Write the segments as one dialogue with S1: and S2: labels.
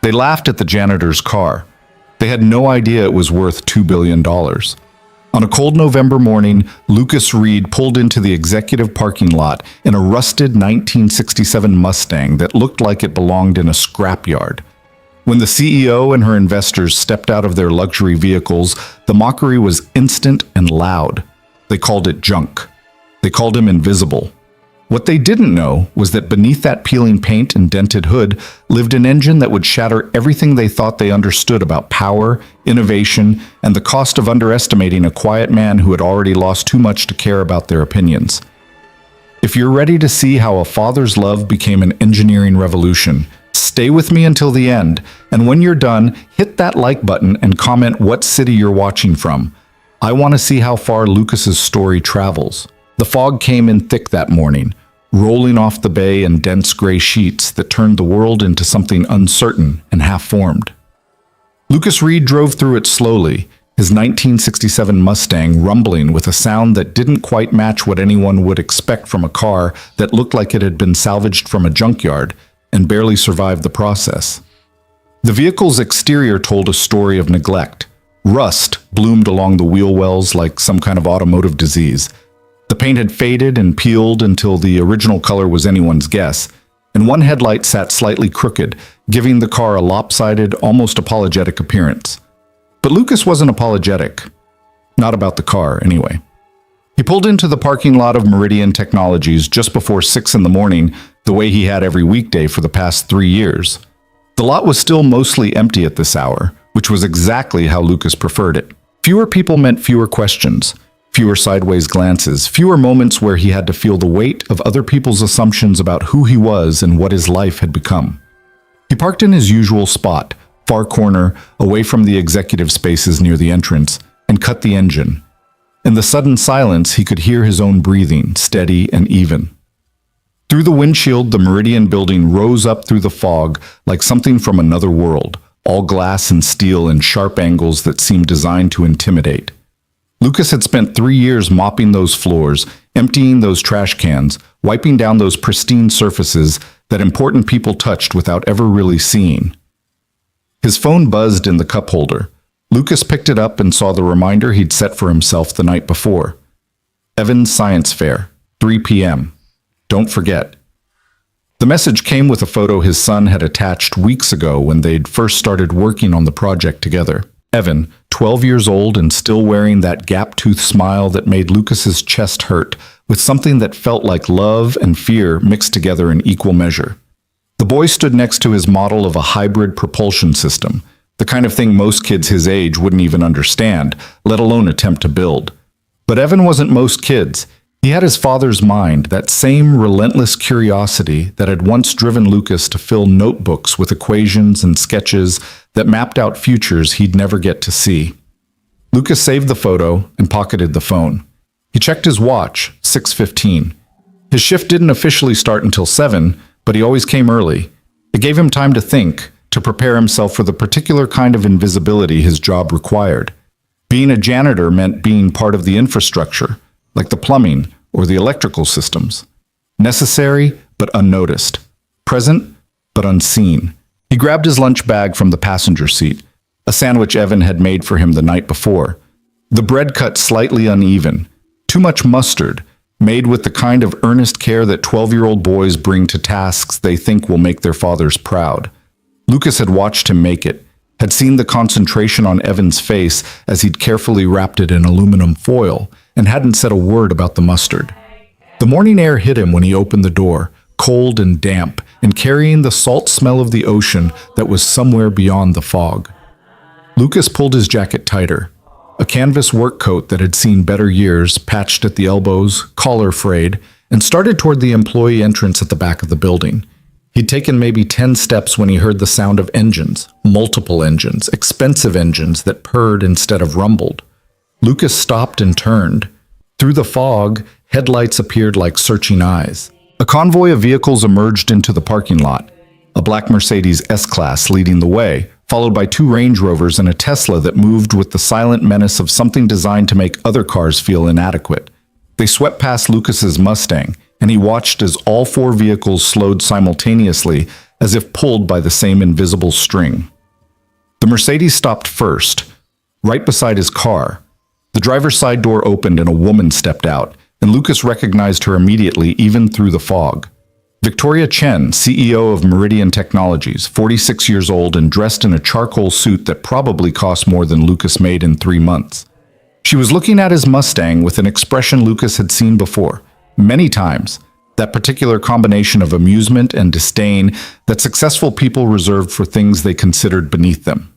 S1: They laughed at the janitor's car. They had no idea it was worth $2 billion. On a cold November morning, Lucas Reed pulled into the executive parking lot in a rusted 1967 Mustang that looked like it belonged in a scrapyard. When the CEO and her investors stepped out of their luxury vehicles, the mockery was instant and loud. They called it junk. They called him invisible. What they didn't know was that beneath that peeling paint and dented hood lived an engine that would shatter everything they thought they understood about power, innovation, and the cost of underestimating a quiet man who had already lost too much to care about their opinions. If you're ready to see how a father's love became an engineering revolution, stay with me until the end, and when you're done, hit that like button and comment what city you're watching from. I want to see how far Lucas's story travels. The fog came in thick that morning, rolling off the bay in dense gray sheets that turned the world into something uncertain and half-formed. Lucas Reed drove through it slowly, his 1967 Mustang rumbling with a sound that didn't quite match what anyone would expect from a car that looked like it had been salvaged from a junkyard and barely survived the process. The vehicle's exterior told a story of neglect. Rust bloomed along the wheel wells like some kind of automotive disease. The paint had faded and peeled until the original color was anyone's guess, and one headlight sat slightly crooked, giving the car a lopsided, almost apologetic appearance. But Lucas wasn't apologetic. Not about the car, anyway. He pulled into the parking lot of Meridian Technologies just before 6 in the morning, the way he had every weekday for the past 3 years. The lot was still mostly empty at this hour, which was exactly how Lucas preferred it. Fewer people meant fewer questions. Fewer sideways glances, fewer moments where he had to feel the weight of other people's assumptions about who he was and what his life had become. He parked in his usual spot, far corner, away from the executive spaces near the entrance, and cut the engine. In the sudden silence, he could hear his own breathing, steady and even. Through the windshield, the Meridian building rose up through the fog like something from another world, all glass and steel in sharp angles that seemed designed to intimidate. Lucas had spent 3 years mopping those floors, emptying those trash cans, wiping down those pristine surfaces that important people touched without ever really seeing. His phone buzzed in the cup holder. Lucas picked it up and saw the reminder he'd set for himself the night before. Evans Science Fair, 3 p.m. Don't forget. The message came with a photo his son had attached weeks ago when they'd first started working on the project together. Evan, 12 years old and still wearing that gap-toothed smile that made Lucas's chest hurt, with something that felt like love and fear mixed together in equal measure. The boy stood next to his model of a hybrid propulsion system, the kind of thing most kids his age wouldn't even understand, let alone attempt to build. But Evan wasn't most kids. He had his father's mind, that same relentless curiosity that had once driven Lucas to fill notebooks with equations and sketches that mapped out futures he'd never get to see. Lucas saved the photo and pocketed the phone. He checked his watch, 6:15. His shift didn't officially start until 7, but he always came early. It gave him time to think, to prepare himself for the particular kind of invisibility his job required. Being a janitor meant being part of the infrastructure, like the plumbing or the electrical systems. Necessary, but unnoticed. Present, but unseen. He grabbed his lunch bag from the passenger seat, a sandwich Evan had made for him the night before. The bread cut slightly uneven, too much mustard, made with the kind of earnest care that 12-year-old boys bring to tasks they think will make their fathers proud. Lucas had watched him make it, had seen the concentration on Evan's face as he'd carefully wrapped it in aluminum foil, and hadn't said a word about the mustard. The morning air hit him when he opened the door, cold and damp, and carrying the salt smell of the ocean that was somewhere beyond the fog. Lucas pulled his jacket tighter. A canvas work coat that had seen better years, patched at the elbows, collar frayed, and started toward the employee entrance at the back of the building. He'd taken maybe 10 steps when he heard the sound of engines, multiple engines, expensive engines that purred instead of rumbled. Lucas stopped and turned. Through the fog, headlights appeared like searching eyes. A convoy of vehicles emerged into the parking lot, a black Mercedes S-Class leading the way, followed by 2 Range Rovers and a Tesla that moved with the silent menace of something designed to make other cars feel inadequate. They swept past Lucas's Mustang, and he watched as all 4 vehicles slowed simultaneously as if pulled by the same invisible string. The Mercedes stopped first, right beside his car. The driver's side door opened and a woman stepped out, and Lucas recognized her immediately, even through the fog. Victoria Chen, CEO of Meridian Technologies, 46 years old and dressed in a charcoal suit that probably cost more than Lucas made in 3 months. She was looking at his Mustang with an expression Lucas had seen before, many times, that particular combination of amusement and disdain that successful people reserved for things they considered beneath them.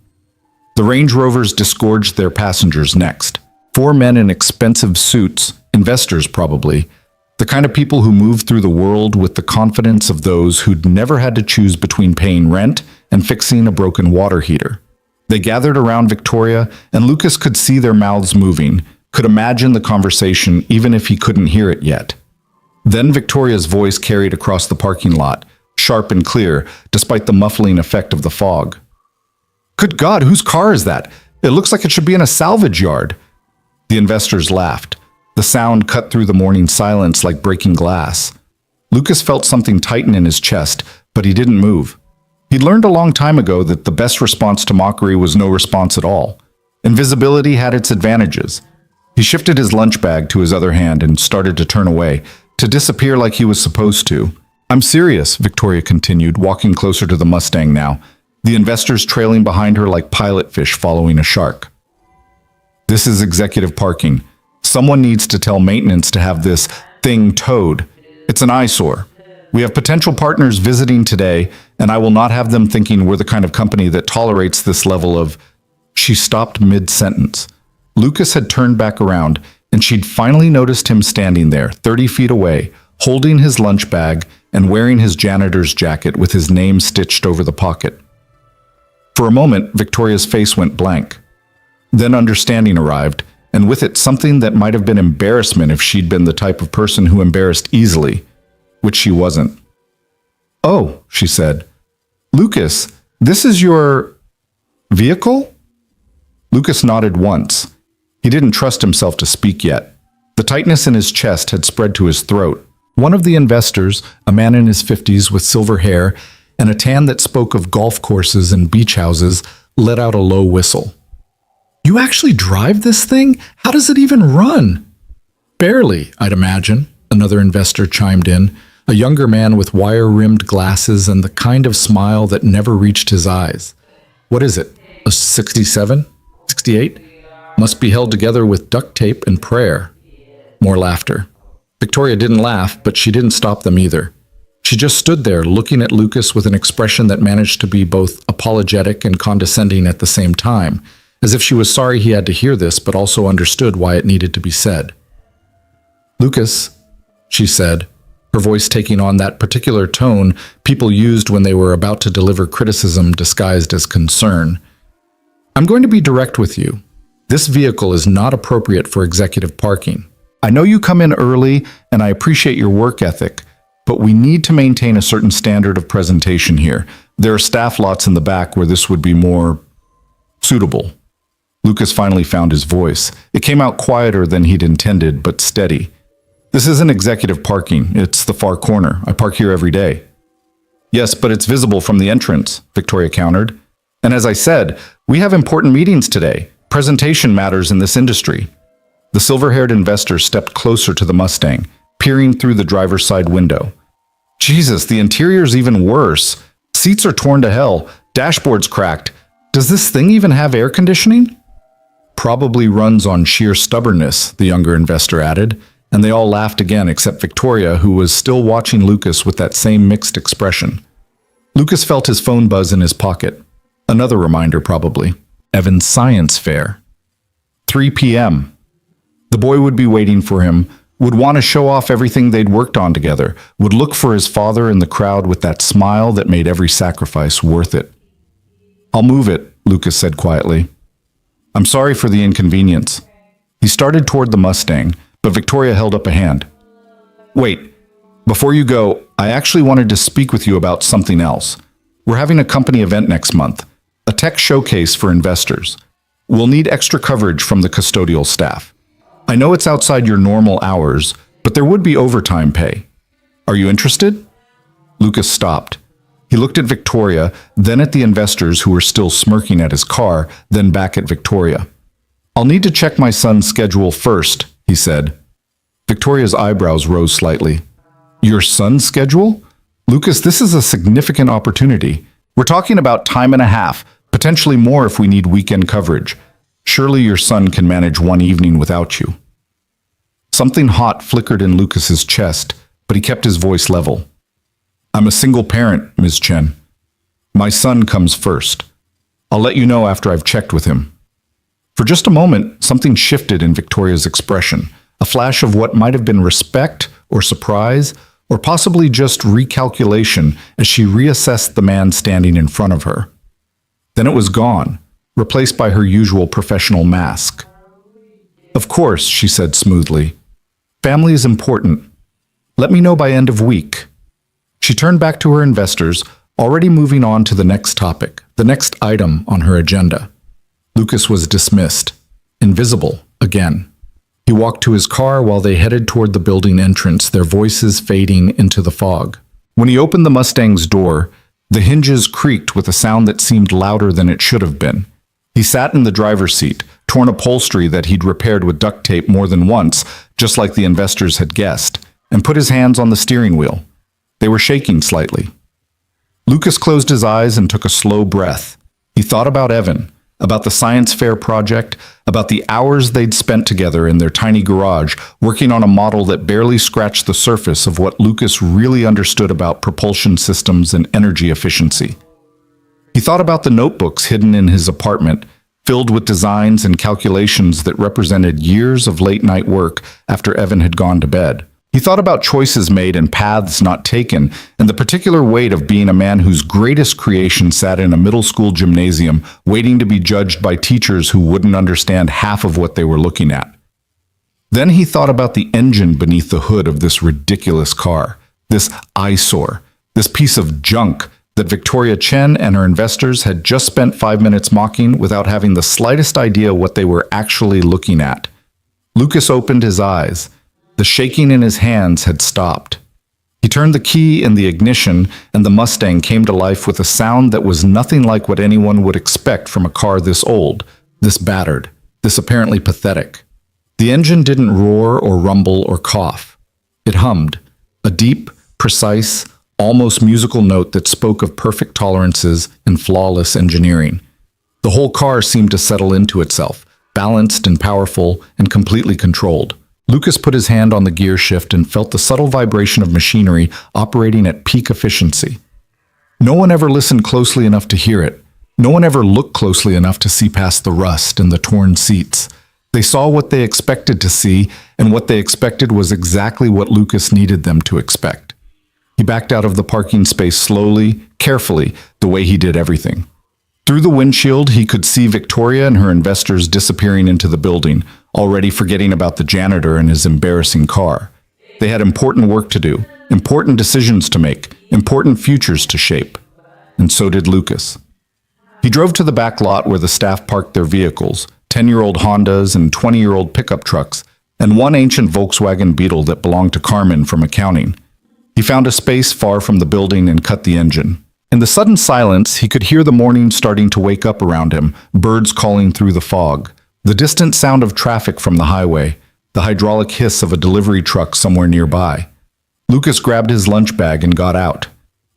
S1: The Range Rovers disgorged their passengers next. 4 men in expensive suits, investors probably, the kind of people who move through the world with the confidence of those who'd never had to choose between paying rent and fixing a broken water heater. They gathered around Victoria, and Lucas could see their mouths moving, could imagine the conversation even if he couldn't hear it yet. Then Victoria's voice carried across the parking lot, sharp and clear, despite the muffling effect of the fog. "Good God, whose car is that? It looks like it should be in a salvage yard." The investors laughed. The sound cut through the morning silence like breaking glass. Lucas felt something tighten in his chest, but he didn't move. He'd learned a long time ago that the best response to mockery was no response at all. Invisibility had its advantages. He shifted his lunch bag to his other hand and started to turn away, to disappear like he was supposed to. "I'm serious," Victoria continued, walking closer to the Mustang now, the investors trailing behind her like pilot fish following a shark. "This is executive parking. Someone needs to tell maintenance to have this thing towed. It's an eyesore. We have potential partners visiting today, and I will not have them thinking we're the kind of company that tolerates this level of—" She stopped mid-sentence. Lucas had turned back around, and she'd finally noticed him standing there, 30 feet away, holding his lunch bag and wearing his janitor's jacket with his name stitched over the pocket. For a moment, Victoria's face went blank. Then understanding arrived, and with it something that might have been embarrassment if she'd been the type of person who embarrassed easily, which she wasn't. "Oh," she said. "Lucas, this is your vehicle?" Lucas nodded once. He didn't trust himself to speak yet. The tightness in his chest had spread to his throat. One of the investors, a man in his 50s with silver hair and a tan that spoke of golf courses and beach houses, let out a low whistle. "You actually drive this thing? How does it even run?" "Barely, I'd imagine," another investor chimed in, a younger man with wire-rimmed glasses and the kind of smile that never reached his eyes. "What is it, a 67? 68? Must be held together with duct tape and prayer." More laughter. Victoria didn't laugh, but she didn't stop them either. She just stood there looking at Lucas with an expression that managed to be both apologetic and condescending at the same time, as if she was sorry he had to hear this but also understood why it needed to be said. "Lucas," she said, her voice taking on that particular tone people used when they were about to deliver criticism disguised as concern. "I'm going to be direct with you. This vehicle is not appropriate for executive parking. I know you come in early, and I appreciate your work ethic, but we need to maintain a certain standard of presentation here. There are staff lots in the back where this would be more suitable." Lucas finally found his voice. It came out quieter than he'd intended, but steady. "This isn't executive parking. It's the far corner. I park here every day." "Yes, but it's visible from the entrance," Victoria countered. "And as I said, we have important meetings today. Presentation matters in this industry." The silver-haired investor stepped closer to the Mustang, peering through the driver's side window. "Jesus, the interior's even worse. Seats are torn to hell. Dashboard's cracked. Does this thing even have air conditioning?" "Probably runs on sheer stubbornness," the younger investor added, and they all laughed again except Victoria, who was still watching Lucas with that same mixed expression. Lucas felt his phone buzz in his pocket. Another reminder, probably. Evan's science fair. 3 p.m. The boy would be waiting for him, would want to show off everything they'd worked on together, would look for his father in the crowd with that smile that made every sacrifice worth it. "I'll move it," Lucas said quietly. "I'm sorry for the inconvenience." He started toward the Mustang, but Victoria held up a hand. "Wait, before you go, I actually wanted to speak with you about something else. We're having a company event next month, a tech showcase for investors. We'll need extra coverage from the custodial staff. I know it's outside your normal hours, but there would be overtime pay. Are you interested?" Lucas stopped. He looked at Victoria, then at the investors who were still smirking at his car, then back at Victoria. "I'll need to check my son's schedule first," he said. Victoria's eyebrows rose slightly. "Your son's schedule? Lucas, this is a significant opportunity. We're talking about time and a half, potentially more if we need weekend coverage. Surely your son can manage one evening without you." Something hot flickered in Lucas's chest, but he kept his voice level. "I'm a single parent, Ms. Chen. My son comes first. I'll let you know after I've checked with him." For just a moment, something shifted in Victoria's expression, a flash of what might have been respect or surprise, or possibly just recalculation as she reassessed the man standing in front of her. Then it was gone, replaced by her usual professional mask. "Of course," she said smoothly. "Family is important. Let me know by end of week." She turned back to her investors, already moving on to the next topic, the next item on her agenda. Lucas was dismissed, invisible again. He walked to his car while they headed toward the building entrance, their voices fading into the fog. When he opened the Mustang's door, the hinges creaked with a sound that seemed louder than it should have been. He sat in the driver's seat, torn upholstery that he'd repaired with duct tape more than once, just like the investors had guessed, and put his hands on the steering wheel. They were shaking slightly. Lucas closed his eyes and took a slow breath. He thought about Evan, about the science fair project, about the hours they'd spent together in their tiny garage, working on a model that barely scratched the surface of what Lucas really understood about propulsion systems and energy efficiency. He thought about the notebooks hidden in his apartment, filled with designs and calculations that represented years of late-night work after Evan had gone to bed. He thought about choices made and paths not taken, and the particular weight of being a man whose greatest creation sat in a middle school gymnasium, waiting to be judged by teachers who wouldn't understand half of what they were looking at. Then he thought about the engine beneath the hood of this ridiculous car, this eyesore, this piece of junk that Victoria Chen and her investors had just spent 5 minutes mocking without having the slightest idea what they were actually looking at. Lucas opened his eyes. The shaking in his hands had stopped. He turned the key in the ignition, and the Mustang came to life with a sound that was nothing like what anyone would expect from a car this old, this battered, this apparently pathetic. The engine didn't roar or rumble or cough. It hummed, a deep, precise, almost musical note that spoke of perfect tolerances and flawless engineering. The whole car seemed to settle into itself, balanced and powerful and completely controlled. Lucas put his hand on the gear shift and felt the subtle vibration of machinery operating at peak efficiency. No one ever listened closely enough to hear it. No one ever looked closely enough to see past the rust and the torn seats. They saw what they expected to see, and what they expected was exactly what Lucas needed them to expect. He backed out of the parking space slowly, carefully, the way he did everything. Through the windshield, he could see Victoria and her investors disappearing into the building, already forgetting about the janitor and his embarrassing car. They had important work to do, important decisions to make, important futures to shape. And so did Lucas. He drove to the back lot where the staff parked their vehicles, 10-year-old Hondas and 20-year-old pickup trucks, and one ancient Volkswagen Beetle that belonged to Carmen from accounting. He found a space far from the building and cut the engine. In the sudden silence, he could hear the morning starting to wake up around him, birds calling through the fog, the distant sound of traffic from the highway, the hydraulic hiss of a delivery truck somewhere nearby. Lucas grabbed his lunch bag and got out.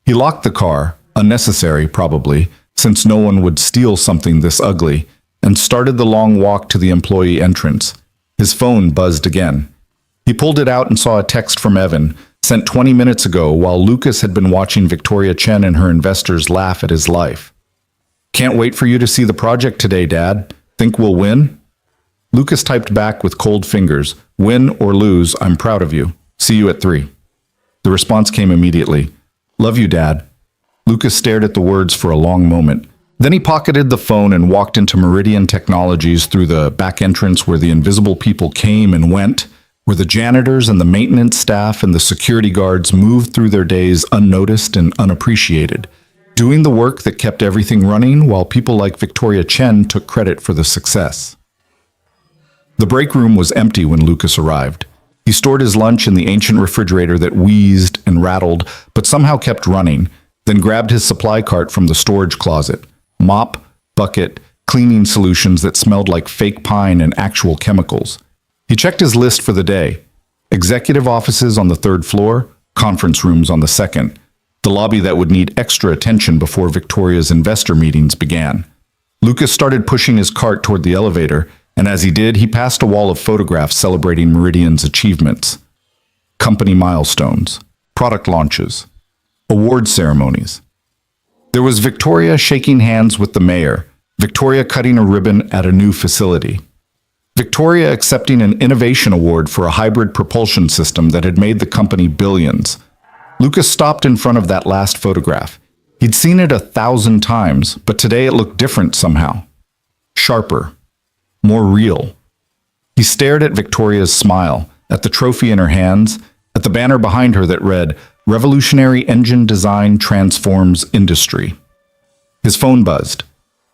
S1: He locked the car, unnecessary probably, since no one would steal something this ugly, and started the long walk to the employee entrance. His phone buzzed again. He pulled it out and saw a text from Evan, sent 20 minutes ago while Lucas had been watching Victoria Chen and her investors laugh at his life. "Can't wait for you to see the project today, Dad. Think we'll win?" Lucas typed back with cold fingers, "Win or lose, I'm proud of you. See you at 3. The response came immediately. "Love you, Dad." Lucas stared at the words for a long moment. Then he pocketed the phone and walked into Meridian Technologies through the back entrance where the invisible people came and went, where the janitors and the maintenance staff and the security guards moved through their days unnoticed and unappreciated, doing the work that kept everything running while people like Victoria Chen took credit for the success. The break room was empty when Lucas arrived. He stored his lunch in the ancient refrigerator that wheezed and rattled, but somehow kept running, then grabbed his supply cart from the storage closet. Mop, bucket, cleaning solutions that smelled like fake pine and actual chemicals. He checked his list for the day. Executive offices on the third floor, conference rooms on the second. The lobby that would need extra attention before Victoria's investor meetings began. Lucas started pushing his cart toward the elevator, and as he did, he passed a wall of photographs celebrating Meridian's achievements. Company milestones, product launches, award ceremonies. There was Victoria shaking hands with the mayor, Victoria cutting a ribbon at a new facility, Victoria accepting an innovation award for a hybrid propulsion system that had made the company billions. Lucas stopped in front of that last photograph. He'd seen it 1,000 times, but today it looked different somehow. Sharper, more real. He stared at Victoria's smile, at the trophy in her hands, at the banner behind her that read, "Revolutionary Engine Design Transforms Industry." His phone buzzed.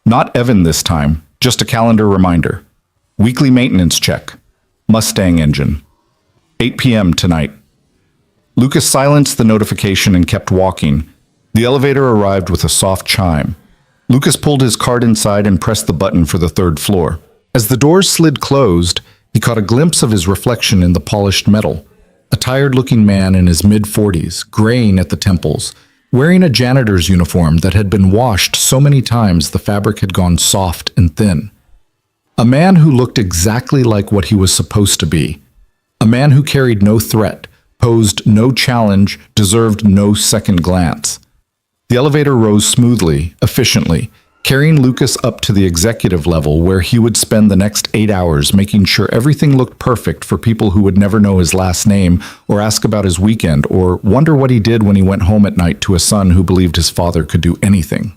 S1: Not Evan this time, just a calendar reminder. Weekly maintenance check. Mustang engine. 8 p.m. tonight. Lucas silenced the notification and kept walking. The elevator arrived with a soft chime. Lucas pulled his cart inside and pressed the button for the third floor. As the doors slid closed, he caught a glimpse of his reflection in the polished metal. A tired-looking man in his mid-40s, graying at the temples, wearing a janitor's uniform that had been washed so many times the fabric had gone soft and thin. A man who looked exactly like what he was supposed to be. A man who carried no threat, posed no challenge, deserved no second glance. The elevator rose smoothly, efficiently, carrying Lucas up to the executive level where he would spend the next 8 hours making sure everything looked perfect for people who would never know his last name or ask about his weekend or wonder what he did when he went home at night to a son who believed his father could do anything.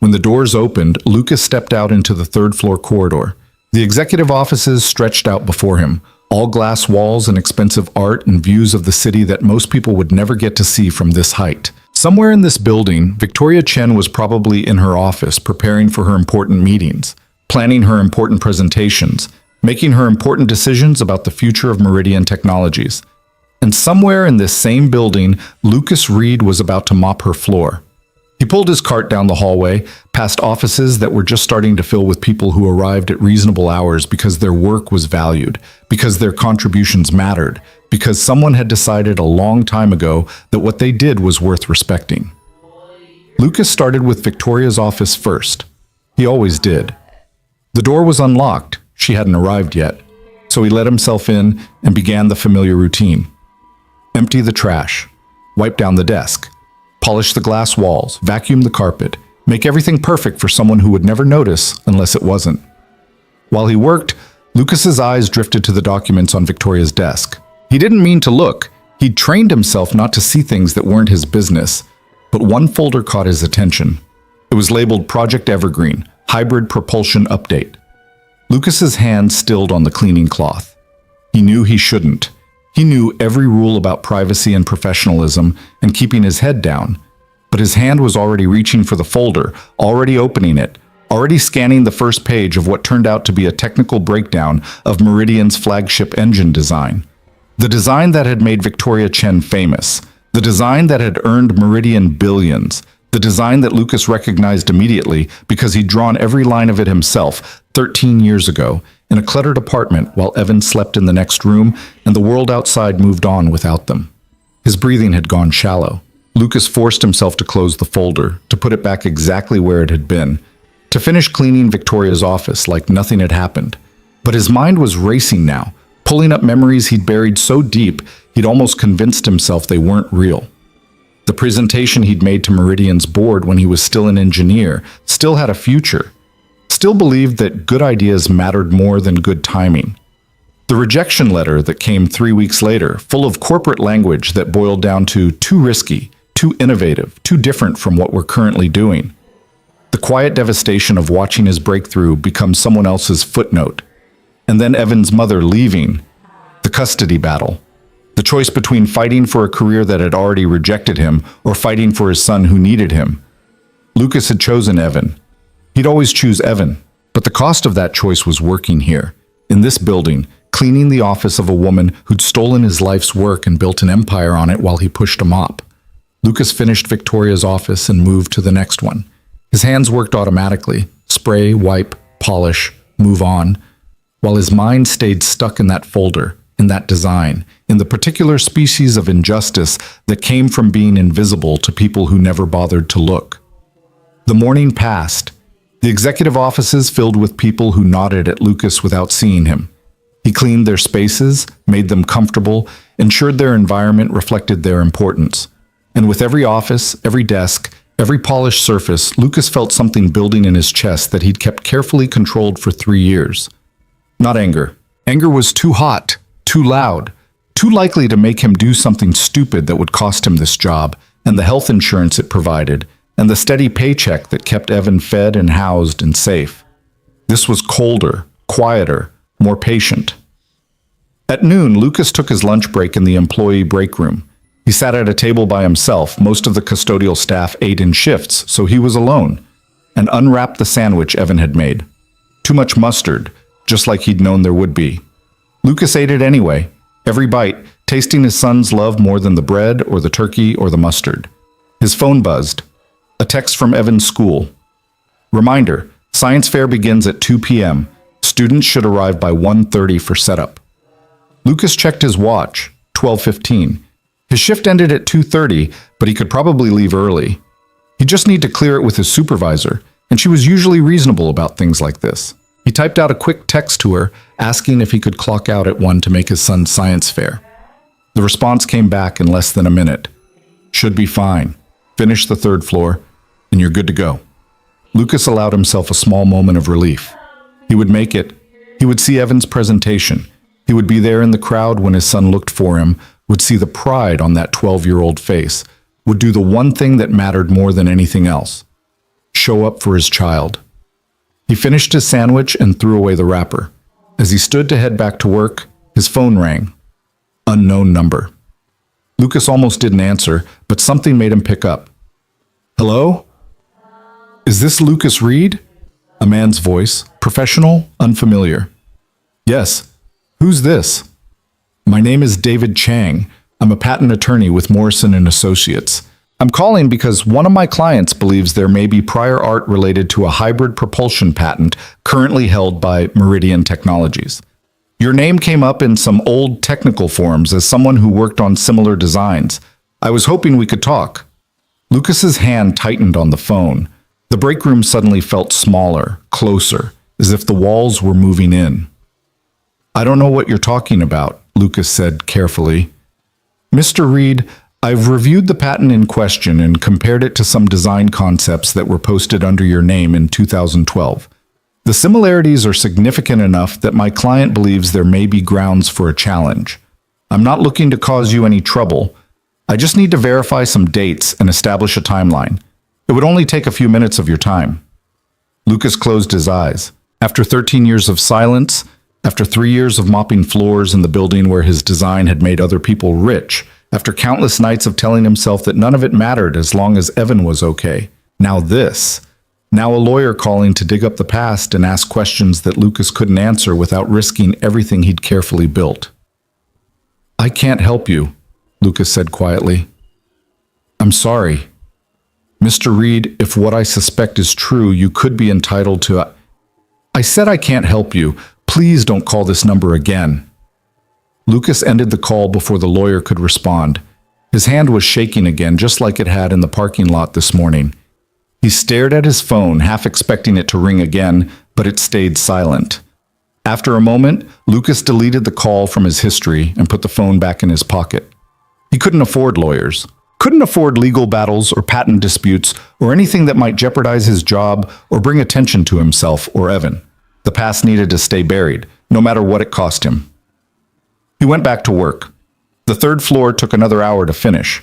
S1: When the doors opened, Lucas stepped out into the third-floor corridor. The executive offices stretched out before him, all glass walls and expensive art and views of the city that most people would never get to see from this height. Somewhere in this building, Victoria Chen was probably in her office preparing for her important meetings, planning her important presentations, making her important decisions about the future of Meridian Technologies. And somewhere in this same building, Lucas Reed was about to mop her floor. He pulled his cart down the hallway, past offices that were just starting to fill with people who arrived at reasonable hours because their work was valued, because their contributions mattered, because someone had decided a long time ago that what they did was worth respecting. Lucas started with Victoria's office first. He always did. The door was unlocked. She hadn't arrived yet. So he let himself in and began the familiar routine. Empty the trash. Wipe down the desk. Polish the glass walls, vacuum the carpet, make everything perfect for someone who would never notice unless it wasn't. While he worked, Lucas's eyes drifted to the documents on Victoria's desk. He didn't mean to look. He'd trained himself not to see things that weren't his business. But one folder caught his attention. It was labeled Project Evergreen, Hybrid Propulsion Update. Lucas's hand stilled on the cleaning cloth. He knew he shouldn't. He knew every rule about privacy and professionalism and keeping his head down, but his hand was already reaching for the folder, already opening it, already scanning the first page of what turned out to be a technical breakdown of Meridian's flagship engine design. The design that had made Victoria Chen famous, the design that had earned Meridian billions, the design that Lucas recognized immediately because he'd drawn every line of it himself 13 years ago, in a cluttered apartment while Evan slept in the next room and the world outside moved on without them. His breathing had gone shallow. Lucas forced himself to close the folder, to put it back exactly where it had been, to finish cleaning Victoria's office like nothing had happened. But his mind was racing now, pulling up memories he'd buried so deep he'd almost convinced himself they weren't real. The presentation he'd made to Meridian's board when he was still an engineer still had a future. Still believed that good ideas mattered more than good timing. The rejection letter that came 3 weeks later, full of corporate language that boiled down to too risky, too innovative, too different from what we're currently doing. The quiet devastation of watching his breakthrough become someone else's footnote. And then Evan's mother leaving. The custody battle. The choice between fighting for a career that had already rejected him or fighting for his son who needed him. Lucas had chosen Evan. He'd always choose Evan, but the cost of that choice was working here, in this building, cleaning the office of a woman who'd stolen his life's work and built an empire on it while he pushed a mop. Lucas finished Victoria's office and moved to the next one. His hands worked automatically. Spray, wipe, polish, move on. While his mind stayed stuck in that folder, in that design, in the particular species of injustice that came from being invisible to people who never bothered to look. The morning passed. The executive offices filled with people who nodded at Lucas without seeing him. He cleaned their spaces, made them comfortable, ensured their environment reflected their importance. And with every office, every desk, every polished surface, Lucas felt something building in his chest that he'd kept carefully controlled for 3 years. Not anger. Anger was too hot, too loud, too likely to make him do something stupid that would cost him this job, and the health insurance it provided, and the steady paycheck that kept Evan fed and housed and safe. This was colder, quieter, more patient. At noon, Lucas took his lunch break in the employee break room. He sat at a table by himself. Most of the custodial staff ate in shifts, so he was alone, and unwrapped the sandwich Evan had made. Too much mustard, just like he'd known there would be. Lucas ate it anyway, every bite, tasting his son's love more than the bread or the turkey or the mustard. His phone buzzed. A text from Evan's school. Reminder, science fair begins at 2 p.m. Students should arrive by 1:30 for setup. Lucas checked his watch, 12:15. His shift ended at 2:30, but he could probably leave early. He'd just need to clear it with his supervisor, and she was usually reasonable about things like this. He typed out a quick text to her, asking if he could clock out at 1 to make his son's science fair. The response came back in less than a minute. Should be fine. Finish the 3rd floor, and you're good to go. Lucas allowed himself a small moment of relief. He would make it. He would see Evan's presentation. He would be there in the crowd when his son looked for him, would see the pride on that 12-year-old face, would do the one thing that mattered more than anything else. Show up for his child. He finished his sandwich and threw away the wrapper. As he stood to head back to work, his phone rang. Unknown number. Lucas almost didn't answer, but something made him pick up. Hello? Is this Lucas Reed? A man's voice, professional, unfamiliar. Yes. Who's this? My name is David Chang. I'm a patent attorney with Morrison & Associates. I'm calling because one of my clients believes there may be prior art related to a hybrid propulsion patent currently held by Meridian Technologies. Your name came up in some old technical forums as someone who worked on similar designs. I was hoping we could talk. Lucas's hand tightened on the phone. The break room suddenly felt smaller, closer, as if the walls were moving in. I don't know what you're talking about, Lucas said carefully. Mr. Reed, I've reviewed the patent in question and compared it to some design concepts that were posted under your name in 2012. The similarities are significant enough that my client believes there may be grounds for a challenge. I'm not looking to cause you any trouble. I just need to verify some dates and establish a timeline. It would only take a few minutes of your time. Lucas closed his eyes. After 13 years of silence, after 3 years of mopping floors in the building where his design had made other people rich, after countless nights of telling himself that none of it mattered as long as Evan was okay, now this. Now a lawyer calling to dig up the past and ask questions that Lucas couldn't answer without risking everything he'd carefully built. I can't help you, Lucas said quietly. I'm sorry. Mr. Reed, if what I suspect is true, you could be entitled to... I said I can't help you. Please don't call this number again. Lucas ended the call before the lawyer could respond. His hand was shaking again, just like it had in the parking lot this morning. He stared at his phone, half expecting it to ring again, but it stayed silent. After a moment, Lucas deleted the call from his history and put the phone back in his pocket. He couldn't afford lawyers, couldn't afford legal battles or patent disputes or anything that might jeopardize his job or bring attention to himself or Evan. The past needed to stay buried, no matter what it cost him. He went back to work. The 3rd floor took another hour to finish.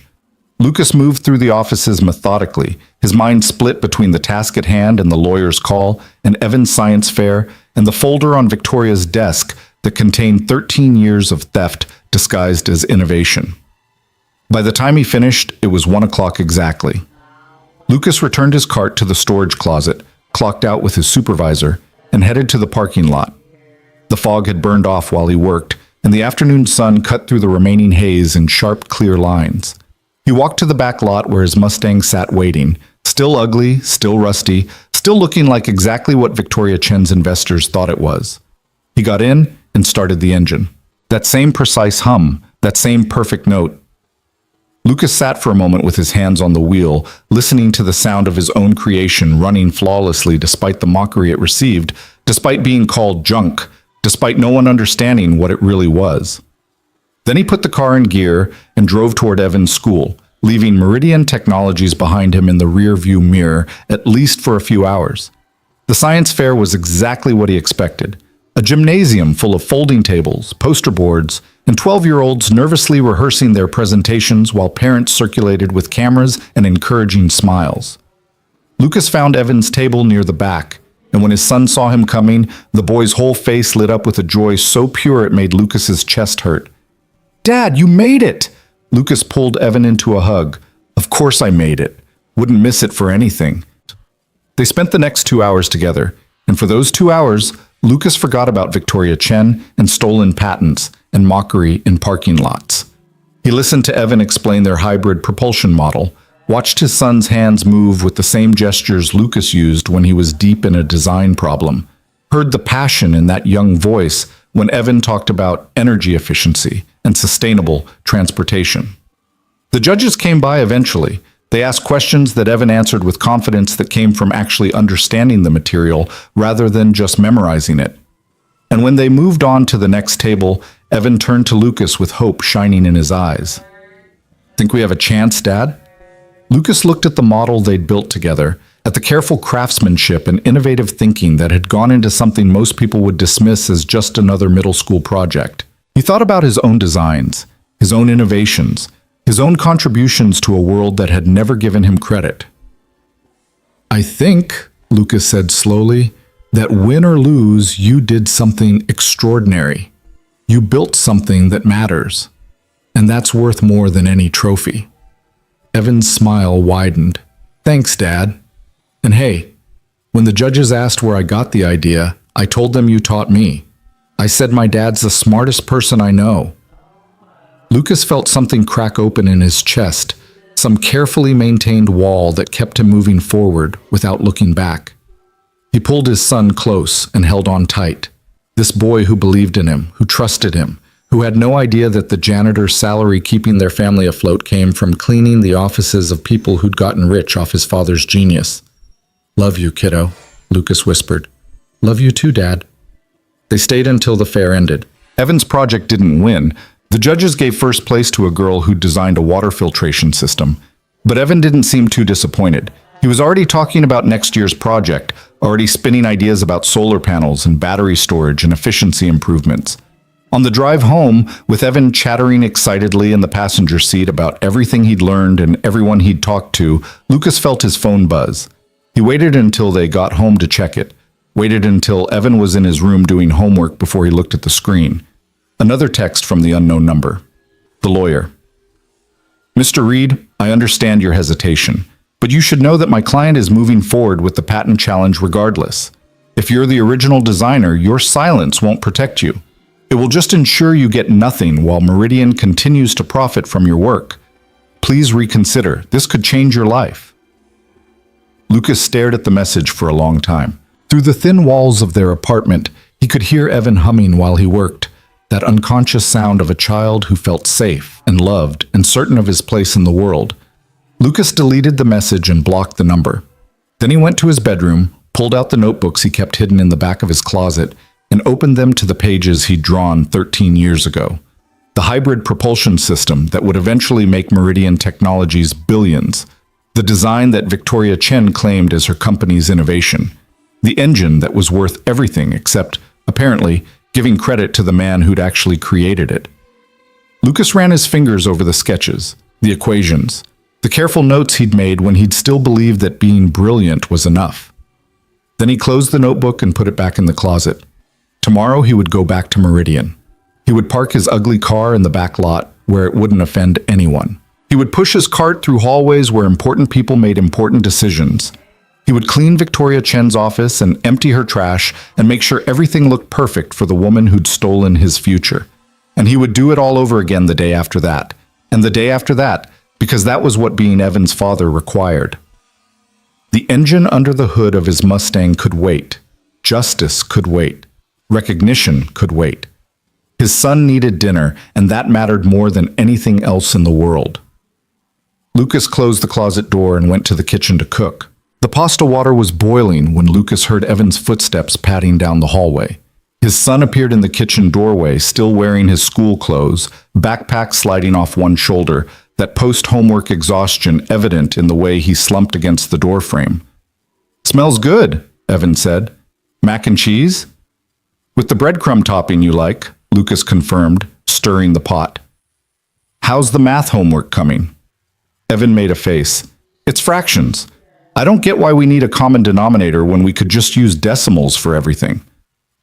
S1: Lucas moved through the offices methodically, his mind split between the task at hand and the lawyer's call, and Evan's science fair, and the folder on Victoria's desk that contained 13 years of theft disguised as innovation. By the time he finished, it was 1 o'clock exactly. Lucas returned his cart to the storage closet, clocked out with his supervisor, and headed to the parking lot. The fog had burned off while he worked, and the afternoon sun cut through the remaining haze in sharp, clear lines. He walked to the back lot where his Mustang sat waiting, still ugly, still rusty, still looking like exactly what Victoria Chen's investors thought it was. He got in and started the engine. That same precise hum, that same perfect note. Lucas sat for a moment with his hands on the wheel, listening to the sound of his own creation running flawlessly despite the mockery it received, despite being called junk, despite no one understanding what it really was. Then he put the car in gear and drove toward Evan's school, leaving Meridian Technologies behind him in the rear-view mirror, at least for a few hours. The science fair was exactly what he expected. A gymnasium full of folding tables, poster boards, and 12-year-olds nervously rehearsing their presentations while parents circulated with cameras and encouraging smiles. Lucas found Evan's table near the back, and when his son saw him coming, the boy's whole face lit up with a joy so pure it made Lucas's chest hurt. "Dad, you made it!" Lucas pulled Evan into a hug. "Of course I made it. Wouldn't miss it for anything." They spent the next 2 hours together, and for those 2 hours, Lucas forgot about Victoria Chen and stolen patents and mockery in parking lots. He listened to Evan explain their hybrid propulsion model, watched his son's hands move with the same gestures Lucas used when he was deep in a design problem, heard the passion in that young voice when Evan talked about energy efficiency and sustainable transportation. The judges came by eventually. They asked questions that Evan answered with confidence that came from actually understanding the material rather than just memorizing it. And when they moved on to the next table, Evan turned to Lucas with hope shining in his eyes. "Think we have a chance, Dad?" Lucas looked at the model they'd built together, at the careful craftsmanship and innovative thinking that had gone into something most people would dismiss as just another middle school project. He thought about his own designs, his own innovations, his own contributions to a world that had never given him credit. "I think," Lucas said slowly, "that win or lose, you did something extraordinary. You built something that matters, and that's worth more than any trophy." Evan's smile widened. "Thanks, Dad. And hey, when the judges asked where I got the idea, I told them you taught me. I said my dad's the smartest person I know." Lucas felt something crack open in his chest, some carefully maintained wall that kept him moving forward without looking back. He pulled his son close and held on tight. This boy who believed in him, who trusted him, who had no idea that the janitor's salary keeping their family afloat came from cleaning the offices of people who'd gotten rich off his father's genius. "Love you, kiddo," Lucas whispered. "Love you too, Dad." They stayed until the fair ended. Evan's project didn't win. The judges gave first place to a girl who designed a water filtration system. But Evan didn't seem too disappointed. He was already talking about next year's project, already spinning ideas about solar panels and battery storage and efficiency improvements. On the drive home, with Evan chattering excitedly in the passenger seat about everything he'd learned and everyone he'd talked to, Lucas felt his phone buzz. He waited until they got home to check it, waited until Evan was in his room doing homework before he looked at the screen. Another text from the unknown number. The lawyer. "Mr. Reed, I understand your hesitation, but you should know that my client is moving forward with the patent challenge regardless. If you're the original designer, your silence won't protect you. It will just ensure you get nothing while Meridian continues to profit from your work. Please reconsider. This could change your life." Lucas stared at the message for a long time. Through the thin walls of their apartment, he could hear Evan humming while he worked, that unconscious sound of a child who felt safe and loved and certain of his place in the world. Lucas deleted the message and blocked the number. Then he went to his bedroom, pulled out the notebooks he kept hidden in the back of his closet, and opened them to the pages he'd drawn 13 years ago. The hybrid propulsion system that would eventually make Meridian Technologies billions. The design that Victoria Chen claimed as her company's innovation. The engine that was worth everything except, apparently, giving credit to the man who'd actually created it. Lucas ran his fingers over the sketches, the equations, the careful notes he'd made when he'd still believed that being brilliant was enough. Then he closed the notebook and put it back in the closet. Tomorrow he would go back to Meridian. He would park his ugly car in the back lot where it wouldn't offend anyone. He would push his cart through hallways where important people made important decisions. He would clean Victoria Chen's office and empty her trash and make sure everything looked perfect for the woman who'd stolen his future. And he would do it all over again the day after that, and the day after that, because that was what being Evan's father required. The engine under the hood of his Mustang could wait. Justice could wait. Recognition could wait. His son needed dinner, and that mattered more than anything else in the world. Lucas closed the closet door and went to the kitchen to cook. The pasta water was boiling when Lucas heard Evan's footsteps padding down the hallway. His son appeared in the kitchen doorway, still wearing his school clothes, backpack sliding off one shoulder, that post-homework exhaustion evident in the way he slumped against the doorframe. "Smells good," Evan said. "Mac and cheese?" "With the breadcrumb topping you like," Lucas confirmed, stirring the pot. "How's the math homework coming?" Evan made a face. "It's fractions. I don't get why we need a common denominator when we could just use decimals for everything."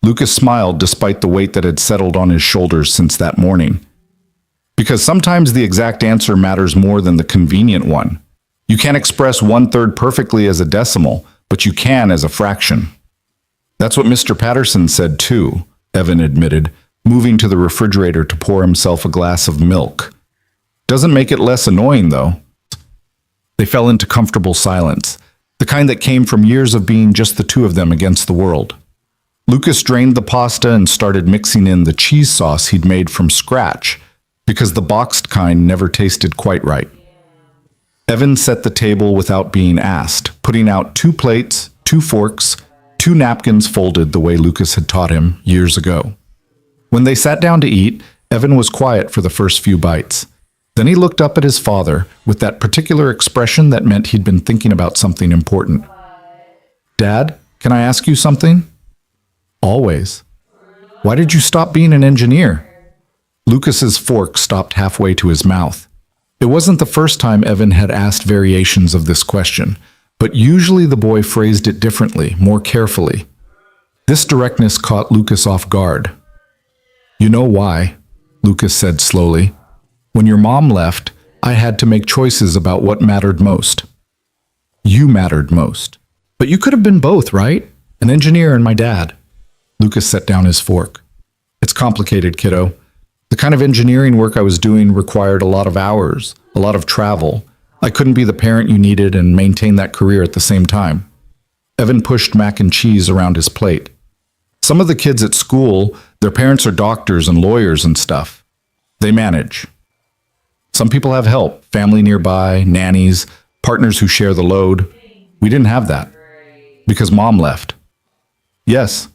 S1: Lucas smiled despite the weight that had settled on his shoulders since that morning. "Because sometimes the exact answer matters more than the convenient one. You can't express 1/3 perfectly as a decimal, but you can as a fraction." "That's what Mr. Patterson said too," Evan admitted, moving to the refrigerator to pour himself a glass of milk. "Doesn't make it less annoying, though." They fell into comfortable silence, the kind that came from years of being just the two of them against the world. Lucas drained the pasta and started mixing in the cheese sauce he'd made from scratch, because the boxed kind never tasted quite right. Evan set the table without being asked, putting out 2 plates, 2 forks, 2 napkins folded the way Lucas had taught him years ago. When they sat down to eat, Evan was quiet for the first few bites. Then he looked up at his father with that particular expression that meant he'd been thinking about something important. "Dad, can I ask you something?" "Always." "Why did you stop being an engineer?" Lucas's fork stopped halfway to his mouth. It wasn't the first time Evan had asked variations of this question, but usually the boy phrased it differently, more carefully. This directness caught Lucas off guard. "You know why," Lucas said slowly. "When your mom left, I had to make choices about what mattered most. You mattered most. But you could have been both, right? An engineer and my dad." Lucas set down his fork. "It's complicated, kiddo. The kind of engineering work I was doing required a lot of hours, a lot of travel. I couldn't be the parent you needed and maintain that career at the same time." Evan pushed mac and cheese around his plate. "Some of the kids at school, their parents are doctors and lawyers and stuff. They manage. Some people have help, family nearby, nannies, partners who share the load. We didn't have that, because Mom left." "Yes."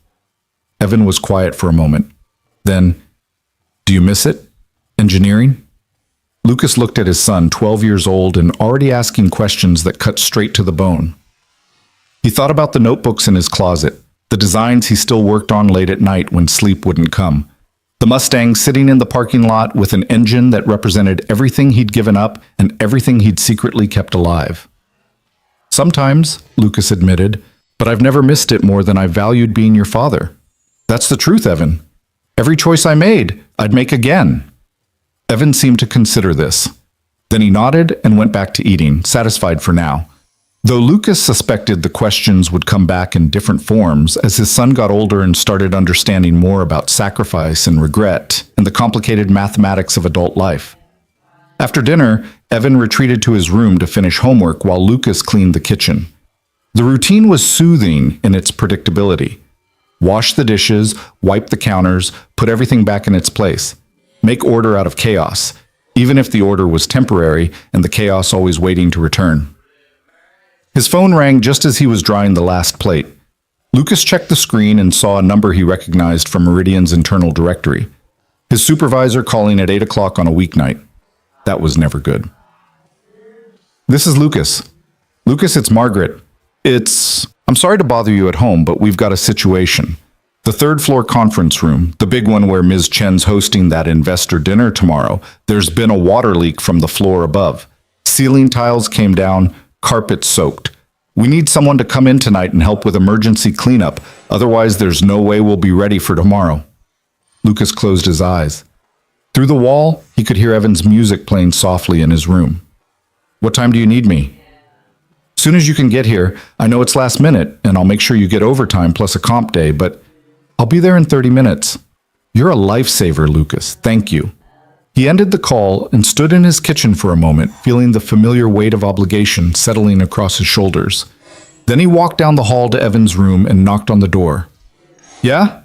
S1: Evan was quiet for a moment. Then, "Do you miss it? Engineering?" Lucas looked at his son, 12 years old and already asking questions that cut straight to the bone. He thought about the notebooks in his closet, the designs he still worked on late at night when sleep wouldn't come, the Mustang sitting in the parking lot with an engine that represented everything he'd given up and everything he'd secretly kept alive. "Sometimes," Lucas admitted, "but I've never missed it more than I valued being your father. That's the truth, Evan. Every choice I made, I'd make again." Evan seemed to consider this. Then he nodded and went back to eating, satisfied for now. Though Lucas suspected the questions would come back in different forms as his son got older and started understanding more about sacrifice and regret and the complicated mathematics of adult life. After dinner, Evan retreated to his room to finish homework while Lucas cleaned the kitchen. The routine was soothing in its predictability. Wash the dishes, wipe the counters, put everything back in its place. Make order out of chaos, even if the order was temporary and the chaos always waiting to return. His phone rang just as he was drying the last plate. Lucas checked the screen and saw a number he recognized from Meridian's internal directory. His supervisor calling at 8 o'clock on a weeknight. That was never good. "This is Lucas." "Lucas, it's Margaret. I'm sorry to bother you at home, but we've got a situation. The 3rd floor conference room, the big one where Ms. Chen's hosting that investor dinner tomorrow, there's been a water leak from the floor above. Ceiling tiles came down, carpet soaked. We need someone to come in tonight and help with emergency cleanup, otherwise there's no way we'll be ready for tomorrow." Lucas closed his eyes. Through the wall, he could hear Evan's music playing softly in his room. "What time do you need me?" "Soon as you can get here. I know it's last minute, and I'll make sure you get overtime plus a comp day, but I'll be there in 30 minutes. You're a lifesaver, Lucas. Thank you." He ended the call and stood in his kitchen for a moment, feeling the familiar weight of obligation settling across his shoulders. Then he walked down the hall to Evan's room and knocked on the door. "Yeah?"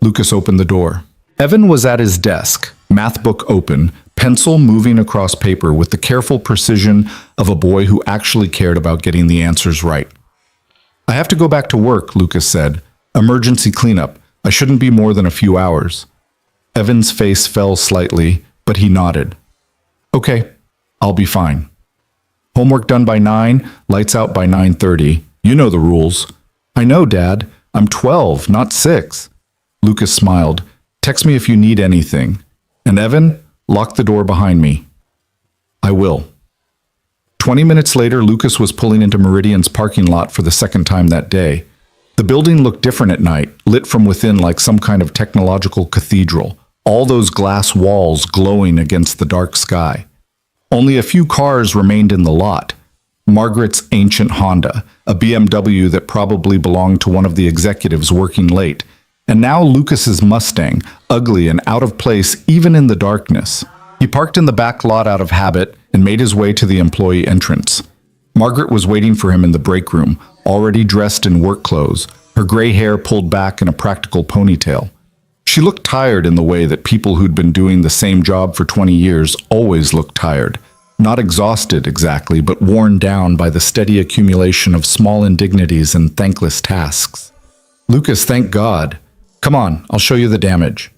S1: Lucas opened the door. Evan was at his desk, math book open, pencil moving across paper with the careful precision of a boy who actually cared about getting the answers right. "I have to go back to work," Lucas said. "Emergency cleanup. I shouldn't be more than a few hours." Evan's face fell slightly, but he nodded. "Okay, I'll be fine. Homework done by 9, lights out by 9:30. You know the rules." "I know, Dad. I'm 12, not 6. Lucas smiled. "Text me if you need anything. And Evan, lock the door behind me." "I will." 20 minutes later, Lucas was pulling into Meridian's parking lot for the second time that day. The building looked different at night, lit from within like some kind of technological cathedral, all those glass walls glowing against the dark sky. Only a few cars remained in the lot. Margaret's ancient Honda, a BMW that probably belonged to one of the executives working late, and now Lucas's Mustang, ugly and out of place even in the darkness. He parked in the back lot out of habit and made his way to the employee entrance. Margaret was waiting for him in the break room, already dressed in work clothes, her gray hair pulled back in a practical ponytail. She looked tired in the way that people who'd been doing the same job for 20 years always look tired. Not exhausted exactly, but worn down by the steady accumulation of small indignities and thankless tasks. "Lucas, thank God. Come on, I'll show you the damage."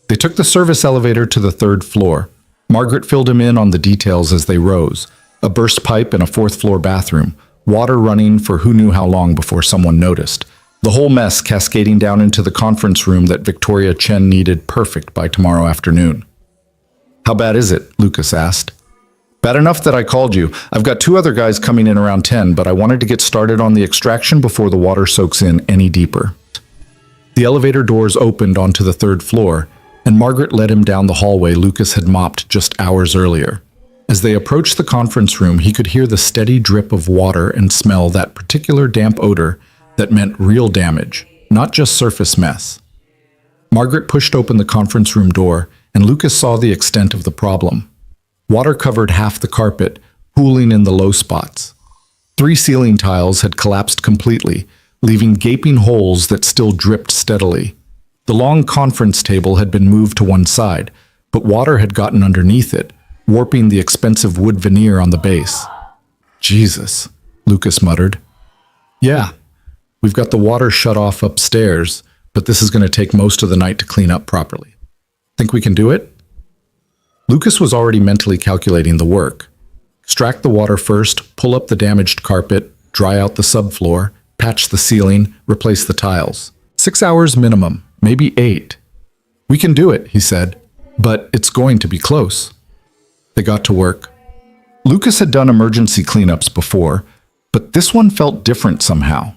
S1: They took the service elevator to the 3rd floor. Margaret filled him in on the details as they rose. A burst pipe in a 4th-floor bathroom, water running for who knew how long before someone noticed. The whole mess cascading down into the conference room that Victoria Chen needed perfect by tomorrow afternoon. "How bad is it?" Lucas asked. "Bad enough that I called you. I've got 2 other guys coming in around 10, but I wanted to get started on the extraction before the water soaks in any deeper." The elevator doors opened onto the 3rd floor, and Margaret led him down the hallway Lucas had mopped just hours earlier. As they approached the conference room, he could hear the steady drip of water and smell that particular damp odor that meant real damage, not just surface mess. Margaret pushed open the conference room door, and Lucas saw the extent of the problem. Water covered half the carpet, pooling in the low spots. 3 ceiling tiles had collapsed completely, leaving gaping holes that still dripped steadily. The long conference table had been moved to one side, but water had gotten underneath it, warping the expensive wood veneer on the base. "Jesus," Lucas muttered. "Yeah, we've got the water shut off upstairs, but this is going to take most of the night to clean up properly. Think we can do it?" Lucas was already mentally calculating the work. Extract the water first, pull up the damaged carpet, dry out the subfloor, patch the ceiling, replace the tiles. 6 hours minimum, maybe 8. "We can do it," he said, "but it's going to be close." They got to work. Lucas had done emergency cleanups before, but this one felt different somehow.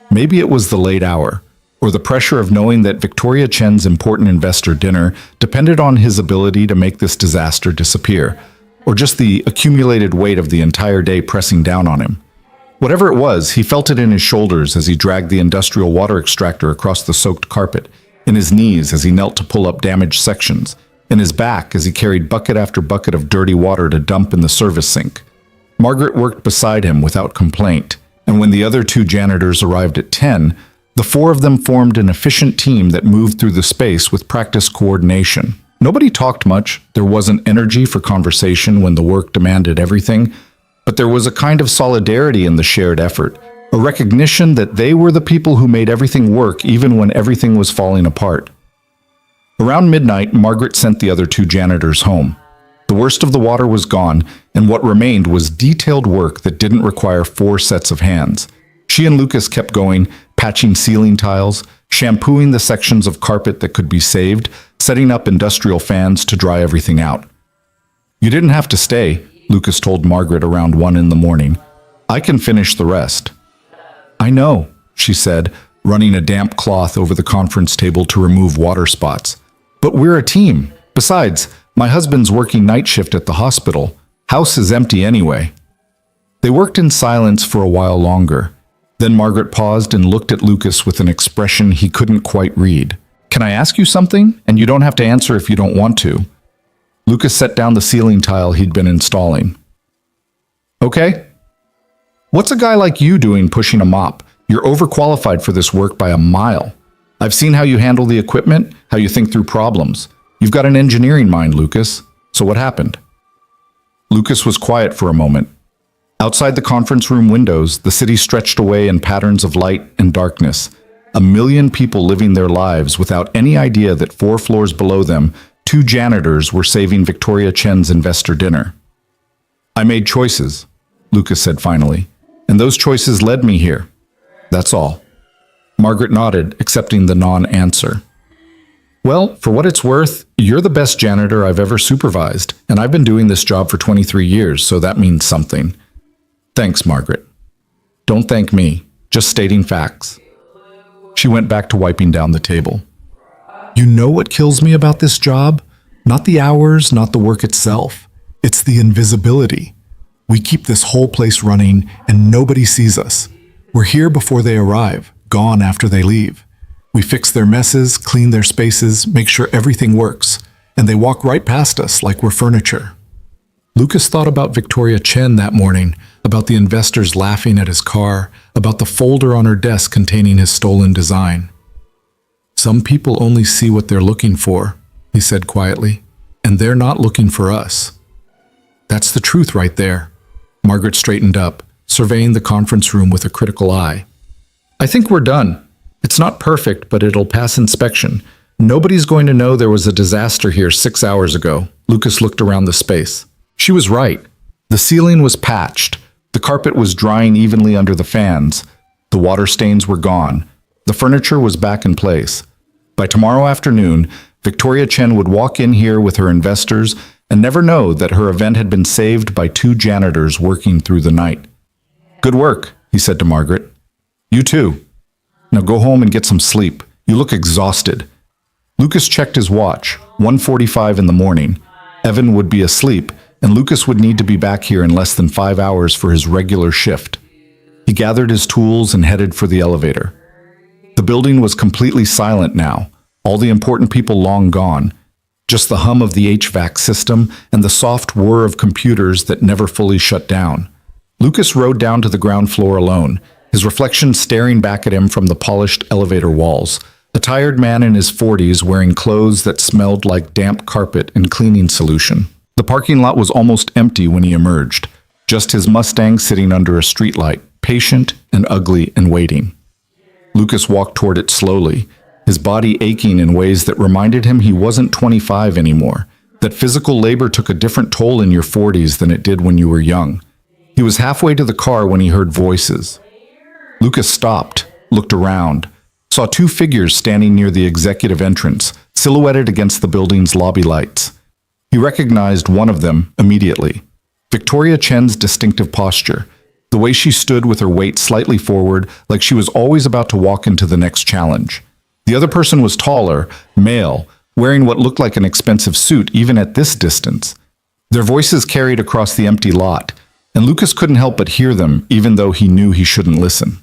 S1: Maybe it was the late hour, or the pressure of knowing that Victoria Chen's important investor dinner depended on his ability to make this disaster disappear, or just the accumulated weight of the entire day pressing down on him. Whatever it was, he felt it in his shoulders as he dragged the industrial water extractor across the soaked carpet, in his knees as he knelt to pull up damaged sections, in his back as he carried bucket after bucket of dirty water to dump in the service sink. Margaret worked beside him without complaint, and when the other 2 janitors arrived at 10, the 4 of them formed an efficient team that moved through the space with practiced coordination. Nobody talked much, there wasn't energy for conversation when the work demanded everything, but there was a kind of solidarity in the shared effort, a recognition that they were the people who made everything work even when everything was falling apart. Around midnight, Margaret sent the other 2 janitors home. The worst of the water was gone, and what remained was detailed work that didn't require 4 sets of hands. She and Lucas kept going, patching ceiling tiles, shampooing the sections of carpet that could be saved, setting up industrial fans to dry everything out. "You didn't have to stay," Lucas told Margaret around 1 in the morning. "I can finish the rest." "I know," she said, running a damp cloth over the conference table to remove water spots. "But we're a team. Besides, my husband's working night shift at the hospital. House is empty anyway." They worked in silence for a while longer. Then Margaret paused and looked at Lucas with an expression he couldn't quite read. "Can I ask you something? And you don't have to answer if you don't want to." Lucas set down the ceiling tile he'd been installing. Okay. What's a guy like you doing pushing a mop? You're overqualified for this work by a mile. I've seen how you handle the equipment, how you think through problems. You've got an engineering mind, Lucas. So what happened? Lucas was quiet for a moment. Outside the conference room windows, the city stretched away in patterns of light and darkness. 1,000,000 people living their lives without any idea that 4 floors below them, 2 janitors were saving Victoria Chen's investor dinner. I made choices, Lucas said finally, and those choices led me here. That's all. Margaret nodded, accepting the non-answer. Well, for what it's worth, you're the best janitor I've ever supervised, and I've been doing this job for 23 years, so that means something. Thanks, Margaret. Don't thank me, just stating facts. She went back to wiping down the table. You know what kills me about this job? Not the hours, not the work itself. It's the invisibility. We keep this whole place running, and nobody sees us. We're here before they arrive, gone after they leave. We fix their messes, clean their spaces, make sure everything works, and they walk right past us like we're furniture. Lucas thought about Victoria Chen that morning, about the investors laughing at his car, about the folder on her desk containing his stolen design. Some people only see what they're looking for, he said quietly, and they're not looking for us. That's the truth right there. Margaret straightened up, surveying the conference room with a critical eye. I think we're done. It's not perfect, but it'll pass inspection. Nobody's going to know there was a disaster here 6 hours ago. Lucas looked around the space. She was right. The ceiling was patched. The carpet was drying evenly under the fans. The water stains were gone. The furniture was back in place. By tomorrow afternoon, Victoria Chen would walk in here with her investors and never know that her event had been saved by 2 janitors working through the night. Good work, he said to Margaret. You too. Now go home and get some sleep. You look exhausted. Lucas checked his watch, 1:45 in the morning. Evan would be asleep, and Lucas would need to be back here in less than 5 hours for his regular shift. He gathered his tools and headed for the elevator. The building was completely silent now, all the important people long gone. Just the hum of the HVAC system and the soft whir of computers that never fully shut down. Lucas rode down to the ground floor alone, his reflection staring back at him from the polished elevator walls. A tired man in his 40s wearing clothes that smelled like damp carpet and cleaning solution. The parking lot was almost empty when he emerged, just his Mustang sitting under a streetlight, patient and ugly and waiting. Lucas walked toward it slowly, his body aching in ways that reminded him he wasn't 25 anymore, that physical labor took a different toll in your 40s than it did when you were young. He was halfway to the car when he heard voices. Lucas stopped, looked around, saw 2 figures standing near the executive entrance, silhouetted against the building's lobby lights. He recognized one of them immediately. Victoria Chen's distinctive posture, the way she stood with her weight slightly forward, like she was always about to walk into the next challenge. The other person was taller, male, wearing what looked like an expensive suit even at this distance. Their voices carried across the empty lot, and Lucas couldn't help but hear them, even though he knew he shouldn't listen.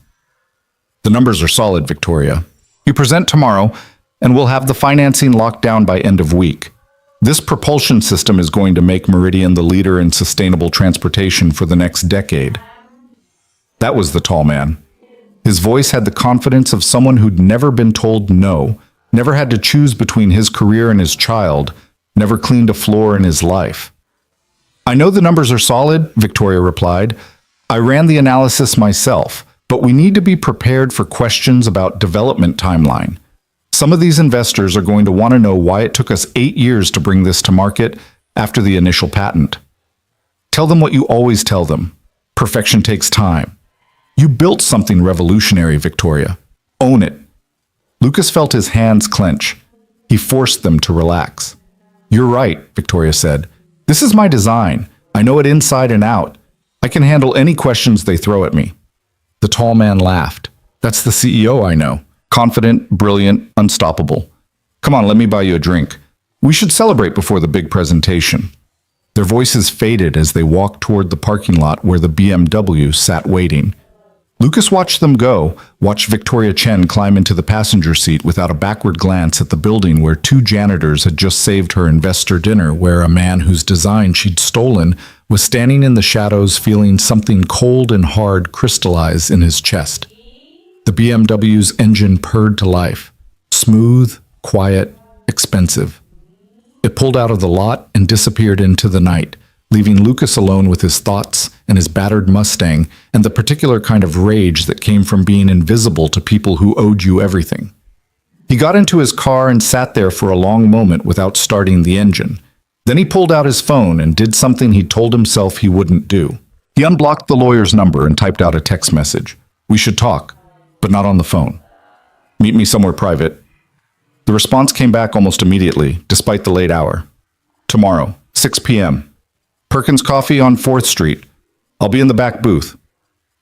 S1: The numbers are solid, Victoria. You present tomorrow, and we'll have the financing locked down by end of week. This propulsion system is going to make Meridian the leader in sustainable transportation for the next decade. That was the tall man. His voice had the confidence of someone who'd never been told no, never had to choose between his career and his child, never cleaned a floor in his life. I know the numbers are solid, Victoria replied. I ran the analysis myself, but we need to be prepared for questions about development timeline. Some of these investors are going to want to know why it took us 8 years to bring this to market after the initial patent. Tell them what you always tell them. Perfection takes time. You built something revolutionary, Victoria. Own it. Lucas felt his hands clench. He forced them to relax. You're right, Victoria said. This is my design. I know it inside and out. I can handle any questions they throw at me. The tall man laughed. That's the CEO I know. Confident, brilliant, unstoppable. Come on, let me buy you a drink. We should celebrate before the big presentation. Their voices faded as they walked toward the parking lot where the BMW sat waiting. Lucas watched them go, watched Victoria Chen climb into the passenger seat without a backward glance at the building where two janitors had just saved her investor dinner, where a man whose design she'd stolen was standing in the shadows feeling something cold and hard crystallize in his chest. The BMW's engine purred to life. Smooth, quiet, expensive. It pulled out of the lot and disappeared into the night, leaving Lucas alone with his thoughts and his battered Mustang and the particular kind of rage that came from being invisible to people who owed you everything. He got into his car and sat there for a long moment without starting the engine. Then he pulled out his phone and did something he told himself he wouldn't do. He unblocked the lawyer's number and typed out a text message. "We should talk, but not on the phone. Meet me somewhere private." The response came back almost immediately, despite the late hour. "Tomorrow, 6 p.m. Perkins Coffee on 4th Street. I'll be in the back booth."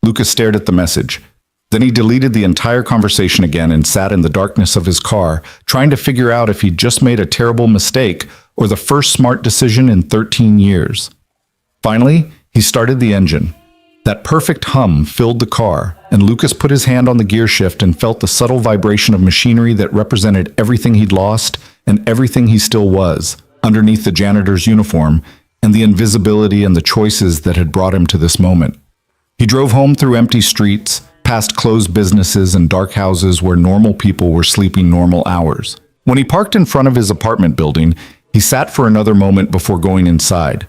S1: Lucas stared at the message. Then he deleted the entire conversation again and sat in the darkness of his car, trying to figure out if he'd just made a terrible mistake or the first smart decision in 13 years. Finally, he started the engine. That perfect hum filled the car, and Lucas put his hand on the gear shift and felt the subtle vibration of machinery that represented everything he'd lost and everything he still was, underneath the janitor's uniform, and the invisibility and the choices that had brought him to this moment. He drove home through empty streets, past closed businesses and dark houses where normal people were sleeping normal hours. When he parked in front of his apartment building, he sat for another moment before going inside.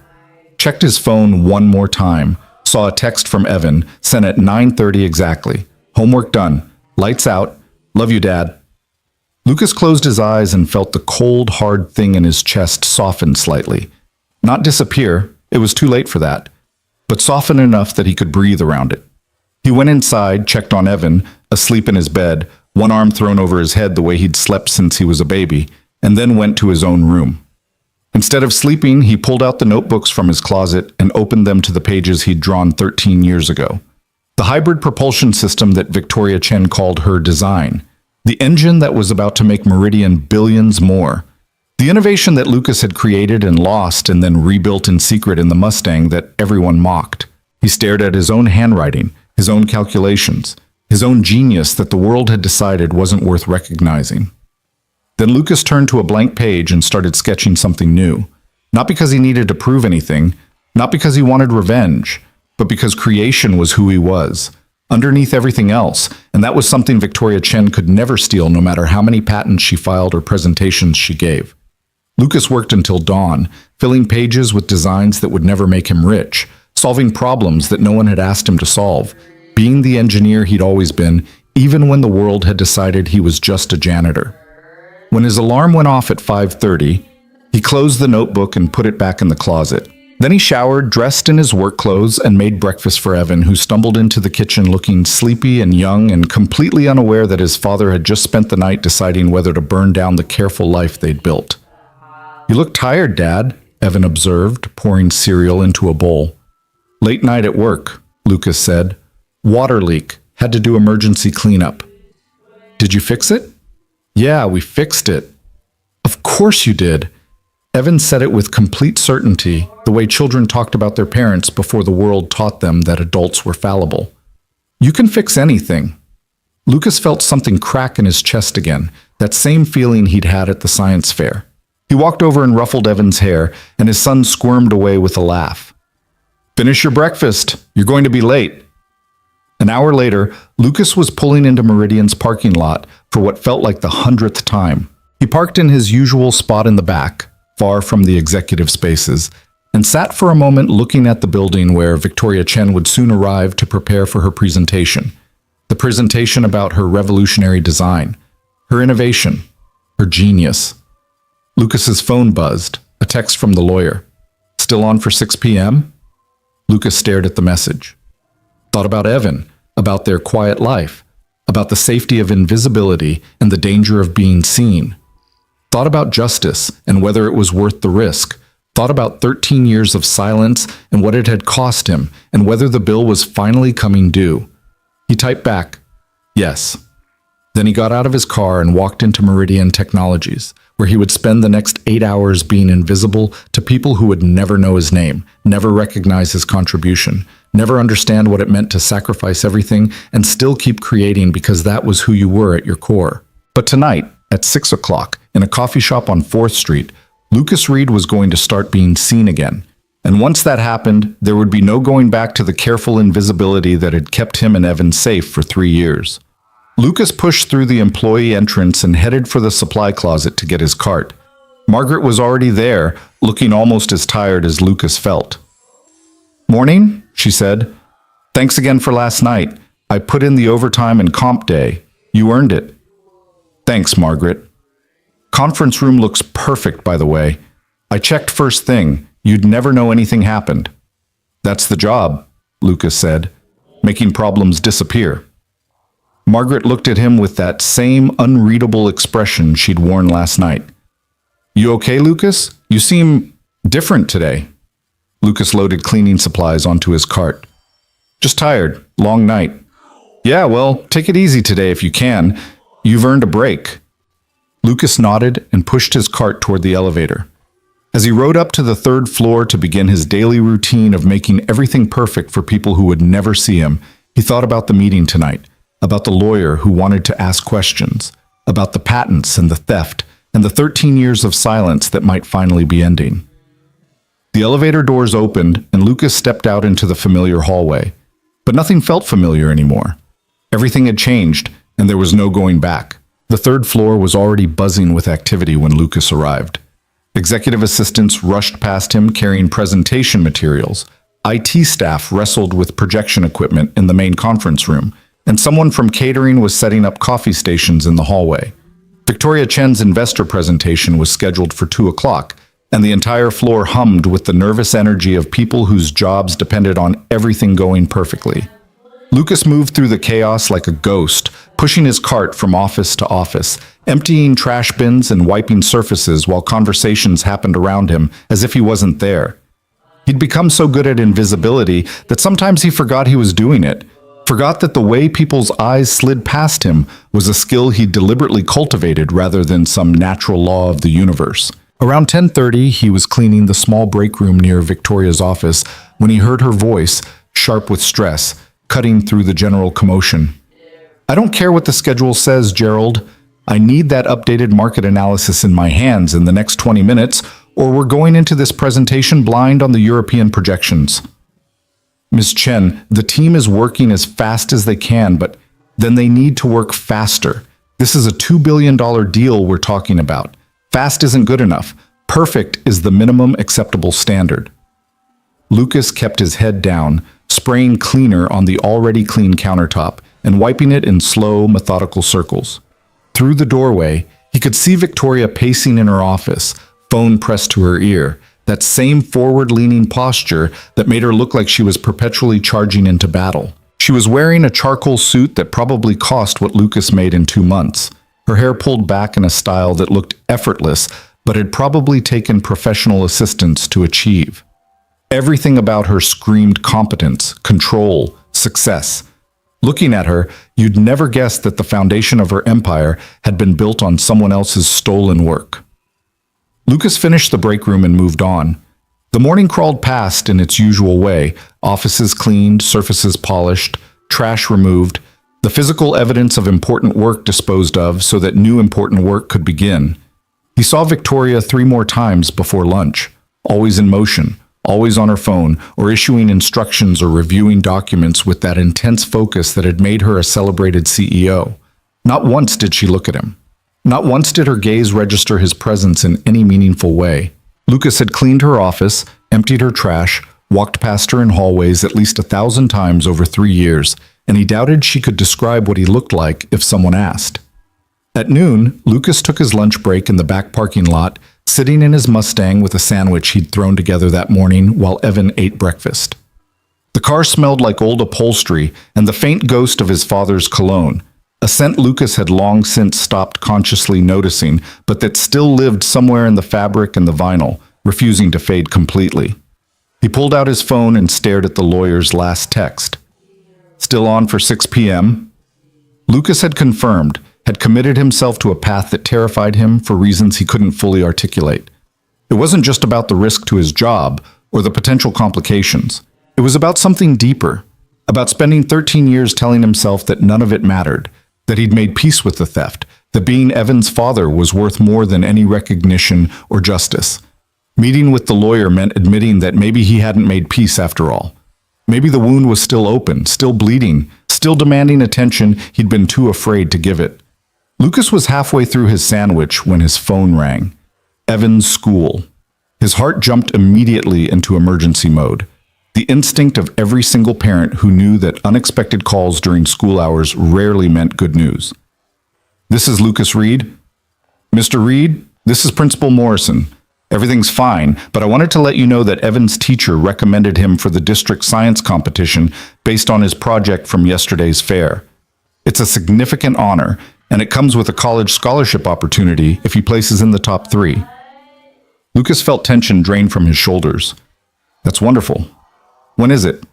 S1: Checked his phone one more time, saw a text from Evan, sent at 9:30 exactly. "Homework done. Lights out. Love you, Dad." Lucas closed his eyes and felt the cold, hard thing in his chest soften slightly. Not disappear, it was too late for that, but soften enough that he could breathe around it. He went inside, checked on Evan, asleep in his bed, one arm thrown over his head the way he'd slept since he was a baby, and then went to his own room. Instead of sleeping, he pulled out the notebooks from his closet and opened them to the pages he'd drawn 13 years ago. The hybrid propulsion system that Victoria Chen called her design. The engine that was about to make Meridian billions more. The innovation that Lucas had created and lost and then rebuilt in secret in the Mustang that everyone mocked. He stared at his own handwriting, his own calculations, his own genius that the world had decided wasn't worth recognizing. Then Lucas turned to a blank page and started sketching something new. Not because he needed to prove anything, not because he wanted revenge, but because creation was who he was, underneath everything else, and that was something Victoria Chen could never steal no matter how many patents she filed or presentations she gave. Lucas worked until dawn, filling pages with designs that would never make him rich, solving problems that no one had asked him to solve, being the engineer he'd always been, even when the world had decided he was just a janitor. When his alarm went off at 5:30, he closed the notebook and put it back in the closet. Then he showered, dressed in his work clothes, and made breakfast for Evan, who stumbled into the kitchen looking sleepy and young and completely unaware that his father had just spent the night deciding whether to burn down the careful life they'd built. "You look tired, Dad," Evan observed, pouring cereal into a bowl. "Late night at work," Lucas said. "Water leak. Had to do emergency cleanup." "Did you fix it?" "Yeah, we fixed it." "Of course you did." Evan said it with complete certainty, the way children talked about their parents before the world taught them that adults were fallible. "You can fix anything." Lucas felt something crack in his chest again, that same feeling he'd had at the science fair. He walked over and ruffled Evan's hair, and his son squirmed away with a laugh. "Finish your breakfast. You're going to be late." An hour later, Lucas was pulling into Meridian's parking lot for what felt like the 100th time. He parked in his usual spot in the back, far from the executive spaces, and sat for a moment looking at the building where Victoria Chen would soon arrive to prepare for her presentation. The presentation about her revolutionary design, her innovation, her genius. Lucas's phone buzzed, a text from the lawyer. "Still on for 6 p.m.? Lucas stared at the message. Thought about Evan, about their quiet life, about the safety of invisibility and the danger of being seen. Thought about justice and whether it was worth the risk. Thought about 13 years of silence and what it had cost him and whether the bill was finally coming due. He typed back, "Yes." Then he got out of his car and walked into Meridian Technologies, where he would spend the next 8 hours being invisible to people who would never know his name, never recognize his contribution, never understand what it meant to sacrifice everything and still keep creating because that was who you were at your core. But tonight, at 6 o'clock, in a coffee shop on 4th Street, Lucas Reed was going to start being seen again. And once that happened, there would be no going back to the careful invisibility that had kept him and Evan safe for 3 years. Lucas pushed through the employee entrance and headed for the supply closet to get his cart. Margaret was already there, looking almost as tired as Lucas felt. "Morning," she said. "Thanks again for last night. I put in the overtime and comp day. You earned it." "Thanks, Margaret. Conference room looks perfect, by the way. I checked first thing. You'd never know anything happened." "That's the job," Lucas said, "making problems disappear." Margaret looked at him with that same unreadable expression she'd worn last night. "You okay, Lucas? You seem different today." Lucas loaded cleaning supplies onto his cart. "Just tired. Long night." "Yeah, well, take it easy today if you can. You've earned a break." Lucas nodded and pushed his cart toward the elevator. As he rode up to the 3rd floor to begin his daily routine of making everything perfect for people who would never see him, he thought about the meeting tonight, about the lawyer who wanted to ask questions, about the patents and the theft, and the 13 years of silence that might finally be ending. The elevator doors opened, and Lucas stepped out into the familiar hallway. But nothing felt familiar anymore. Everything had changed, and there was no going back. The 3rd floor was already buzzing with activity when Lucas arrived. Executive assistants rushed past him carrying presentation materials. IT staff wrestled with projection equipment in the main conference room, and someone from catering was setting up coffee stations in the hallway. Victoria Chen's investor presentation was scheduled for 2 o'clock, and the entire floor hummed with the nervous energy of people whose jobs depended on everything going perfectly. Lucas moved through the chaos like a ghost, pushing his cart from office to office, emptying trash bins and wiping surfaces while conversations happened around him as if he wasn't there. He'd become so good at invisibility that sometimes he forgot he was doing it, forgot that the way people's eyes slid past him was a skill he'd deliberately cultivated rather than some natural law of the universe. Around 10:30, he was cleaning the small break room near Victoria's office when he heard her voice, sharp with stress, cutting through the general commotion. "I don't care what the schedule says, Gerald. I need that updated market analysis in my hands in the next 20 minutes, or we're going into this presentation blind on the European projections." "Ms. Chen, the team is working as fast as they can, but then they need to work faster. This is a $2 billion deal we're talking about. Fast isn't good enough. Perfect is the minimum acceptable standard." Lucas kept his head down, spraying cleaner on the already clean countertop and wiping it in slow, methodical circles. Through the doorway, he could see Victoria pacing in her office, phone pressed to her ear, that same forward-leaning posture that made her look like she was perpetually charging into battle. She was wearing a charcoal suit that probably cost what Lucas made in 2 months. Her hair pulled back in a style that looked effortless, but had probably taken professional assistance to achieve. Everything about her screamed competence, control, success. Looking at her, you'd never guess that the foundation of her empire had been built on someone else's stolen work. Lucas finished the break room and moved on. The morning crawled past in its usual way, offices cleaned, surfaces polished, trash removed, the physical evidence of important work disposed of so that new important work could begin. He saw Victoria 3 more times before lunch, always in motion, always on her phone, or issuing instructions or reviewing documents with that intense focus that had made her a celebrated CEO. Not once did she look at him. Not once did her gaze register his presence in any meaningful way. Lucas had cleaned her office, emptied her trash, walked past her in hallways at least 1,000 times over 3 years, and he doubted she could describe what he looked like if someone asked. At noon, Lucas took his lunch break in the back parking lot, sitting in his Mustang with a sandwich he'd thrown together that morning while Evan ate breakfast. The car smelled like old upholstery and the faint ghost of his father's cologne, a scent Lucas had long since stopped consciously noticing, but that still lived somewhere in the fabric and the vinyl, refusing to fade completely. He pulled out his phone and stared at the lawyer's last text. "Still on for 6 p.m.? Lucas had confirmed, had committed himself to a path that terrified him for reasons he couldn't fully articulate. It wasn't just about the risk to his job or the potential complications. It was about something deeper, about spending 13 years telling himself that none of it mattered, that he'd made peace with the theft, that being Evan's father was worth more than any recognition or justice. Meeting with the lawyer meant admitting that maybe he hadn't made peace after all. Maybe the wound was still open, still bleeding, still demanding attention he'd been too afraid to give it. Lucas was halfway through his sandwich when his phone rang. Evan's school. His heart jumped immediately into emergency mode. The instinct of every single parent who knew that unexpected calls during school hours rarely meant good news. "This is Lucas Reed." "Mr. Reed, this is Principal Morrison. Everything's fine, but I wanted to let you know that Evan's teacher recommended him for the district science competition based on his project from yesterday's fair. It's a significant honor, and it comes with a college scholarship opportunity if he places in the top 3. Lucas felt tension drain from his shoulders. "That's wonderful. When is it?"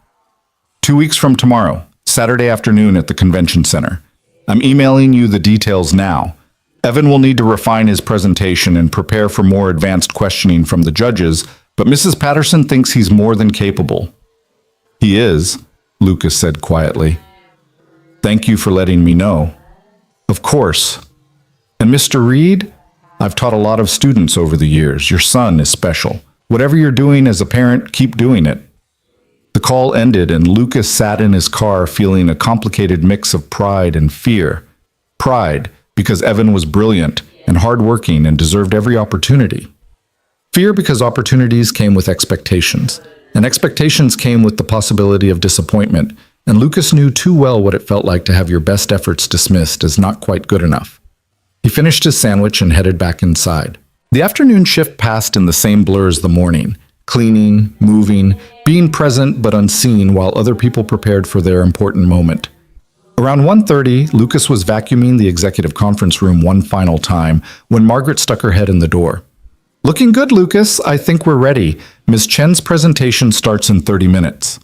S1: 2 weeks from tomorrow, Saturday afternoon at the convention center. I'm emailing you the details now. Evan will need to refine his presentation and prepare for more advanced questioning from the judges, but Mrs. Patterson thinks he's more than capable. "He is," Lucas said quietly. "Thank you for letting me know." "Of course. And Mr. Reed, I've taught a lot of students over the years. Your son is special. Whatever you're doing as a parent, keep doing it." The call ended and Lucas sat in his car feeling a complicated mix of pride and fear. Pride, because Evan was brilliant and hardworking and deserved every opportunity. Fear, because opportunities came with expectations, and expectations came with the possibility of disappointment, and Lucas knew too well what it felt like to have your best efforts dismissed as not quite good enough. He finished his sandwich and headed back inside. The afternoon shift passed in the same blur as the morning, cleaning, moving, being present but unseen while other people prepared for their important moment. Around 1:30, Lucas was vacuuming the executive conference room one final time when Margaret stuck her head in the door. "Looking good, Lucas. I think we're ready. Ms. Chen's presentation starts in 30 minutes.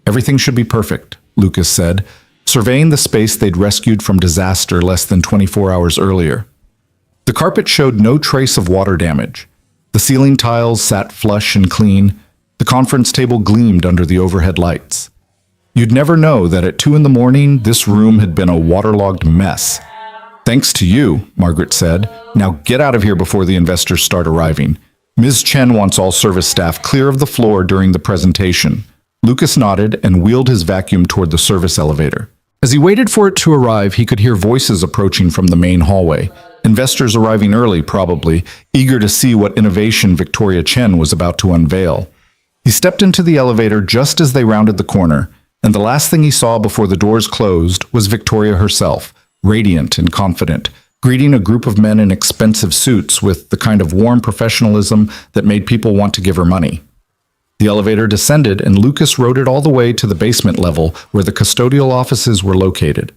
S1: "Everything should be perfect," Lucas said, surveying the space they'd rescued from disaster less than 24 hours earlier. The carpet showed no trace of water damage. The ceiling tiles sat flush and clean. The conference table gleamed under the overhead lights. You'd never know that at 2 in the morning, this room had been a waterlogged mess. "Thanks to you," Margaret said. "Now get out of here before the investors start arriving. Ms. Chen wants all service staff clear of the floor during the presentation." Lucas nodded and wheeled his vacuum toward the service elevator. As he waited for it to arrive, he could hear voices approaching from the main hallway. Investors arriving early, probably, eager to see what innovation Victoria Chen was about to unveil. He stepped into the elevator just as they rounded the corner, and the last thing he saw before the doors closed was Victoria herself, radiant and confident, greeting a group of men in expensive suits with the kind of warm professionalism that made people want to give her money. The elevator descended, and Lucas rode it all the way to the basement level where the custodial offices were located.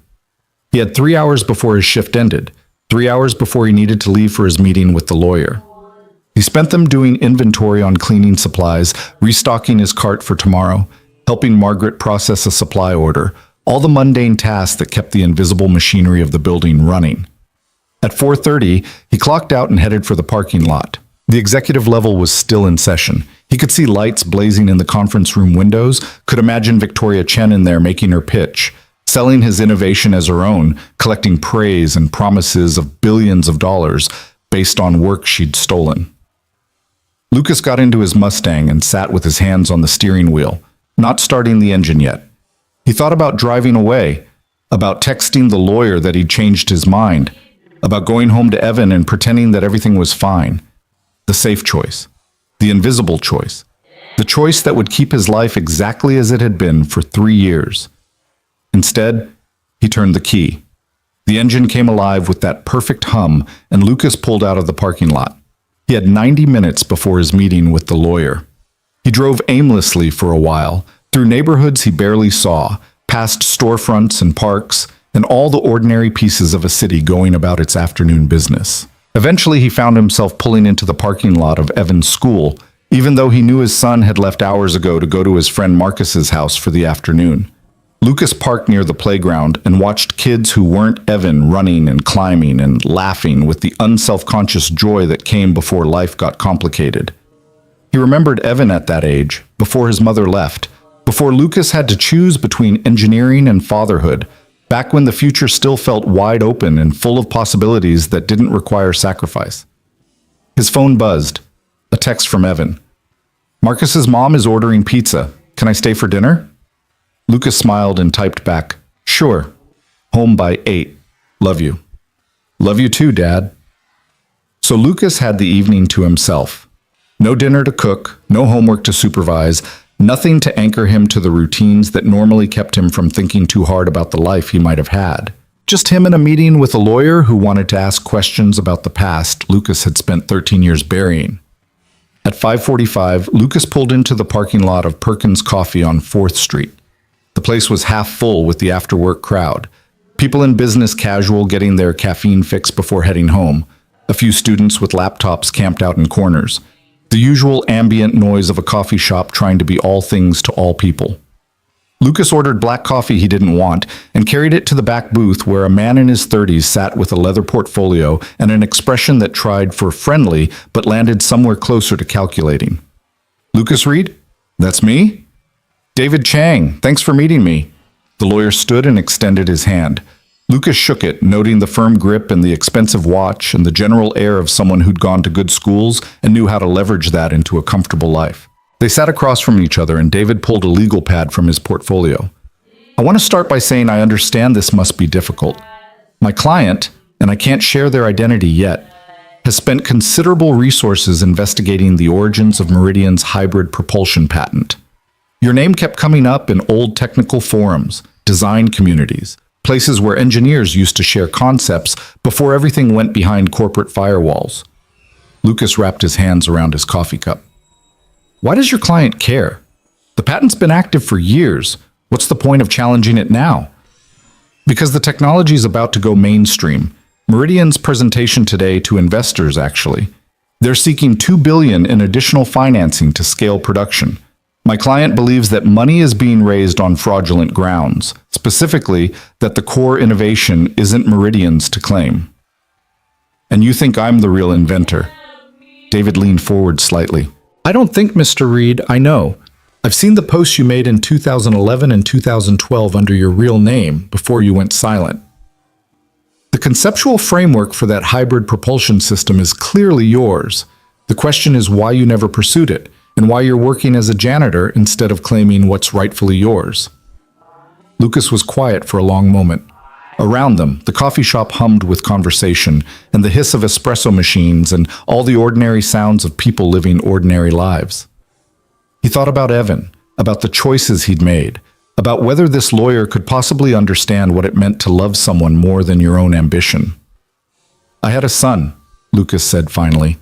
S1: He had 3 hours before his shift ended, 3 hours before he needed to leave for his meeting with the lawyer. He spent them doing inventory on cleaning supplies, restocking his cart for tomorrow, helping Margaret process a supply order, all the mundane tasks that kept the invisible machinery of the building running. At 4:30, he clocked out and headed for the parking lot. The executive level was still in session. He could see lights blazing in the conference room windows, could imagine Victoria Chen in there making her pitch, selling his innovation as her own, collecting praise and promises of billions of dollars based on work she'd stolen. Lucas got into his Mustang and sat with his hands on the steering wheel, not starting the engine yet. He thought about driving away, about texting the lawyer that he'd changed his mind, about going home to Evan and pretending that everything was fine. The safe choice, the invisible choice, the choice that would keep his life exactly as it had been for 3 years. Instead, he turned the key. The engine came alive with that perfect hum, and Lucas pulled out of the parking lot. He had 90 minutes before his meeting with the lawyer. He drove aimlessly for a while, through neighborhoods he barely saw, past storefronts and parks, and all the ordinary pieces of a city going about its afternoon business. Eventually, he found himself pulling into the parking lot of Evan's school, even though he knew his son had left hours ago to go to his friend Marcus's house for the afternoon. Lucas parked near the playground and watched kids who weren't Evan running and climbing and laughing with the unselfconscious joy that came before life got complicated. He remembered Evan at that age, before his mother left, Before Lucas had to choose between engineering and fatherhood, back when the future still felt wide open and full of possibilities that didn't require sacrifice. His phone buzzed. A text from Evan. "Marcus's mom is ordering pizza. Can I stay for dinner?" Lucas smiled and typed back, "Sure. Home by 8. Love you." "Love you too, Dad." So Lucas had the evening to himself. No dinner to cook, no homework to supervise, nothing to anchor him to the routines that normally kept him from thinking too hard about the life he might have had. Just him in a meeting with a lawyer who wanted to ask questions about the past Lucas had spent 13 years burying. At 5:45, Lucas pulled into the parking lot of Perkins Coffee on 4th Street. The place was half full with the after-work crowd. People in business casual getting their caffeine fix before heading home. A few students with laptops camped out in corners. The usual ambient noise of a coffee shop trying to be all things to all people. Lucas ordered black coffee he didn't want and carried it to the back booth where a man in his 30s sat with a leather portfolio and an expression that tried for friendly but landed somewhere closer to calculating. "Lucas Reed? That's me?" "David Chang, thanks for meeting me." The lawyer stood and extended his hand. Lucas shook it, noting the firm grip and the expensive watch and the general air of someone who'd gone to good schools and knew how to leverage that into a comfortable life. They sat across from each other and David pulled a legal pad from his portfolio. "I want to start by saying I understand this must be difficult. My client, and I can't share their identity yet, has spent considerable resources investigating the origins of Meridian's hybrid propulsion patent. Your name kept coming up in old technical forums, design communities, places where engineers used to share concepts before everything went behind corporate firewalls." Lucas wrapped his hands around his coffee cup. "Why does your client care? The patent's been active for years. What's the point of challenging it now?" "Because the technology is about to go mainstream. Meridian's presentation today to investors, actually. They're seeking $2 billion in additional financing to scale production. My client believes that money is being raised on fraudulent grounds, specifically that the core innovation isn't Meridian's to claim." "And you think I'm the real inventor?" David leaned forward slightly. "I don't think, Mr. Reed, I know. I've seen the posts you made in 2011 and 2012 under your real name before you went silent. The conceptual framework for that hybrid propulsion system is clearly yours. The question is why you never pursued it, and why you're working as a janitor instead of claiming what's rightfully yours." Lucas was quiet for a long moment. Around them, the coffee shop hummed with conversation and the hiss of espresso machines and all the ordinary sounds of people living ordinary lives. He thought about Evan, about the choices he'd made, about whether this lawyer could possibly understand what it meant to love someone more than your own ambition. "I had a son," Lucas said finally.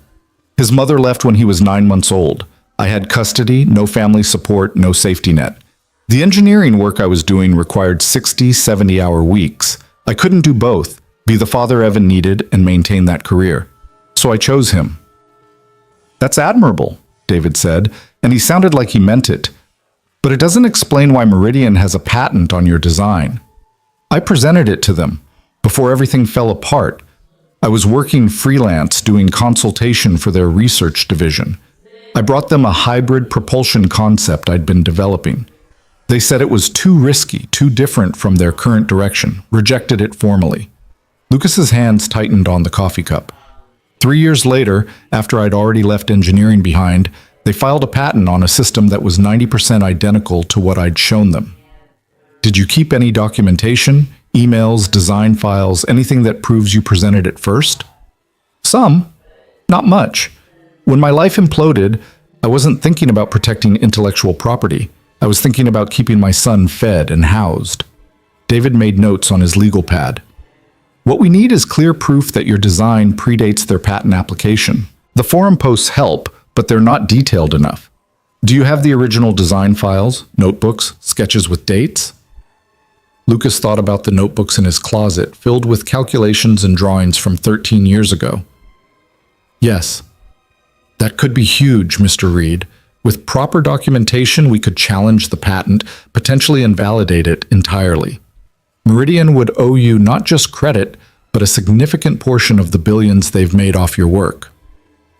S1: "His mother left when he was 9 months old. I had custody, no family support, no safety net. The engineering work I was doing required 60, 70-hour weeks. I couldn't do both, be the father Evan needed and maintain that career. So I chose him." "That's admirable," David said, and he sounded like he meant it. "But it doesn't explain why Meridian has a patent on your design. I presented it to them before everything fell apart. I was working freelance doing consultation for their research division. I brought them a hybrid propulsion concept I'd been developing. They said it was too risky, too different from their current direction, rejected it formally." Lucas's hands tightened on the coffee cup. 3 years later, after I'd already left engineering behind, they filed a patent on a system that was 90% identical to what I'd shown them. "Did you keep any documentation, emails, design files, anything that proves you presented it first?" "Some. Not much. When my life imploded, I wasn't thinking about protecting intellectual property. I was thinking about keeping my son fed and housed." David made notes on his legal pad. "What we need is clear proof that your design predates their patent application. The forum posts help, but they're not detailed enough. Do you have the original design files, notebooks, sketches with dates?" Lucas thought about the notebooks in his closet, filled with calculations and drawings from 13 years ago. "Yes. That could be huge, Mr. Reed. With proper documentation, we could challenge the patent, potentially invalidate it entirely. Meridian would owe you not just credit, but a significant portion of the billions they've made off your work.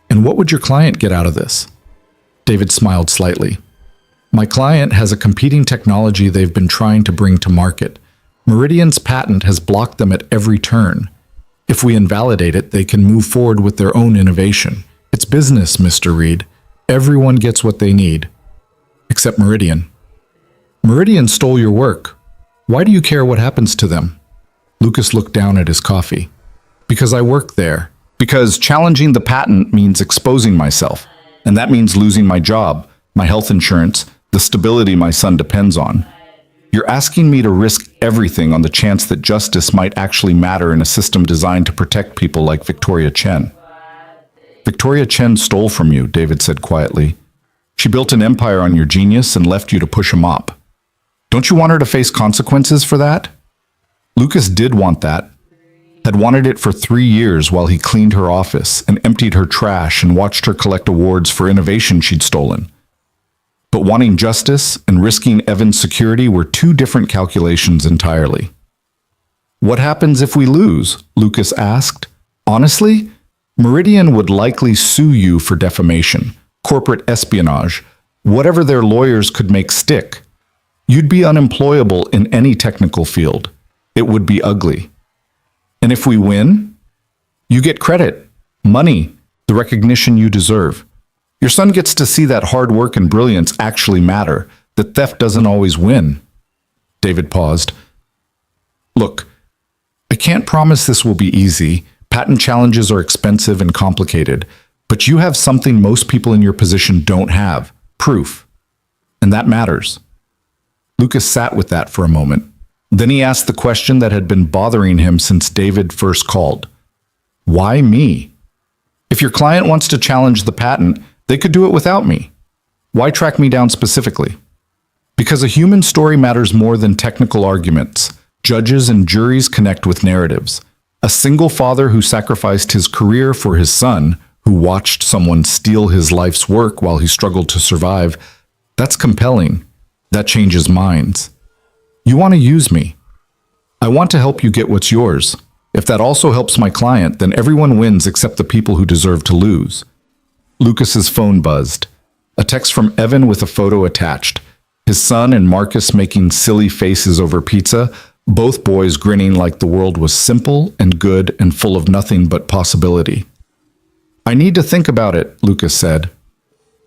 S1: And what would your client get out of this?" David smiled slightly. My client has a competing technology they've been trying to bring to market. Meridian's patent has blocked them at every turn. If we invalidate it, they can move forward with their own innovation. It's business, Mr. Reed. Everyone gets what they need. Except Meridian. Meridian stole your work. Why do you care what happens to them? Lucas looked down at his coffee. Because I work there. Because challenging the patent means exposing myself. And that means losing my job, my health insurance, the stability my son depends on. You're asking me to risk everything on the chance that justice might actually matter in a system designed to protect people like Victoria Chen. Victoria Chen stole from you, David said quietly. She built an empire on your genius and left you to push a mop. Don't you want her to face consequences for that? Lucas did want that. Had wanted it for 3 years while he cleaned her office and emptied her trash and watched her collect awards for innovation she'd stolen. But wanting justice and risking Evan's security were two different calculations entirely. What happens if we lose? Lucas asked. Honestly, Meridian would likely sue you for defamation, corporate espionage, whatever their lawyers could make stick. You'd be unemployable in any technical field. It would be ugly. And if we win, you get credit, money, the recognition you deserve. Your son gets to see that hard work and brilliance actually matter, that theft doesn't always win. David paused. Look, I can't promise this will be easy. Patent challenges are expensive and complicated, but you have something most people in your position don't have, proof. And that matters. Lucas sat with that for a moment. Then he asked the question that had been bothering him since David first called. Why me? If your client wants to challenge the patent, they could do it without me. Why track me down specifically? Because a human story matters more than technical arguments. Judges and juries connect with narratives. A single father who sacrificed his career for his son, who watched someone steal his life's work while he struggled to survive, that's compelling. That changes minds. You want to use me. I want to help you get what's yours. If that also helps my client, then everyone wins except the people who deserve to lose. Lucas's phone buzzed. A text from Evan with a photo attached. His son and Marcus making silly faces over pizza, both boys grinning like the world was simple and good and full of nothing but possibility. I need to think about it, Lucas said.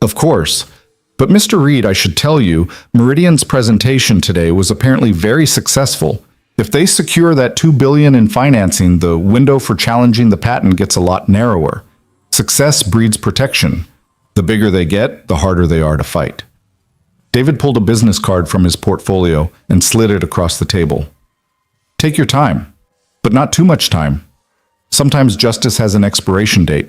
S1: Of course. But Mr. Reed, I should tell you, Meridian's presentation today was apparently very successful. If they secure that $2 billion in financing, the window for challenging the patent gets a lot narrower. Success breeds protection. The bigger they get, the harder they are to fight. David pulled a business card from his portfolio and slid it across the table. Take your time, but not too much time. Sometimes justice has an expiration date.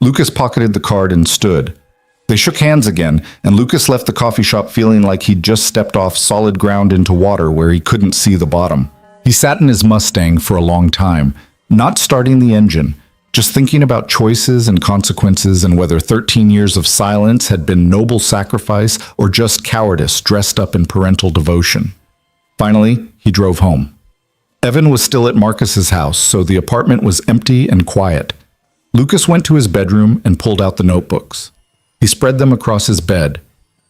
S1: Lucas pocketed the card and stood. They shook hands again, and Lucas left the coffee shop feeling like he'd just stepped off solid ground into water where he couldn't see the bottom. He sat in his Mustang for a long time, not starting the engine, just thinking about choices and consequences and whether 13 years of silence had been noble sacrifice or just cowardice dressed up in parental devotion. Finally, he drove home. Evan was still at Marcus's house, so the apartment was empty and quiet. Lucas went to his bedroom and pulled out the notebooks. He spread them across his bed.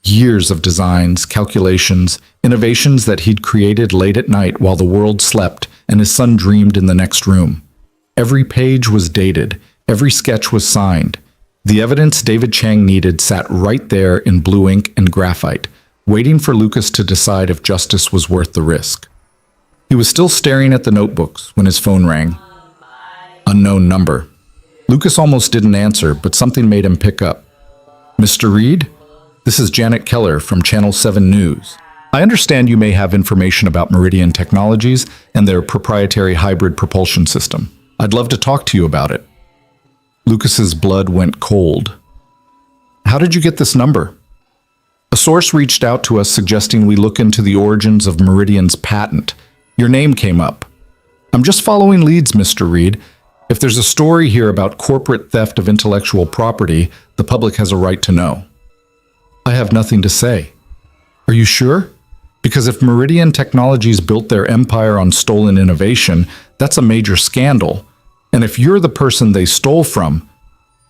S1: Years of designs, calculations, innovations that he'd created late at night while the world slept and his son dreamed in the next room. Every page was dated. Every sketch was signed. The evidence David Chang needed sat right there in blue ink and graphite, waiting for Lucas to decide if justice was worth the risk. He was still staring at the notebooks when his phone rang. Unknown number. Lucas almost didn't answer, but something made him pick up. Mr. Reed, this is Janet Keller from Channel 7 News. I understand you may have information about Meridian Technologies and their proprietary hybrid propulsion system. I'd love to talk to you about it. Lucas's blood went cold. How did you get this number? A source reached out to us suggesting we look into the origins of Meridian's patent. Your name came up. I'm just following leads, Mr. Reed. If there's a story here about corporate theft of intellectual property, the public has a right to know. I have nothing to say. Are you sure? Because if Meridian Technologies built their empire on stolen innovation, that's a major scandal. And if you're the person they stole from,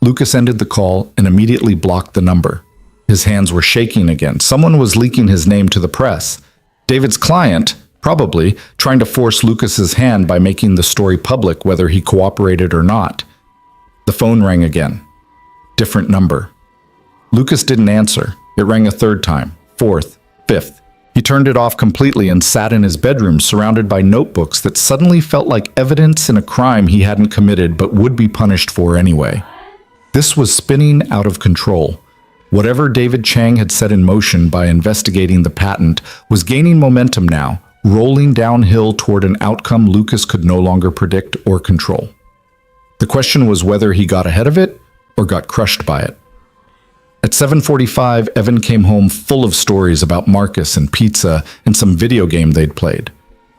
S1: Lucas ended the call and immediately blocked the number. His hands were shaking again. Someone was leaking his name to the press. David's client, probably, trying to force Lucas's hand by making the story public whether he cooperated or not. The phone rang again. Different number. Lucas didn't answer. It rang a third time, fourth, fifth. He turned it off completely and sat in his bedroom surrounded by notebooks that suddenly felt like evidence in a crime he hadn't committed but would be punished for anyway. This was spinning out of control. Whatever David Chang had set in motion by investigating the patent was gaining momentum now, rolling downhill toward an outcome Lucas could no longer predict or control. The question was whether he got ahead of it or got crushed by it. At 7:45, Evan came home full of stories about Marcus and pizza and some video game they'd played.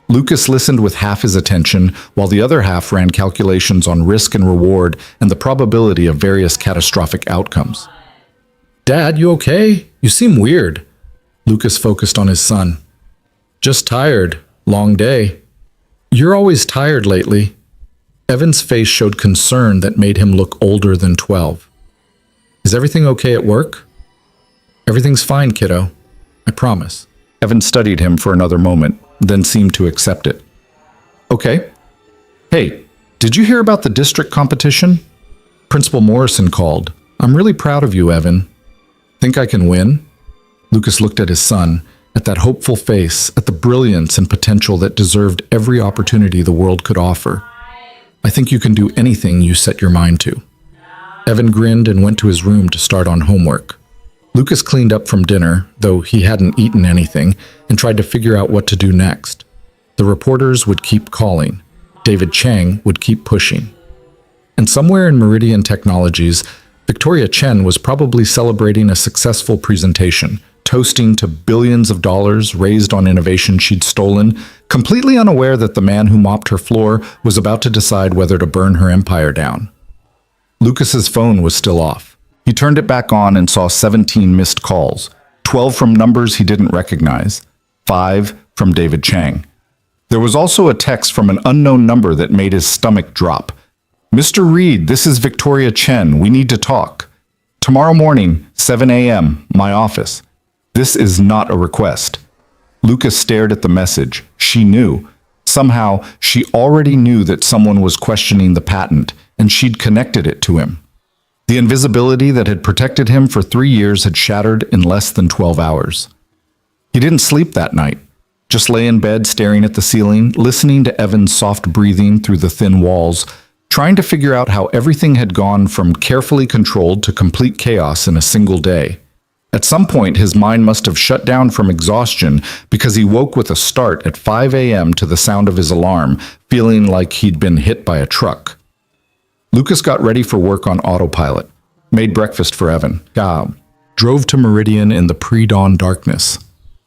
S1: Lucas listened with half his attention, while the other half ran calculations on risk and reward and the probability of various catastrophic outcomes. "Dad, you okay? You seem weird." Lucas focused on his son. "Just tired. Long day." "You're always tired lately." Evan's face showed concern that made him look older than 12. "Is everything okay at work?" "Everything's fine, kiddo. I promise." Evan studied him for another moment, then seemed to accept it. "Okay. Hey, did you hear about the district competition? Principal Morrison called. I'm really proud of you, Evan. Think I can win?" Lucas looked at his son, at that hopeful face, at the brilliance and potential that deserved every opportunity the world could offer. "I think you can do anything you set your mind to." Evan grinned and went to his room to start on homework. Lucas cleaned up from dinner, though he hadn't eaten anything, and tried to figure out what to do next. The reporters would keep calling. David Chang would keep pushing. And somewhere in Meridian Technologies, Victoria Chen was probably celebrating a successful presentation, toasting to billions of dollars raised on innovation she'd stolen, completely unaware that the man who mopped her floor was about to decide whether to burn her empire down. Lucas's phone was still off. He turned it back on and saw 17 missed calls, 12 from numbers he didn't recognize, 5 from David Chang. There was also a text from an unknown number that made his stomach drop. "Mr. Reed, this is Victoria Chen. We need to talk. Tomorrow morning, 7 a.m., my office. This is not a request." Lucas stared at the message. She knew. Somehow, she already knew that someone was questioning the patent, and she'd connected it to him. The invisibility that had protected him for 3 years had shattered in less than 12 hours. He didn't sleep that night, just lay in bed staring at the ceiling, listening to Evan's soft breathing through the thin walls, trying to figure out how everything had gone from carefully controlled to complete chaos in a single day. At some point, his mind must have shut down from exhaustion because he woke with a start at 5 a.m. to the sound of his alarm, feeling like he'd been hit by a truck. Lucas got ready for work on autopilot, made breakfast for Evan, drove to Meridian in the pre-dawn darkness,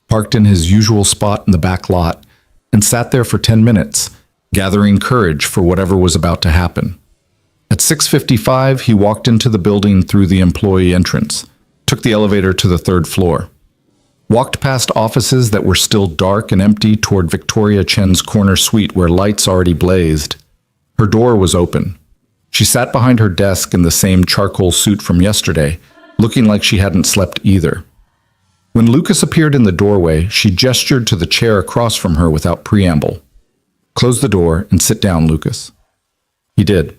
S1: parked in his usual spot in the back lot, and sat there for 10 minutes, gathering courage for whatever was about to happen. At 6:55, he walked into the building through the employee entrance, took the elevator to the 3rd floor, walked past offices that were still dark and empty toward Victoria Chen's corner suite where lights already blazed. Her door was open. She sat behind her desk in the same charcoal suit from yesterday, looking like she hadn't slept either. When Lucas appeared in the doorway, she gestured to the chair across from her without preamble. "Close the door and sit down, Lucas." He did.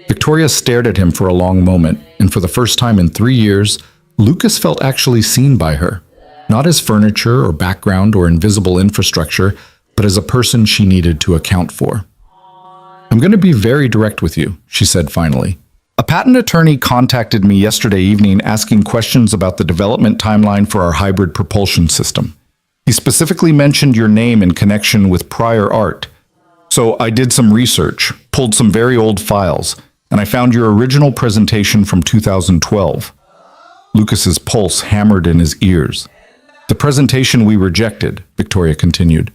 S1: Victoria stared at him for a long moment, and for the first time in 3 years, Lucas felt actually seen by her, not as furniture or background or invisible infrastructure, but as a person she needed to account for. "I'm going to be very direct with you," she said finally. "A patent attorney contacted me yesterday evening asking questions about the development timeline for our hybrid propulsion system. He specifically mentioned your name in connection with prior art. So I did some research, pulled some very old files, and I found your original presentation from 2012. Lucas's pulse hammered in his ears. "The presentation we rejected," Victoria continued.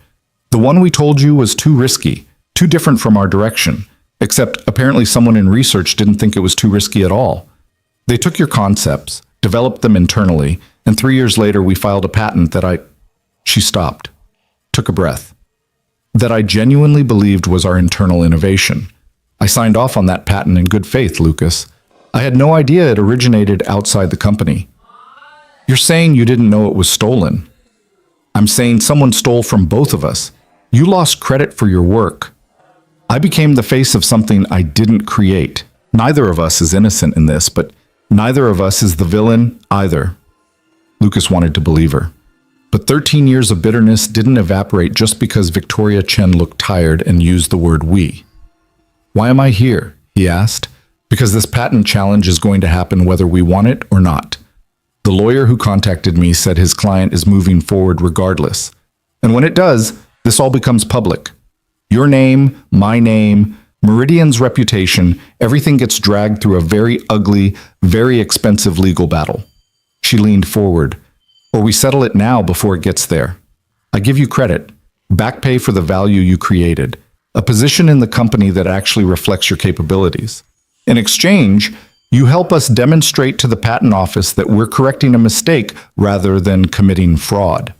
S1: "The one we told you was too risky, too different from our direction, except apparently someone in research didn't think it was too risky at all. They took your concepts, developed them internally, and 3 years later we filed a patent that She stopped, took a breath. "That I genuinely believed was our internal innovation. I signed off on that patent in good faith, Lucas. I had no idea it originated outside the company." You're saying you didn't know it was stolen. I'm saying someone stole from both of us. You lost credit for your work. I became the face of something I didn't create. Neither of us is innocent in this, but neither of us is the villain either. Lucas wanted to believe her. But 13 years of bitterness didn't evaporate just because Victoria Chen looked tired and used the word we. Why am I here? He asked. Because this patent challenge is going to happen whether we want it or not. The lawyer who contacted me said his client is moving forward regardless. And when it does, this all becomes public. Your name, my name, Meridian's reputation, everything gets dragged through a very ugly, very expensive legal battle. She leaned forward. Or we settle it now before it gets there. I give you credit, back pay for the value you created, a position in the company that actually reflects your capabilities. In exchange, you help us demonstrate to the patent office that we're correcting a mistake rather than committing fraud.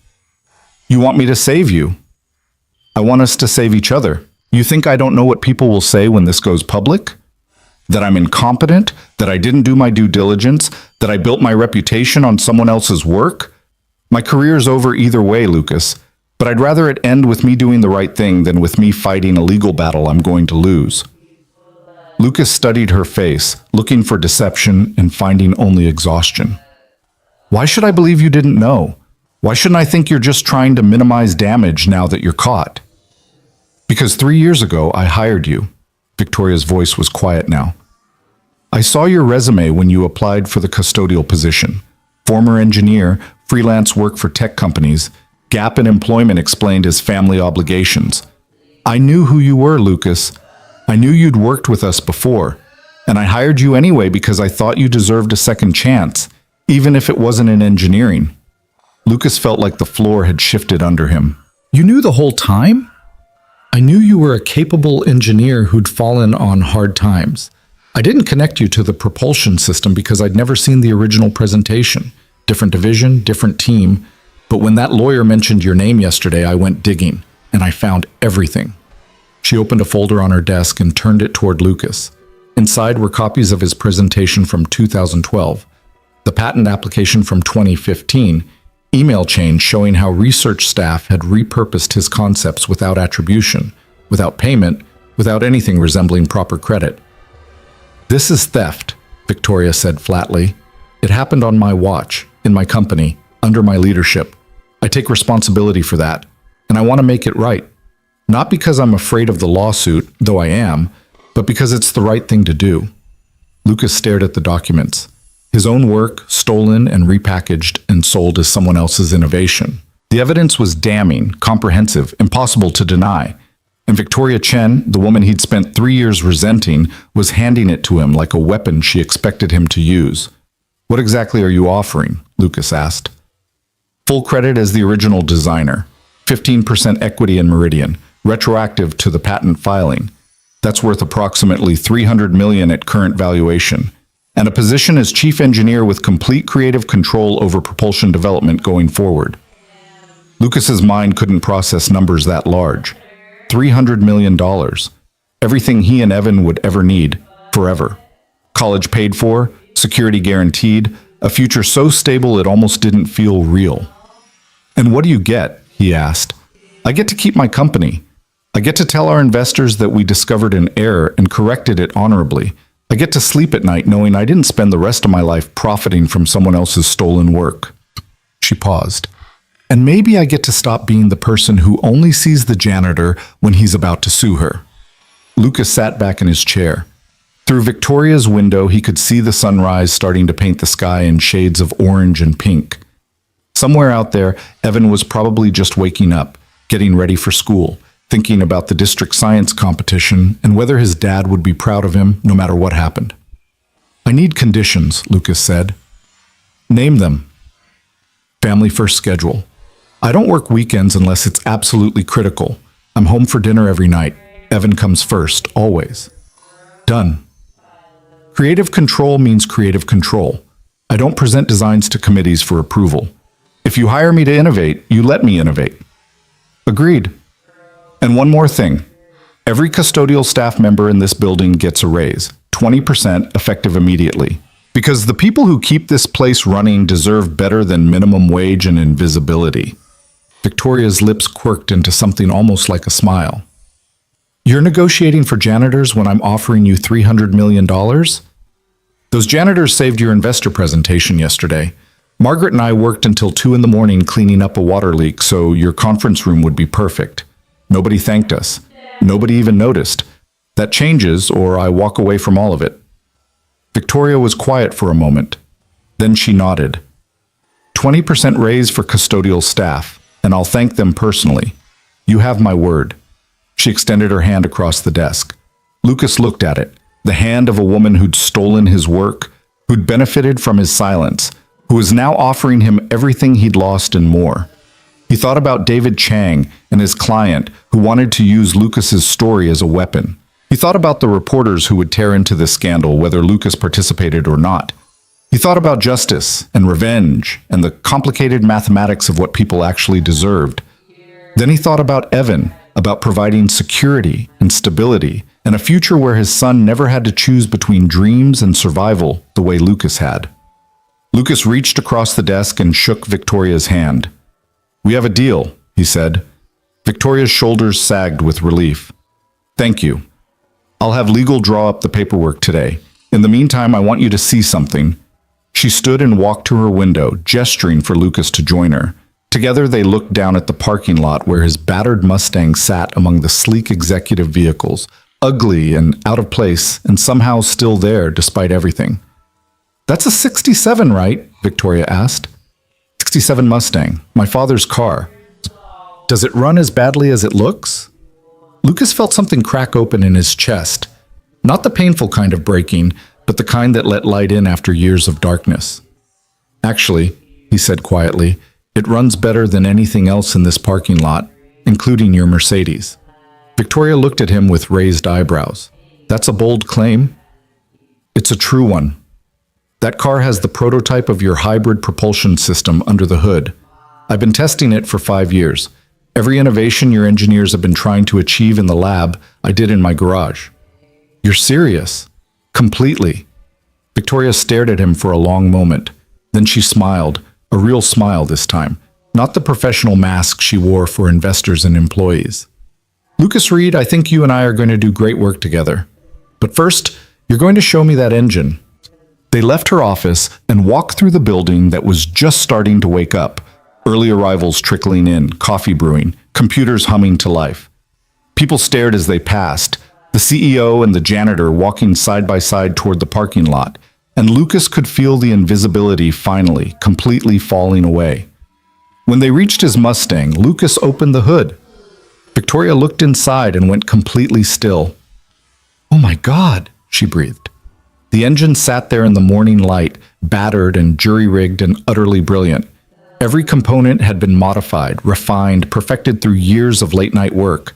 S1: You want me to save you? I want us to save each other. You think I don't know what people will say when this goes public? That I'm incompetent? That I didn't do my due diligence? That I built my reputation on someone else's work? My career's over either way, Lucas, but I'd rather it end with me doing the right thing than with me fighting a legal battle I'm going to lose. Lucas studied her face, looking for deception and finding only exhaustion. Why should I believe you didn't know? Why shouldn't I think you're just trying to minimize damage now that you're caught? Because 3 years ago, I hired you. Victoria's voice was quiet now. I saw your resume when you applied for the custodial position. Former engineer, freelance work for tech companies, gap in employment explained as family obligations. I knew who you were, Lucas. I knew you'd worked with us before, and I hired you anyway because I thought you deserved a second chance, even if it wasn't in engineering. Lucas felt like the floor had shifted under him. You knew the whole time? I knew you were a capable engineer who'd fallen on hard times. I didn't connect you to the propulsion system because I'd never seen the original presentation. Different division, different team. But when that lawyer mentioned your name yesterday, I went digging, and I found everything. She opened a folder on her desk and turned it toward Lucas. Inside were copies of his presentation from 2012, the patent application from 2015, email chains showing how research staff had repurposed his concepts without attribution, without payment, without anything resembling proper credit. This is theft, Victoria said flatly. It happened on my watch, in my company, under my leadership. I take responsibility for that, and I want to make it right. Not because I'm afraid of the lawsuit, though I am, but because it's the right thing to do. Lucas stared at the documents. His own work, stolen and repackaged and sold as someone else's innovation. The evidence was damning, comprehensive, impossible to deny. And Victoria Chen, the woman he'd spent 3 years resenting, was handing it to him like a weapon she expected him to use. What exactly are you offering? Lucas asked. Full credit as the original designer, 15% equity in Meridian, retroactive to the patent filing. That's worth approximately $300 million at current valuation. And a position as chief engineer with complete creative control over propulsion development going forward. Lucas's mind couldn't process numbers that large. $300 million. Everything he and Evan would ever need, forever. College paid for, security guaranteed, a future so stable it almost didn't feel real. And what do you get? He asked. I get to keep my company. I get to tell our investors that we discovered an error and corrected it honorably. I get to sleep at night knowing I didn't spend the rest of my life profiting from someone else's stolen work. She paused. And maybe I get to stop being the person who only sees the janitor when he's about to sue her. Lucas sat back in his chair. Through Victoria's window, he could see the sunrise starting to paint the sky in shades of orange and pink. Somewhere out there, Evan was probably just waking up, getting ready for school, thinking about the district science competition and whether his dad would be proud of him no matter what happened. I need conditions, Lucas said. Name them. Family first schedule. I don't work weekends unless it's absolutely critical. I'm home for dinner every night. Evan comes first, always. Done. Creative control means creative control. I don't present designs to committees for approval. If you hire me to innovate, you let me innovate. Agreed. And one more thing. Every custodial staff member in this building gets a raise, 20% effective immediately. Because the people who keep this place running deserve better than minimum wage and invisibility. Victoria's lips quirked into something almost like a smile. You're negotiating for janitors when I'm offering you $300 million? Those janitors saved your investor presentation yesterday. Margaret and I worked until 2 in the morning cleaning up a water leak so your conference room would be perfect. Nobody thanked us. Nobody even noticed. That changes, or I walk away from all of it. Victoria was quiet for a moment. Then she nodded. 20% raise for custodial staff, and I'll thank them personally. You have my word. She extended her hand across the desk. Lucas looked at it, the hand of a woman who'd stolen his work, who'd benefited from his silence, who was now offering him everything he'd lost and more. He thought about David Chang and his client who wanted to use Lucas's story as a weapon. He thought about the reporters who would tear into this scandal whether Lucas participated or not. He thought about justice and revenge and the complicated mathematics of what people actually deserved. Then he thought about Evan, about providing security and stability and a future where his son never had to choose between dreams and survival the way Lucas had. Lucas reached across the desk and shook Victoria's hand. We have a deal, he said. Victoria's shoulders sagged with relief. Thank you. I'll have legal draw up the paperwork today. In the meantime, I want you to see something. She stood and walked to her window, gesturing for Lucas to join her. Together, they looked down at the parking lot where his battered Mustang sat among the sleek executive vehicles, ugly and out of place, and somehow still there despite everything. That's a 67, right? Victoria asked. 67 Mustang, my father's car. Does it run as badly as it looks? Lucas felt something crack open in his chest. Not the painful kind of breaking, but the kind that let light in after years of darkness. Actually, he said quietly, it runs better than anything else in this parking lot, including your Mercedes. Victoria looked at him with raised eyebrows. That's a bold claim. It's a true one. That car has the prototype of your hybrid propulsion system under the hood. I've been testing it for 5 years. Every innovation your engineers have been trying to achieve in the lab, I did in my garage. You're serious? Completely. Victoria stared at him for a long moment. Then she smiled, a real smile this time, not the professional mask she wore for investors and employees. Lucas Reed, I think you and I are going to do great work together. But first, you're going to show me that engine. They left her office and walked through the building that was just starting to wake up. Early arrivals trickling in, coffee brewing, computers humming to life. People stared as they passed, the CEO and the janitor walking side by side toward the parking lot, and Lucas could feel the invisibility finally, completely falling away. When they reached his Mustang, Lucas opened the hood. Victoria looked inside and went completely still. Oh my God, she breathed. The engine sat there in the morning light, battered and jury-rigged and utterly brilliant. Every component had been modified, refined, perfected through years of late-night work.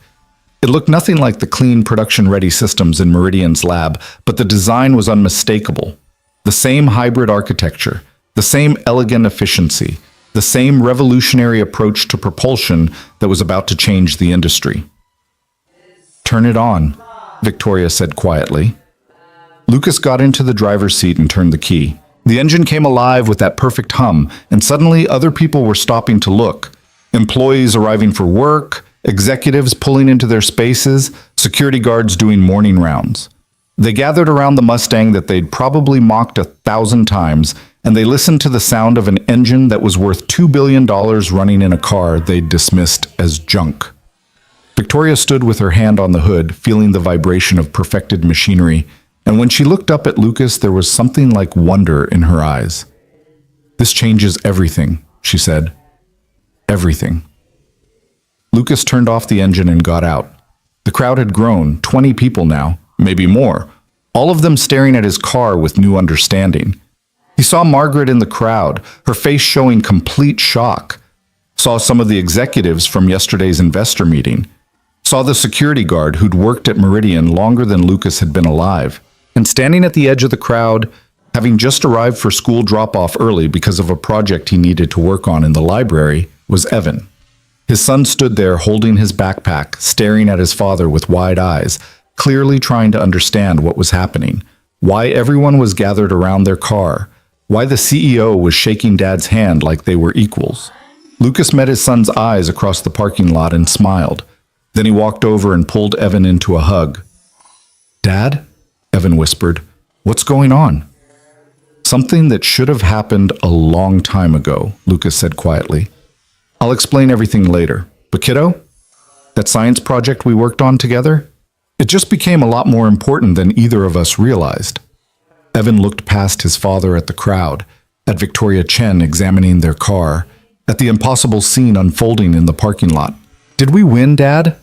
S1: It looked nothing like the clean, production-ready systems in Meridian's lab, but the design was unmistakable. The same hybrid architecture, the same elegant efficiency, the same revolutionary approach to propulsion that was about to change the industry. Turn it on, Victoria said quietly. Lucas got into the driver's seat and turned the key. The engine came alive with that perfect hum, and suddenly other people were stopping to look. Employees arriving for work, executives pulling into their spaces, security guards doing morning rounds. They gathered around the Mustang that they'd probably mocked 1,000 times, and they listened to the sound of an engine that was worth $2 billion running in a car they'd dismissed as junk. Victoria stood with her hand on the hood, feeling the vibration of perfected machinery, and when she looked up at Lucas, there was something like wonder in her eyes. This changes everything, she said. Everything. Lucas turned off the engine and got out. The crowd had grown, 20 people now, maybe more, all of them staring at his car with new understanding. He saw Margaret in the crowd, her face showing complete shock. Saw some of the executives from yesterday's investor meeting. Saw the security guard who'd worked at Meridian longer than Lucas had been alive. And standing at the edge of the crowd, having just arrived for school drop-off early because of a project he needed to work on in the library, was Evan. His son stood there holding his backpack, staring at his father with wide eyes, clearly trying to understand what was happening. why everyone was gathered around their car, why the CEO was shaking Dad's hand like they were equals. Lucas met his son's eyes across the parking lot and smiled. Then he walked over and pulled Evan into a hug. "Dad?" Evan whispered. "What's going on?" "Something that should have happened a long time ago," Lucas said quietly. "I'll explain everything later. But kiddo, that science project we worked on together? It just became a lot more important than either of us realized." Evan looked past his father at the crowd, at Victoria Chen examining their car, at the impossible scene unfolding in the parking lot. "Did we win, Dad?"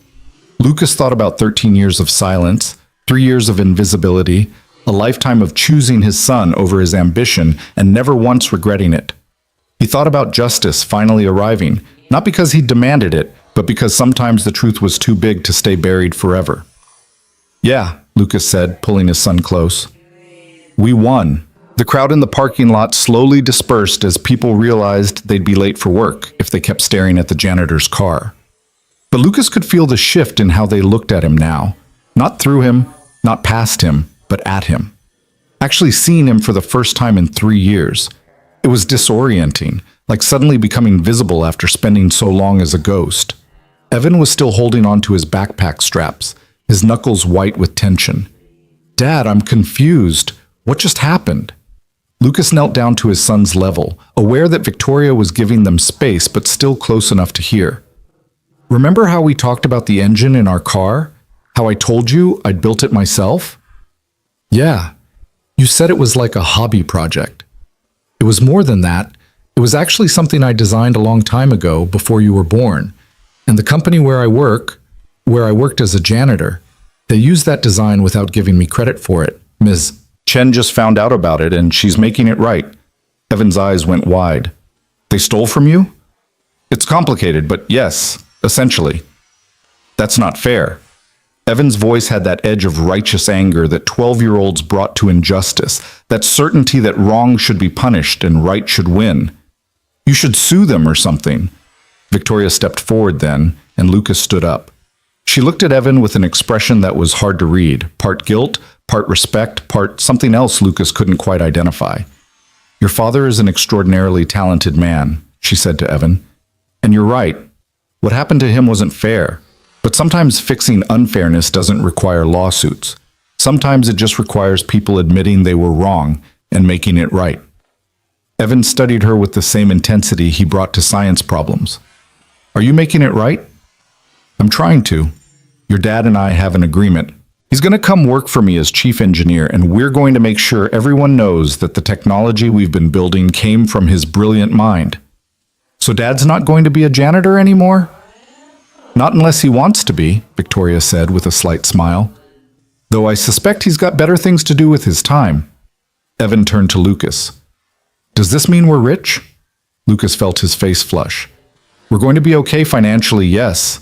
S1: Lucas thought about 13 years of silence, 3 years of invisibility, a lifetime of choosing his son over his ambition and never once regretting it. He thought about justice finally arriving, not because he demanded it, but because sometimes the truth was too big to stay buried forever. "Yeah," Lucas said, pulling his son close. "We won." The crowd in the parking lot slowly dispersed as people realized they'd be late for work if they kept staring at the janitor's car. But Lucas could feel the shift in how they looked at him now. Not through him, not past him, but at him. Actually seeing him for the first time in 3 years. It was disorienting, like suddenly becoming visible after spending so long as a ghost. Evan was still holding onto his backpack straps, his knuckles white with tension. "Dad, I'm confused. What just happened?" Lucas knelt down to his son's level, aware that Victoria was giving them space but still close enough to hear. "Remember how we talked about the engine in our car? How I told you I'd built it myself?" "Yeah. You said it was like a hobby project." "It was more than that. It was actually something I designed a long time ago, before you were born. And the company where I worked as a janitor, they used that design without giving me credit for it. Ms. Chen just found out about it and she's making it right." Evan's eyes went wide. "They stole from you?" "It's complicated, but yes, essentially." "That's not fair." Evan's voice had that edge of righteous anger that 12-year-olds brought to injustice, that certainty that wrong should be punished and right should win. "You should sue them or something." Victoria stepped forward then, and Lucas stood up. She looked at Evan with an expression that was hard to read, part guilt, part respect, part something else Lucas couldn't quite identify. "Your father is an extraordinarily talented man," she said to Evan. "And you're right. What happened to him wasn't fair. But sometimes fixing unfairness doesn't require lawsuits. Sometimes it just requires people admitting they were wrong and making it right." Evan studied her with the same intensity he brought to science problems. "Are you making it right?" "I'm trying to. Your dad and I have an agreement. He's going to come work for me as chief engineer, and we're going to make sure everyone knows that the technology we've been building came from his brilliant mind." "So Dad's not going to be a janitor anymore?" "Not unless he wants to be," Victoria said with a slight smile. "Though I suspect he's got better things to do with his time." Evan turned to Lucas. "Does this mean we're rich?" Lucas felt his face flush. "We're going to be okay financially, yes.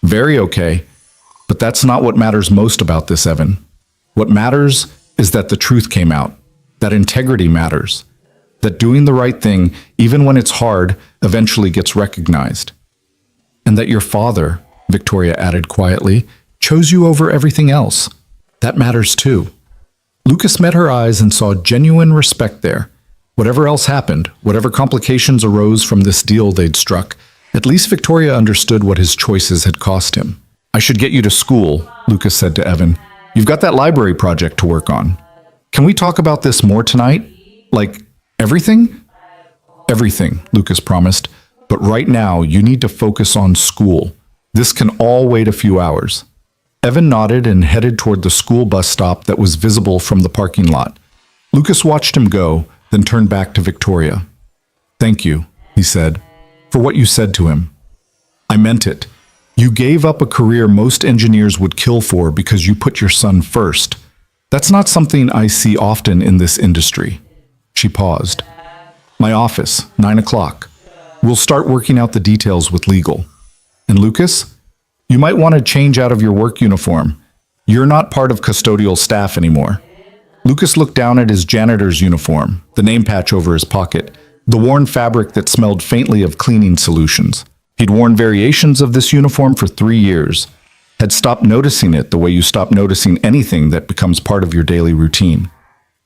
S1: Very okay. But that's not what matters most about this, Evan. What matters is that the truth came out, that integrity matters, that doing the right thing, even when it's hard, eventually gets recognized. And that your father," Victoria added quietly, "chose you over everything else. That matters too." Lucas met her eyes and saw genuine respect there. Whatever else happened, whatever complications arose from this deal they'd struck, at least Victoria understood what his choices had cost him. "I should get you to school," Lucas said to Evan. "You've got that library project to work on. Can we talk about this more tonight? Like, everything?" "Everything," Lucas promised. "But right now, you need to focus on school. This can all wait a few hours." Evan nodded and headed toward the school bus stop that was visible from the parking lot. Lucas watched him go, then turned back to Victoria. "Thank you," he said, "for what you said to him. I meant it. You gave up a career most engineers would kill for because you put your son first. That's not something I see often in this industry." She paused. "My office, 9 o'clock. We'll start working out the details with legal. And Lucas, you might want to change out of your work uniform. You're not part of custodial staff anymore." Lucas looked down at his janitor's uniform, the name patch over his pocket, the worn fabric that smelled faintly of cleaning solutions. He'd worn variations of this uniform for 3 years, had stopped noticing it the way you stop noticing anything that becomes part of your daily routine.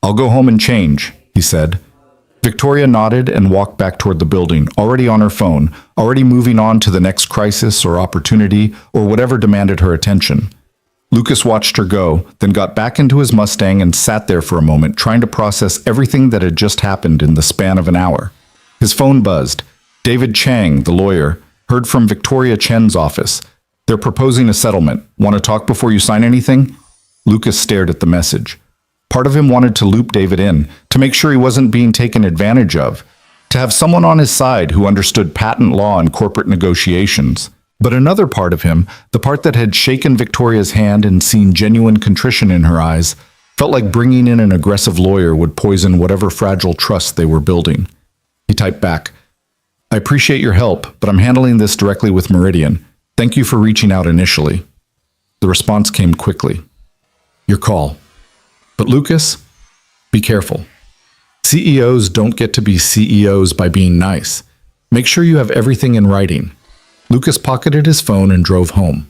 S1: "I'll go home and change," he said. Victoria nodded and walked back toward the building, already on her phone, already moving on to the next crisis or opportunity or whatever demanded her attention. Lucas watched her go, then got back into his Mustang and sat there for a moment, trying to process everything that had just happened in the span of an hour. His phone buzzed. David Chang, the lawyer, heard from Victoria Chen's office. "They're proposing a settlement. Want to talk before you sign anything?" Lucas stared at the message. Part of him wanted to loop David in, to make sure he wasn't being taken advantage of, to have someone on his side who understood patent law and corporate negotiations. But another part of him, the part that had shaken Victoria's hand and seen genuine contrition in her eyes, felt like bringing in an aggressive lawyer would poison whatever fragile trust they were building. He typed back, "I appreciate your help, but I'm handling this directly with Meridian. Thank you for reaching out initially." The response came quickly. "Your call. But Lucas, be careful. CEOs don't get to be CEOs by being nice. Make sure you have everything in writing." Lucas pocketed his phone and drove home.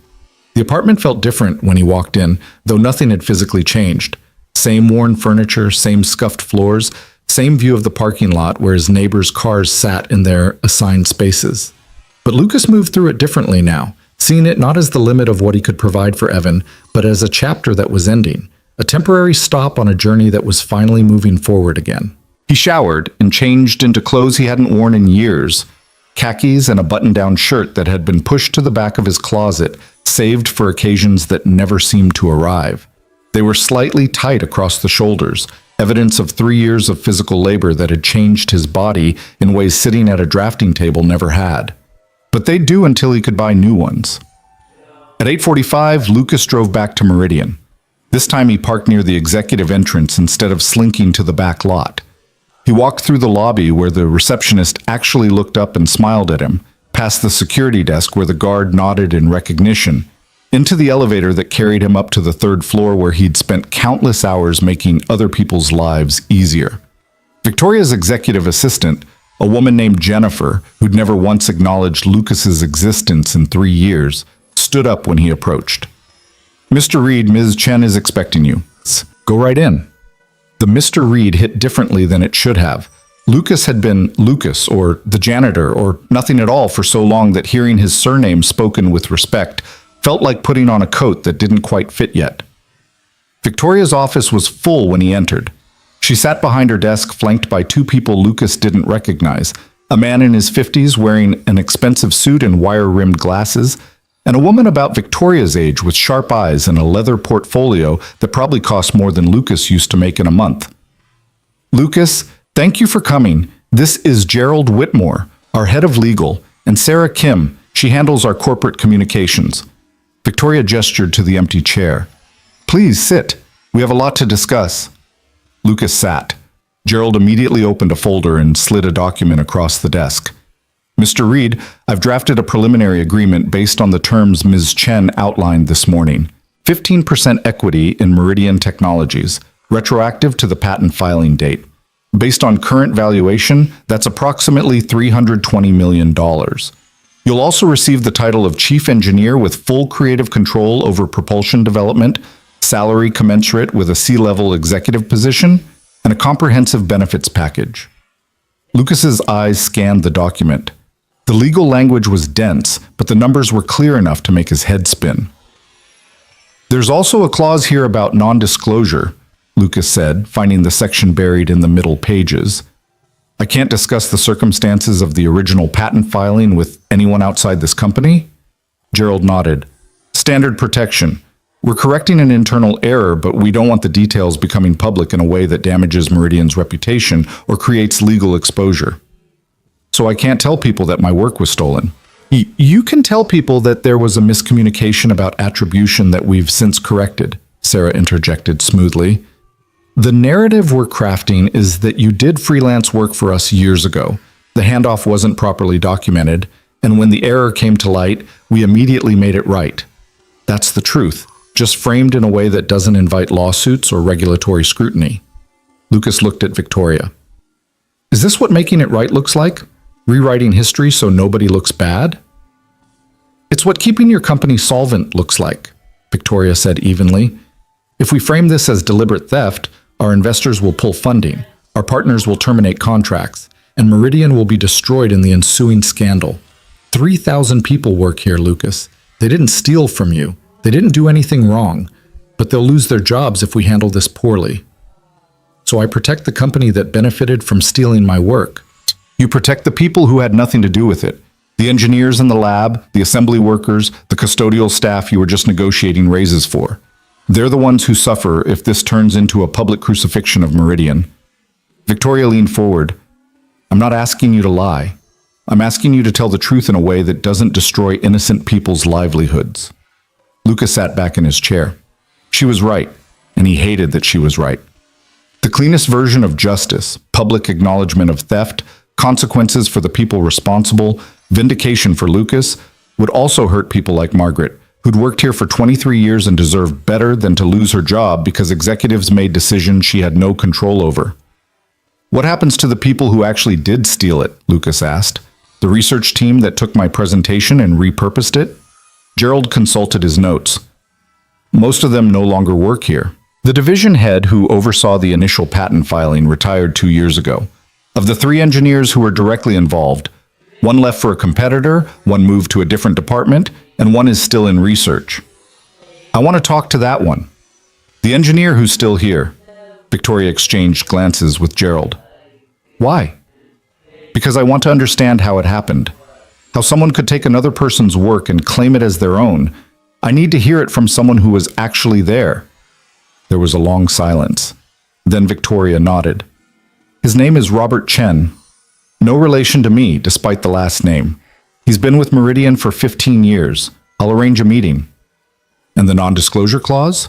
S1: The apartment felt different when he walked in, though nothing had physically changed. Same worn furniture, same scuffed floors, same view of the parking lot where his neighbors' cars sat in their assigned spaces. But Lucas moved through it differently now, seeing it not as the limit of what he could provide for Evan, but as a chapter that was ending, a temporary stop on a journey that was finally moving forward again. He showered and changed into clothes he hadn't worn in years, khakis and a button-down shirt that had been pushed to the back of his closet, saved for occasions that never seemed to arrive. They were slightly tight across the shoulders, evidence of 3 years of physical labor that had changed his body in ways sitting at a drafting table never had. But they'd do until he could buy new ones. At 8:45, Lucas drove back to Meridian. This time he parked near the executive entrance instead of slinking to the back lot. He walked through the lobby where the receptionist actually looked up and smiled at him, past the security desk where the guard nodded in recognition, into the elevator that carried him up to the 3rd floor where he'd spent countless hours making other people's lives easier. Victoria's executive assistant, a woman named Jennifer, who'd never once acknowledged Lucas's existence in 3 years, stood up when he approached. "Mr. Reed, Ms. Chen is expecting you. Go right in." The Mr. Reed hit differently than it should have. Lucas had been Lucas, or the janitor, or nothing at all for so long that hearing his surname spoken with respect felt like putting on a coat that didn't quite fit yet. Victoria's office was full when he entered. She sat behind her desk flanked by 2 people Lucas didn't recognize, a man in his 50s wearing an expensive suit and wire-rimmed glasses, and a woman about Victoria's age with sharp eyes and a leather portfolio that probably cost more than Lucas used to make in a month. "Lucas, thank you for coming. This is Gerald Whitmore, our head of legal, and Sarah Kim. She handles our corporate communications." Victoria gestured to the empty chair. "Please sit. We have a lot to discuss." Lucas sat. Gerald immediately opened a folder and slid a document across the desk. "Mr. Reed, I've drafted a preliminary agreement based on the terms Ms. Chen outlined this morning. 15% equity in Meridian Technologies, retroactive to the patent filing date. Based on current valuation, that's approximately $320 million. You'll also receive the title of Chief Engineer with full creative control over propulsion development, salary commensurate with a C-level executive position, and a comprehensive benefits package." Lucas's eyes scanned the document. The legal language was dense, but the numbers were clear enough to make his head spin. "There's also a clause here about non-disclosure," Lucas said, finding the section buried in the middle pages. "I can't discuss the circumstances of the original patent filing with anyone outside this company?" Gerald nodded. "Standard protection. We're correcting an internal error, but we don't want the details becoming public in a way that damages Meridian's reputation or creates legal exposure. So I can't tell people that my work was stolen." You can tell people that there was a miscommunication about attribution that we've since corrected," Sarah interjected smoothly. "The narrative we're crafting is that you did freelance work for us years ago. The handoff wasn't properly documented, and when the error came to light, we immediately made it right. That's the truth, just framed in a way that doesn't invite lawsuits or regulatory scrutiny." Lucas looked at Victoria. "Is this what making it right looks like? Rewriting history so nobody looks bad?" "It's what keeping your company solvent looks like," Victoria said evenly. "If we frame this as deliberate theft, Our investors will pull funding, our partners will terminate contracts, and Meridian will be destroyed in the ensuing scandal. 3,000 people work here, Lucas. They didn't steal from you. They didn't do anything wrong, but they'll lose their jobs if we handle this poorly. So I protect the company that benefited from stealing my work. You protect the people who had nothing to do with it. The engineers in the lab, the assembly workers, the custodial staff you were just negotiating raises for. They're the ones who suffer if this turns into a public crucifixion of Meridian. Victoria leaned forward. I'm not asking you to lie. I'm asking you to tell the truth in a way that doesn't destroy innocent people's livelihoods. Lucas sat back in his chair. She was right, and he hated that she was right. The cleanest version of justice, public acknowledgement of theft, consequences for the people responsible, vindication for Lucas, would also hurt people like Margaret, who'd worked here for 23 years and deserved better than to lose her job because executives made decisions she had no control over. What happens to the people who actually did steal it? Lucas asked. The research team that took my presentation and repurposed it? Gerald consulted his notes. Most of them no longer work here. The division head who oversaw the initial patent filing retired 2 years ago. Of the 3 engineers who were directly involved, one left for a competitor, one moved to a different department, and one is still in research. I want to talk to that one. The engineer who's still here. Victoria exchanged glances with Gerald. Why? Because I want to understand how it happened. How someone could take another person's work and claim it as their own. I need to hear it from someone who was actually there. There was a long silence. Then Victoria nodded. His name is Robert Chen. No relation to me, despite the last name. He's been with Meridian for 15 years. I'll arrange a meeting. And the non-disclosure clause?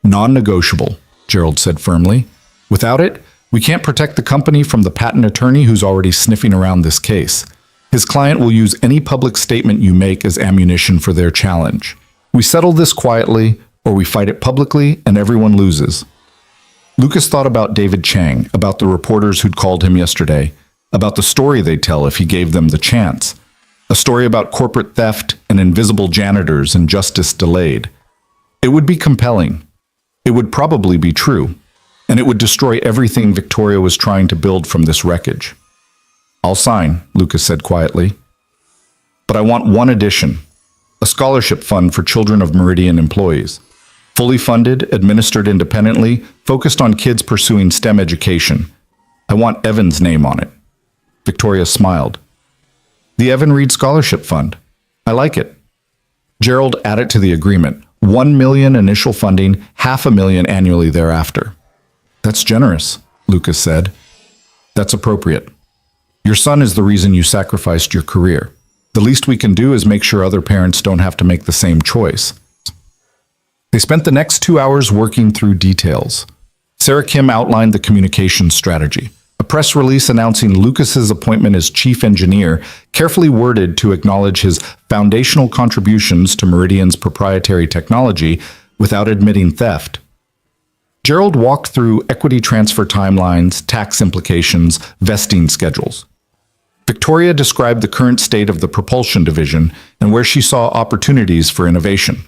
S1: Non-negotiable, Gerald said firmly. Without it, we can't protect the company from the patent attorney who's already sniffing around this case. His client will use any public statement you make as ammunition for their challenge. We settle this quietly, or we fight it publicly, and everyone loses. Lucas thought about David Chang, about the reporters who'd called him yesterday, about the story they'd tell if he gave them the chance. A story about corporate theft and invisible janitors and justice delayed. It would be compelling. It would probably be true. And it would destroy everything Victoria was trying to build from this wreckage. I'll sign, Lucas said quietly. But I want one addition. A scholarship fund for children of Meridian employees. Fully funded, administered independently, focused on kids pursuing STEM education. I want Evan's name on it. Victoria smiled. The Evan Reed Scholarship Fund. I like it. Gerald added to the agreement. 1 million initial funding, $500,000 annually thereafter. That's generous, Lucas said. That's appropriate. Your son is the reason you sacrificed your career. The least we can do is make sure other parents don't have to make the same choice. They spent the next 2 hours working through details. Sarah Kim outlined the communication strategy. A press release announcing Lucas's appointment as chief engineer, carefully worded to acknowledge his foundational contributions to Meridian's proprietary technology without admitting theft. Gerald walked through equity transfer timelines, tax implications, vesting schedules. Victoria described the current state of the propulsion division and where she saw opportunities for innovation.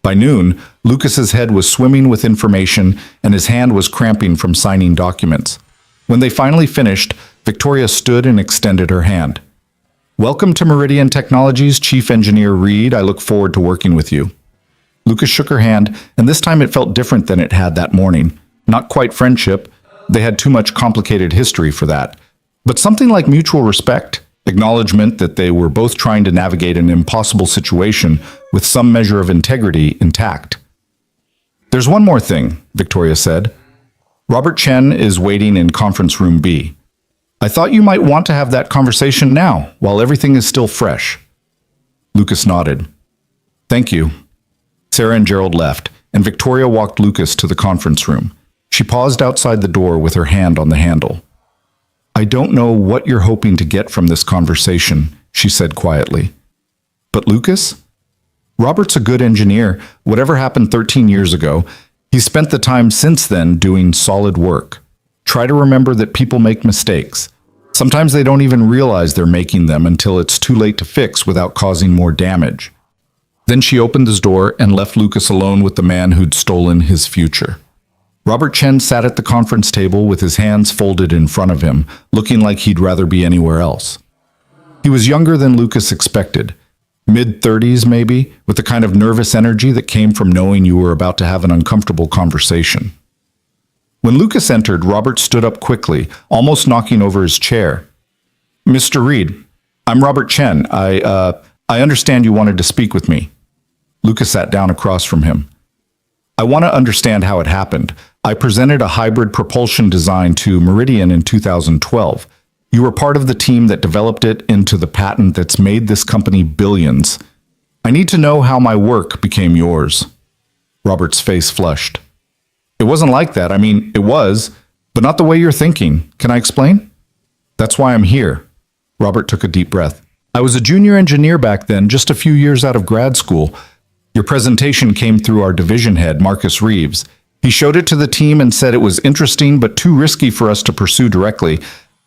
S1: By noon, Lucas's head was swimming with information and his hand was cramping from signing documents. When they finally finished, Victoria stood and extended her hand. Welcome to Meridian Technologies, Chief Engineer Reed. I look forward to working with you. Lucas shook her hand, and this time it felt different than it had that morning. Not quite friendship. They had too much complicated history for that. But something like mutual respect, acknowledgement that they were both trying to navigate an impossible situation with some measure of integrity intact. There's one more thing, Victoria said. Robert Chen is waiting in conference room B. I thought you might want to have that conversation now, while everything is still fresh. Lucas nodded. Thank you. Sarah and Gerald left, and Victoria walked Lucas to the conference room. She paused outside the door with her hand on the handle. I don't know what you're hoping to get from this conversation, she said quietly. But Lucas? Robert's a good engineer. Whatever happened 13 years ago, he's spent the time since then doing solid work. Try to remember that people make mistakes. Sometimes they don't even realize they're making them until it's too late to fix without causing more damage. Then she opened his door and left Lucas alone with the man who'd stolen his future. Robert Chen sat at the conference table with his hands folded in front of him, looking like he'd rather be anywhere else. He was younger than Lucas expected, mid-30s maybe, with the kind of nervous energy that came from knowing you were about to have an uncomfortable conversation. When Lucas entered, Robert stood up quickly, almost knocking over his chair. "Mr. Reed, I'm Robert Chen. I understand you wanted to speak with me." Lucas sat down across from him. "I want to understand how it happened. I presented a hybrid propulsion design to Meridian in 2012. You were part of the team that developed it into the patent that's made this company billions. I need to know how my work became yours." Robert's face flushed. "It wasn't like that. I mean, it was, but not the way you're thinking. Can I explain?" "That's why I'm here." Robert took a deep breath. "I was a junior engineer back then, just a few years out of grad school. Your presentation came through our division head, Marcus Reeves. He showed it to the team and said it was interesting but too risky for us to pursue directly,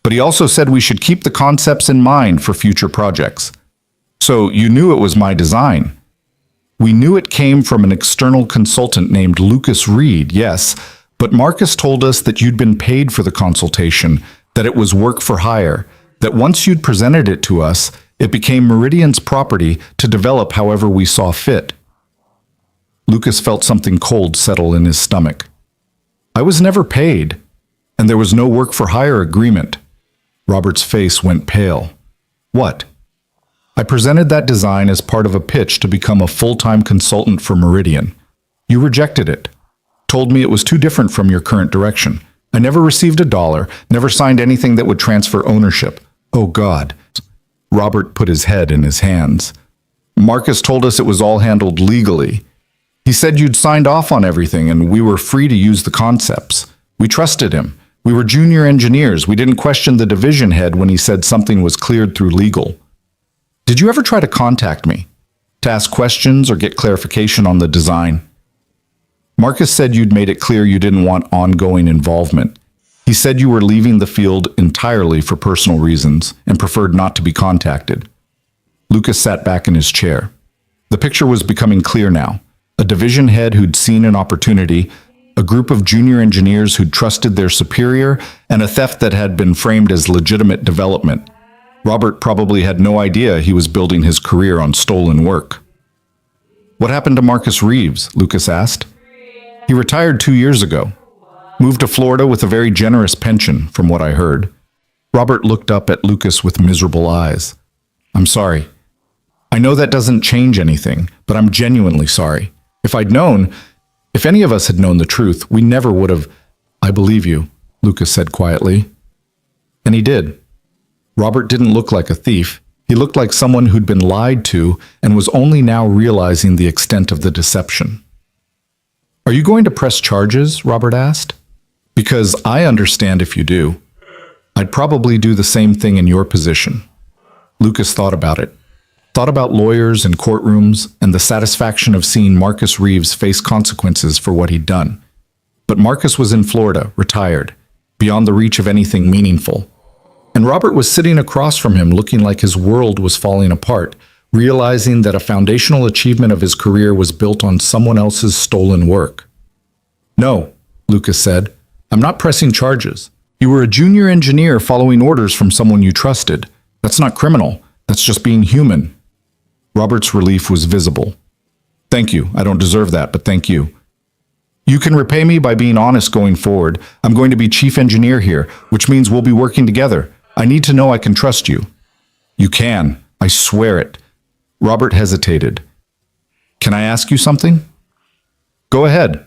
S1: but he also said we should keep the concepts in mind for future projects. So you knew it was my design." "We knew it came from an external consultant named Lucas Reed, yes, but Marcus told us that you'd been paid for the consultation, that it was work for hire, that once you'd presented it to us, it became Meridian's property to develop however we saw fit." Lucas felt something cold settle in his stomach. "I was never paid, and there was no work for hire agreement." Robert's face went pale. "What?" "I presented that design as part of a pitch to become a full-time consultant for Meridian. You rejected it, told me it was too different from your current direction. I never received a dollar, never signed anything that would transfer ownership." "Oh God." Robert put his head in his hands. "Marcus told us it was all handled legally. He said you'd signed off on everything and we were free to use the concepts. We trusted him. We were junior engineers. We didn't question the division head when he said something was cleared through legal. Did you ever try to contact me? To ask questions or get clarification on the design?" "Marcus said you'd made it clear you didn't want ongoing involvement. He said you were leaving the field entirely for personal reasons and preferred not to be contacted." Lucas sat back in his chair. The picture was becoming clear now. A division head who'd seen an opportunity, a group of junior engineers who'd trusted their superior, and a theft that had been framed as legitimate development. Robert probably had no idea he was building his career on stolen work. "What happened to Marcus Reeves?" Lucas asked. "He retired 2 years ago. Moved to Florida with a very generous pension, from what I heard." Robert looked up at Lucas with miserable eyes. "I'm sorry. I know that doesn't change anything, but I'm genuinely sorry. If any of us had known the truth, we never would have—" "I believe you," Lucas said quietly. And he did. Robert didn't look like a thief. He looked like someone who'd been lied to and was only now realizing the extent of the deception. "Are you going to press charges?" Robert asked. "Because I understand if you do. I'd probably do the same thing in your position." Lucas thought about it. Thought about lawyers and courtrooms and the satisfaction of seeing Marcus Reeves face consequences for what he'd done. But Marcus was in Florida, retired, beyond the reach of anything meaningful. And Robert was sitting across from him looking like his world was falling apart, realizing that a foundational achievement of his career was built on someone else's stolen work. "No," Lucas said, "I'm not pressing charges. You were a junior engineer following orders from someone you trusted. That's not criminal. That's just being human." Robert's relief was visible. "Thank you. I don't deserve that, but thank you. You can repay me by being honest going forward. I'm going to be chief engineer here, which means we'll be working together. I need to know I can trust you." "You can. I swear it." Robert hesitated. "Can I ask you something?" "Go ahead."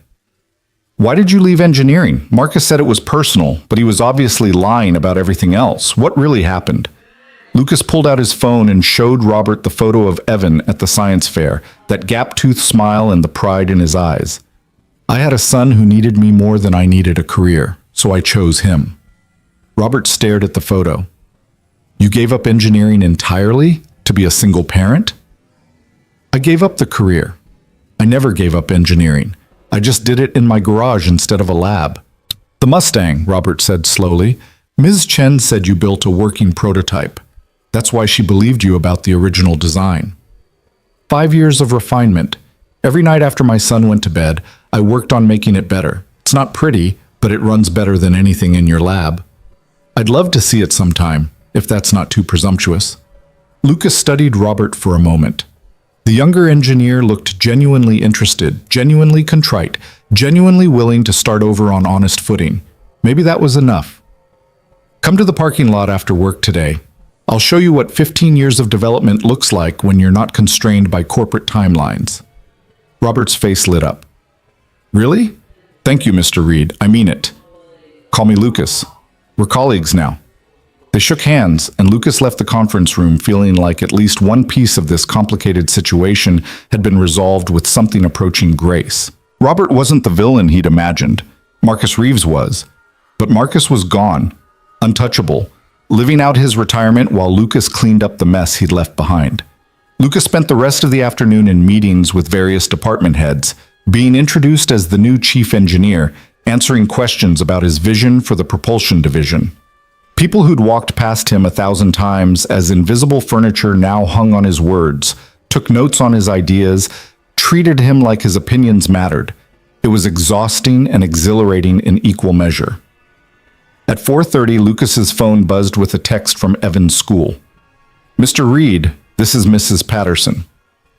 S1: "Why did you leave engineering? Marcus said it was personal, but he was obviously lying about everything else. What really happened?" Lucas pulled out his phone and showed Robert the photo of Evan at the science fair, that gap-toothed smile and the pride in his eyes. "I had a son who needed me more than I needed a career, so I chose him." Robert stared at the photo. "You gave up engineering entirely to be a single parent?" "I gave up the career. I never gave up engineering. I just did it in my garage instead of a lab." "The Mustang," Robert said slowly. "Ms. Chen said you built a working prototype. That's why she believed you about the original design. 5 years of refinement. Every night after my son went to bed, I worked on making it better. It's not pretty, but it runs better than anything in your lab. I'd love to see it sometime, if that's not too presumptuous. Lucas studied Robert for a moment. The younger engineer looked genuinely interested, genuinely contrite, genuinely willing to start over on honest footing. Maybe that was enough. Come to the parking lot after work today. I'll show you what 15 years of development looks like when you're not constrained by corporate timelines. Robert's face lit up. Really? Thank you, Mr. Reed. I mean it. Call me Lucas. We're colleagues now. They shook hands, and Lucas left the conference room feeling like at least one piece of this complicated situation had been resolved with something approaching grace. Robert wasn't the villain he'd imagined. Marcus Reeves was. But Marcus was gone, untouchable, living out his retirement while Lucas cleaned up the mess he'd left behind. Lucas spent the rest of the afternoon in meetings with various department heads, being introduced as the new chief engineer, answering questions about his vision for the propulsion division. People who'd walked past him 1,000 times as invisible furniture now hung on his words, took notes on his ideas, treated him like his opinions mattered. It was exhausting and exhilarating in equal measure. At 4:30, Lucas's phone buzzed with a text from Evan's school. Mr. Reed, this is Mrs. Patterson.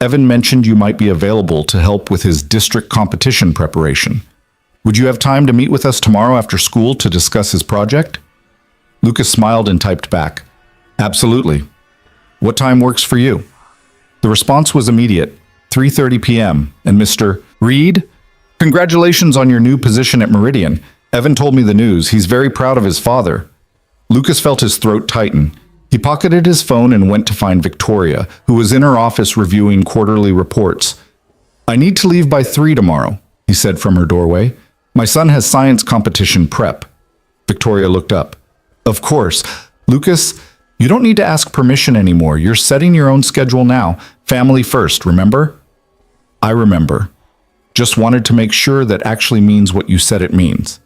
S1: Evan mentioned you might be available to help with his district competition preparation. Would you have time to meet with us tomorrow after school to discuss his project? Lucas smiled and typed back, Absolutely. What time works for you? The response was immediate, 3:30 p.m., and Mr. Reed, congratulations on your new position at Meridian. Evan told me the news. He's very proud of his father. Lucas felt his throat tighten. He pocketed his phone and went to find Victoria, who was in her office reviewing quarterly reports. I need to leave by 3 tomorrow, he said from her doorway. My son has science competition prep. Victoria looked up. Of course. Lucas, you don't need to ask permission anymore. You're setting your own schedule now. Family first, remember? I remember. Just wanted to make sure that actually means what you said it means.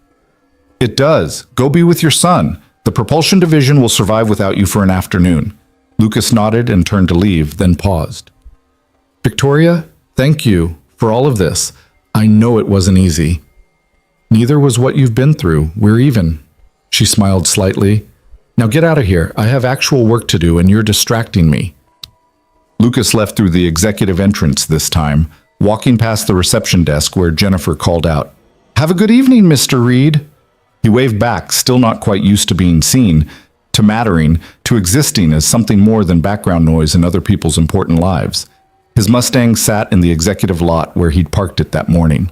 S1: It does. Go be with your son. The propulsion division will survive without you for an afternoon. Lucas nodded and turned to leave, then paused. Victoria, thank you for all of this. I know it wasn't easy. Neither was what you've been through. We're even. She smiled slightly. Now get out of here. I have actual work to do and you're distracting me. Lucas left through the executive entrance this time, walking past the reception desk where Jennifer called out, Have a good evening, Mr. Reed. He waved back, still not quite used to being seen, to mattering, to existing as something more than background noise in other people's important lives. His Mustang sat in the executive lot where he'd parked it that morning.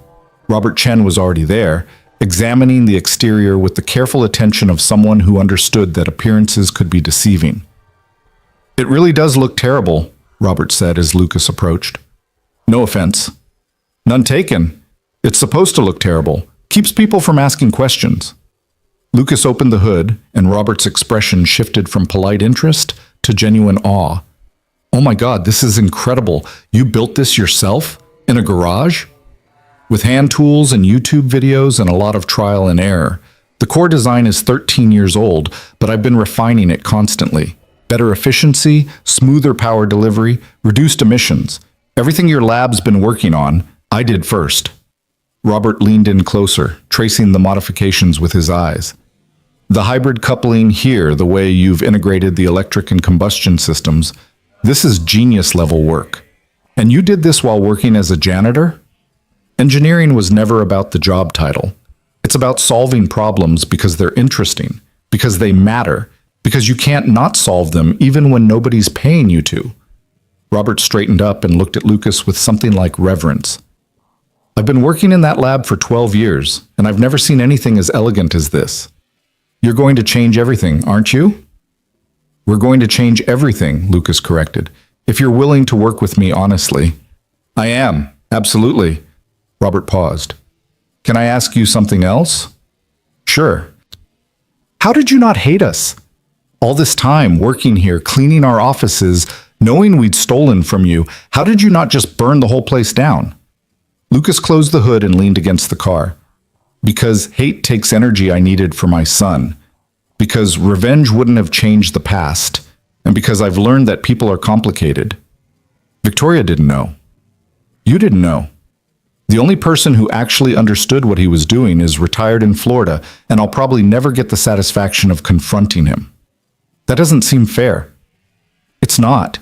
S1: Robert Chen was already there, examining the exterior with the careful attention of someone who understood that appearances could be deceiving. It really does look terrible, Robert said as Lucas approached. No offense. None taken. It's supposed to look terrible. Keeps people from asking questions. Lucas opened the hood, and Robert's expression shifted from polite interest to genuine awe. Oh my God, this is incredible. You built this yourself? In a garage? With hand tools and YouTube videos and a lot of trial and error. The core design is 13 years old, but I've been refining it constantly. Better efficiency, smoother power delivery, reduced emissions. Everything your lab's been working on, I did first. Robert leaned in closer, tracing the modifications with his eyes. The hybrid coupling here, the way you've integrated the electric and combustion systems, this is genius-level work. And you did this while working as a janitor? Engineering was never about the job title. It's about solving problems because they're interesting, because they matter, because you can't not solve them even when nobody's paying you to. Robert straightened up and looked at Lucas with something like reverence. I've been working in that lab for 12 years, and I've never seen anything as elegant as this. You're going to change everything, aren't you? We're going to change everything, Lucas corrected, if you're willing to work with me honestly. I am, absolutely. Robert paused. Can I ask you something else? Sure. How did you not hate us? All this time working here, cleaning our offices, knowing we'd stolen from you, how did you not just burn the whole place down? Lucas closed the hood and leaned against the car. Because hate takes energy I needed for my son. Because revenge wouldn't have changed the past. And because I've learned that people are complicated. Victoria didn't know. You didn't know. The only person who actually understood what he was doing is retired in Florida, and I'll probably never get the satisfaction of confronting him. That doesn't seem fair. It's not.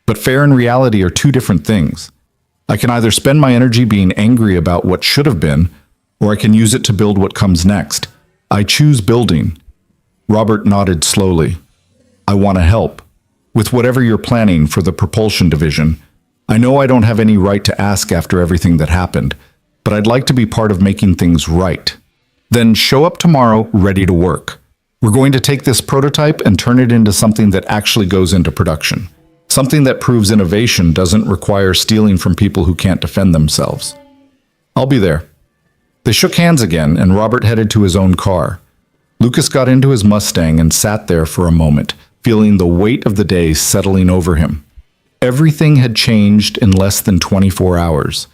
S1: But fair and reality are two different things. I can either spend my energy being angry about what should have been, or I can use it to build what comes next. I choose building. Robert nodded slowly. I want to help. With whatever you're planning for the propulsion division. I know I don't have any right to ask after everything that happened, but I'd like to be part of making things right. Then show up tomorrow ready to work. We're going to take this prototype and turn it into something that actually goes into production. Something that proves innovation doesn't require stealing from people who can't defend themselves. I'll be there. They shook hands again, and Robert headed to his own car. Lucas got into his Mustang and sat there for a moment, feeling the weight of the day settling over him. Everything had changed in less than 24 hours.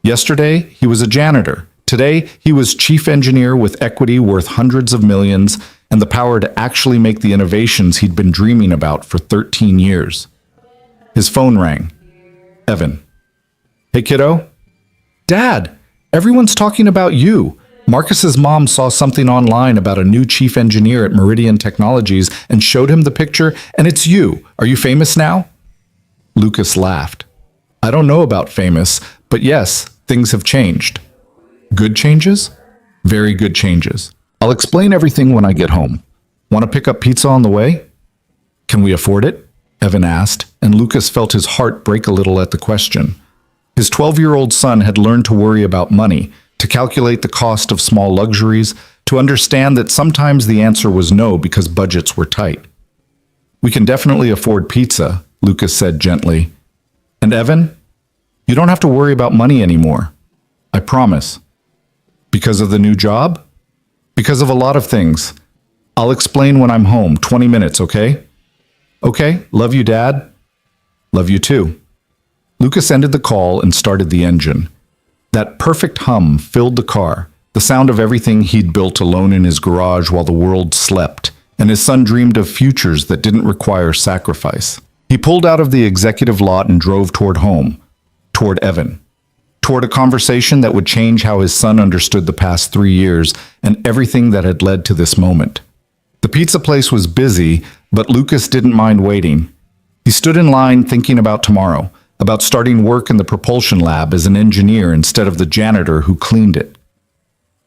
S1: Yesterday, he was a janitor. Today, he was chief engineer with equity worth hundreds of millions and the power to actually make the innovations he'd been dreaming about for 13 years. His phone rang. Evan. Hey, kiddo? Dad, everyone's talking about you. Marcus's mom saw something online about a new chief engineer at Meridian Technologies and showed him the picture, and it's you. Are you famous now? Lucas laughed. I don't know about famous, but yes, things have changed. Good changes? Very good changes. I'll explain everything when I get home. Want to pick up pizza on the way? Can we afford it? Evan asked, and Lucas felt his heart break a little at the question. His 12-year-old son had learned to worry about money, to calculate the cost of small luxuries, to understand that sometimes the answer was no because budgets were tight. We can definitely afford pizza, Lucas said gently. And Evan, you don't have to worry about money anymore. I promise. Because of the new job? Because of a lot of things. I'll explain when I'm home. 20 minutes, okay? Okay, love you, Dad. Love you too. Lucas ended the call and started the engine. That perfect hum filled the car, the sound of everything he'd built alone in his garage while the world slept, and his son dreamed of futures that didn't require sacrifice. He pulled out of the executive lot and drove toward home, toward Evan, toward a conversation that would change how his son understood the past 3 years and everything that had led to this moment. The pizza place was busy, but Lucas didn't mind waiting. He stood in line thinking about tomorrow, about starting work in the propulsion lab as an engineer instead of the janitor who cleaned it.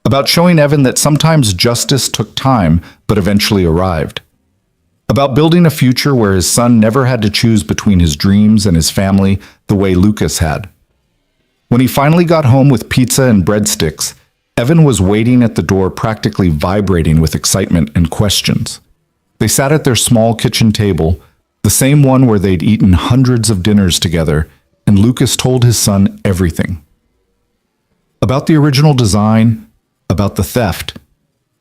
S1: About showing Evan that sometimes justice took time, but eventually arrived. About building a future where his son never had to choose between his dreams and his family the way Lucas had. When he finally got home with pizza and breadsticks, Evan was waiting at the door, practically vibrating with excitement and questions. They sat at their small kitchen table, the same one where they'd eaten hundreds of dinners together, and Lucas told his son everything. About the original design, about the theft,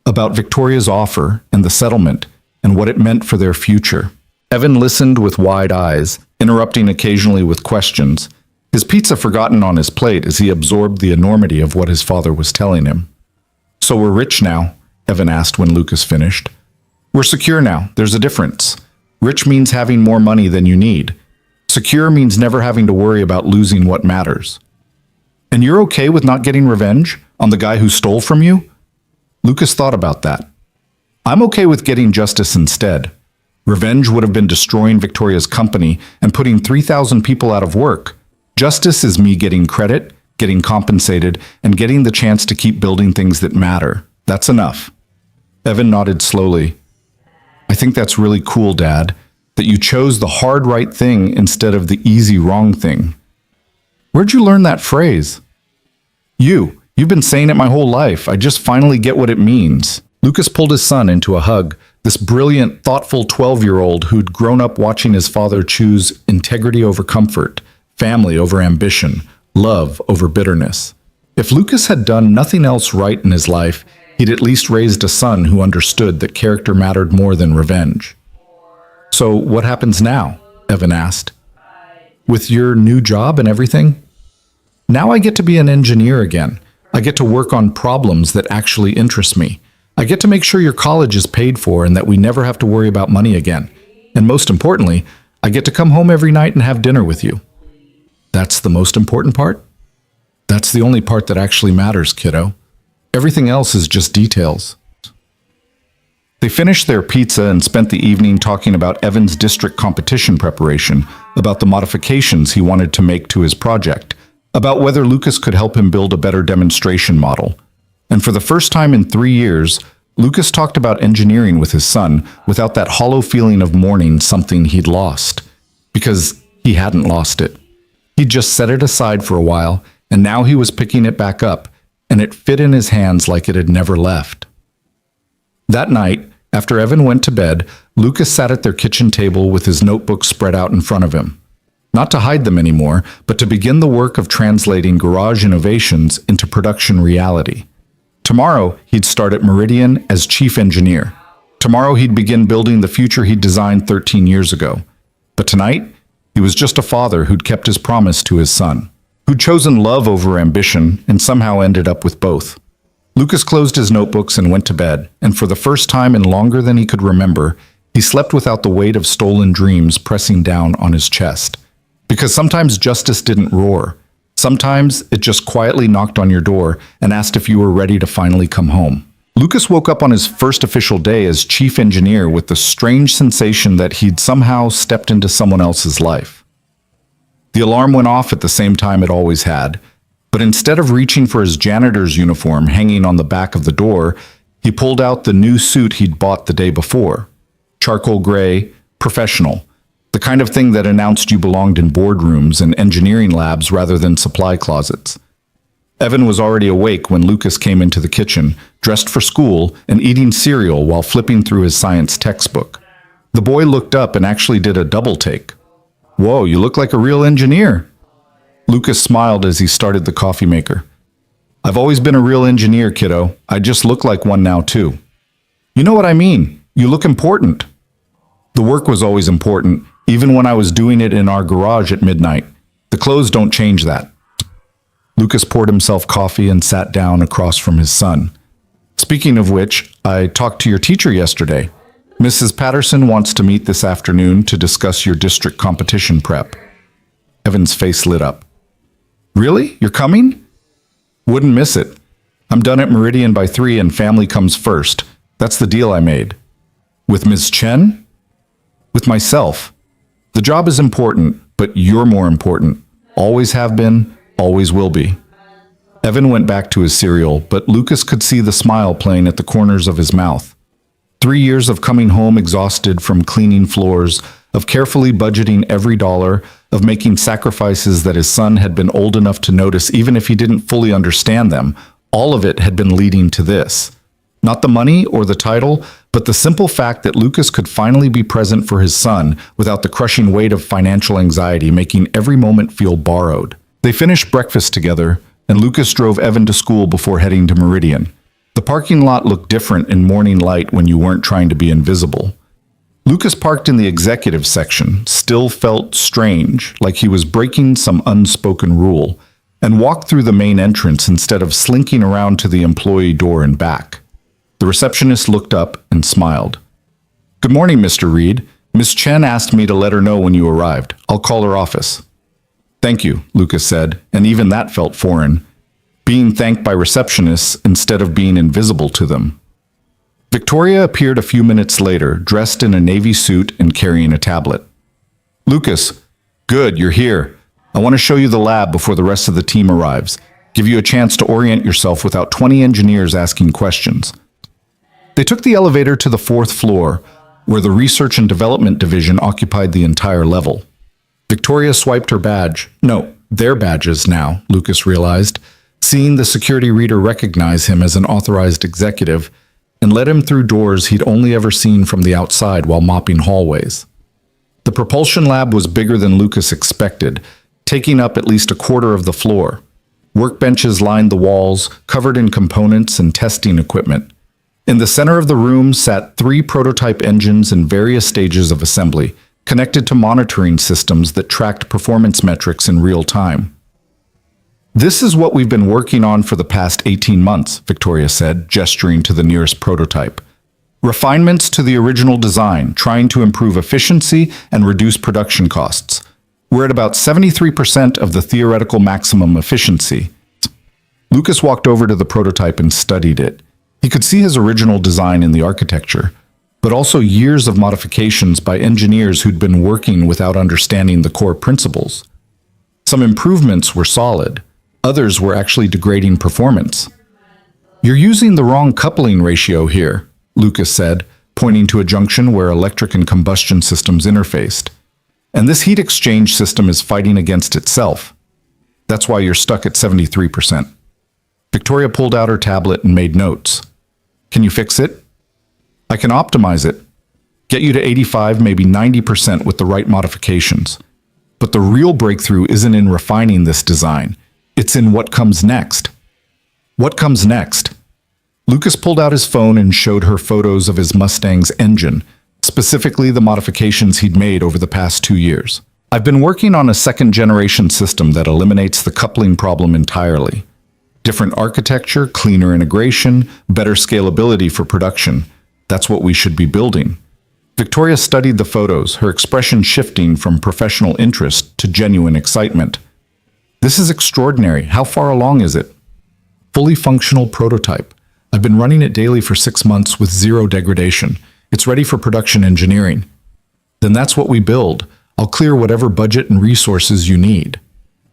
S1: about Victoria's offer and the settlement, and what it meant for their future. Evan listened with wide eyes, interrupting occasionally with questions, his pizza forgotten on his plate as he absorbed the enormity of what his father was telling him. So we're rich now? Evan asked when Lucas finished. We're secure now. There's a difference. Rich means having more money than you need. Secure means never having to worry about losing what matters. And you're okay with not getting revenge on the guy who stole from you? Lucas thought about that. I'm okay with getting justice instead. Revenge would have been destroying Victoria's company and putting 3,000 people out of work. Justice is me getting credit, getting compensated, and getting the chance to keep building things that matter. That's enough. Evan nodded slowly. I think that's really cool, Dad, that you chose the hard right thing instead of the easy wrong thing. Where'd you learn that phrase? You've been saying it my whole life. I just finally get what it means. Lucas pulled his son into a hug, this brilliant, thoughtful 12-year-old who'd grown up watching his father choose integrity over comfort, family over ambition, love over bitterness. If Lucas had done nothing else right in his life, he'd at least raised a son who understood that character mattered more than revenge. So what happens now? Evan asked. With your new job and everything? Now I get to be an engineer again. I get to work on problems that actually interest me. I get to make sure your college is paid for and that we never have to worry about money again. And most importantly, I get to come home every night and have dinner with you. That's the most important part? That's the only part that actually matters, kiddo. Everything else is just details. They finished their pizza and spent the evening talking about Evan's district competition preparation, about the modifications he wanted to make to his project, about whether Lucas could help him build a better demonstration model. And for the first time in 3 years, Lucas talked about engineering with his son without that hollow feeling of mourning something he'd lost. Because he hadn't lost it. He'd just set it aside for a while, and now he was picking it back up, and it fit in his hands like it had never left. That night, after Evan went to bed, Lucas sat at their kitchen table with his notebook spread out in front of him. Not to hide them anymore, but to begin the work of translating garage innovations into production reality. Tomorrow, he'd start at Meridian as chief engineer. Tomorrow, he'd begin building the future he'd designed 13 years ago. But tonight, he was just a father who'd kept his promise to his son, who'd chosen love over ambition and somehow ended up with both. Lucas closed his notebooks and went to bed, and for the first time in longer than he could remember, he slept without the weight of stolen dreams pressing down on his chest. Because sometimes justice didn't roar. Sometimes it just quietly knocked on your door and asked if you were ready to finally come home. Lucas woke up on his first official day as chief engineer with the strange sensation that he'd somehow stepped into someone else's life. The alarm went off at the same time it always had, but instead of reaching for his janitor's uniform hanging on the back of the door, he pulled out the new suit he'd bought the day before. Charcoal gray, professional, the kind of thing that announced you belonged in boardrooms and engineering labs rather than supply closets. Evan was already awake when Lucas came into the kitchen, dressed for school and eating cereal while flipping through his science textbook. The boy looked up and actually did a double take. "Whoa, you look like a real engineer." Lucas smiled as he started the coffee maker. "I've always been a real engineer, kiddo. I just look like one now, too." "You know what I mean. You look important." The work was always important, even when I was doing it in our garage at midnight. The clothes don't change that. Lucas poured himself coffee and sat down across from his son. "Speaking of which, I talked to your teacher yesterday. Mrs. Patterson wants to meet this afternoon to discuss your district competition prep." Evan's face lit up. "Really? You're coming?" "Wouldn't miss it. I'm done at Meridian by 3 and family comes first. That's the deal I made." "With Ms. Chen?" "With myself. The job is important, but you're more important. Always have been, always will be." Evan went back to his cereal, but Lucas could see the smile playing at the corners of his mouth. 3 years of coming home exhausted from cleaning floors, of carefully budgeting every dollar, of making sacrifices that his son had been old enough to notice even if he didn't fully understand them, all of it had been leading to this. Not the money or the title, but the simple fact that Lucas could finally be present for his son without the crushing weight of financial anxiety making every moment feel borrowed. They finished breakfast together, and Lucas drove Evan to school before heading to Meridian. The parking lot looked different in morning light when you weren't trying to be invisible. Lucas parked in the executive section, still felt strange, like he was breaking some unspoken rule, and walked through the main entrance instead of slinking around to the employee door and back. The receptionist looked up and smiled. "Good morning, Mr. Reed. Miss Chen asked me to let her know when you arrived. I'll call her office." "Thank you," Lucas said, and even that felt foreign. Being thanked by receptionists instead of being invisible to them. Victoria appeared a few minutes later, dressed in a navy suit and carrying a tablet. "Lucas, good, you're here. I want to show you the lab before the rest of the team arrives. Give you a chance to orient yourself without 20 engineers asking questions." They took the elevator to the 4th floor, where the Research and Development Division occupied the entire level. Victoria swiped her badge. No, their badges now, Lucas realized, seeing the security reader recognize him as an authorized executive, and led him through doors he'd only ever seen from the outside while mopping hallways. The propulsion lab was bigger than Lucas expected, taking up at least a quarter of the floor. Workbenches lined the walls, covered in components and testing equipment. In the center of the room sat 3 prototype engines in various stages of assembly, connected to monitoring systems that tracked performance metrics in real time. "This is what we've been working on for the past 18 months, Victoria said, gesturing to the nearest prototype. "Refinements to the original design, trying to improve efficiency and reduce production costs. We're at about 73% of the theoretical maximum efficiency. Lucas walked over to the prototype and studied it. He could see his original design in the architecture, but also years of modifications by engineers who'd been working without understanding the core principles. Some improvements were solid, others were actually degrading performance. "You're using the wrong coupling ratio here," Lucas said, pointing to a junction where electric and combustion systems interfaced. "And this heat exchange system is fighting against itself. That's why you're stuck at 73%. Victoria pulled out her tablet and made notes. "Can you fix it?" "I can optimize it. Get you to 85, maybe 90% with the right modifications. But the real breakthrough isn't in refining this design. It's in what comes next." "What comes next?" Lucas pulled out his phone and showed her photos of his Mustang's engine, specifically the modifications he'd made over the past 2 years. "I've been working on a second-generation system that eliminates the coupling problem entirely. Different architecture, cleaner integration, better scalability for production. That's what we should be building." Victoria studied the photos, her expression shifting from professional interest to genuine excitement. "This is extraordinary. How far along is it?" "Fully functional prototype. I've been running it daily for 6 months with zero degradation. It's ready for production engineering." "Then that's what we build. I'll clear whatever budget and resources you need."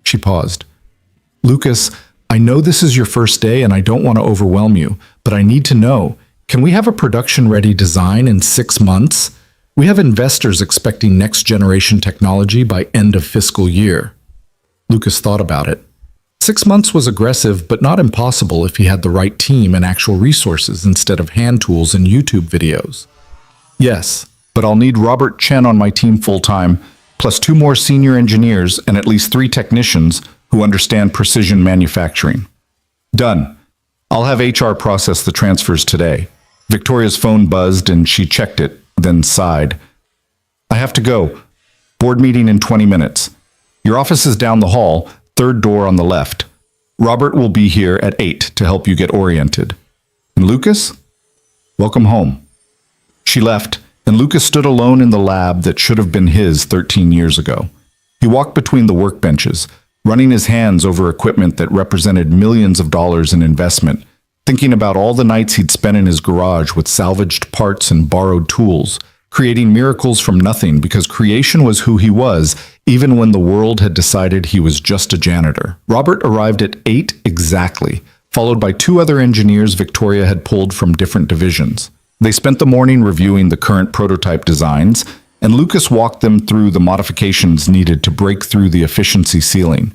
S1: She paused. "Lucas, I know this is your first day and I don't want to overwhelm you, but I need to know, can we have a production-ready design in 6 months? We have investors expecting next-generation technology by end of fiscal year." Lucas thought about it. 6 months was aggressive, but not impossible if he had the right team and actual resources instead of hand tools and YouTube videos. "Yes, but I'll need Robert Chen on my team full-time, plus 2 more senior engineers and at least 3 technicians who understand precision manufacturing." "Done. I'll have HR process the transfers today." Victoria's phone buzzed and she checked it, then sighed. "I have to go. Board meeting in 20 minutes. Your office is down the hall, 3rd door on the left. Robert will be here at 8 to help you get oriented. And Lucas? Welcome home." She left, and Lucas stood alone in the lab that should have been his 13 years ago. He walked between the workbenches, running his hands over equipment that represented millions of dollars in investment, thinking about all the nights he'd spent in his garage with salvaged parts and borrowed tools, creating miracles from nothing because creation was who he was, even when the world had decided he was just a janitor. Robert arrived at 8 exactly, followed by 2 other engineers Victoria had pulled from different divisions. They spent the morning reviewing the current prototype designs, and Lucas walked them through the modifications needed to break through the efficiency ceiling.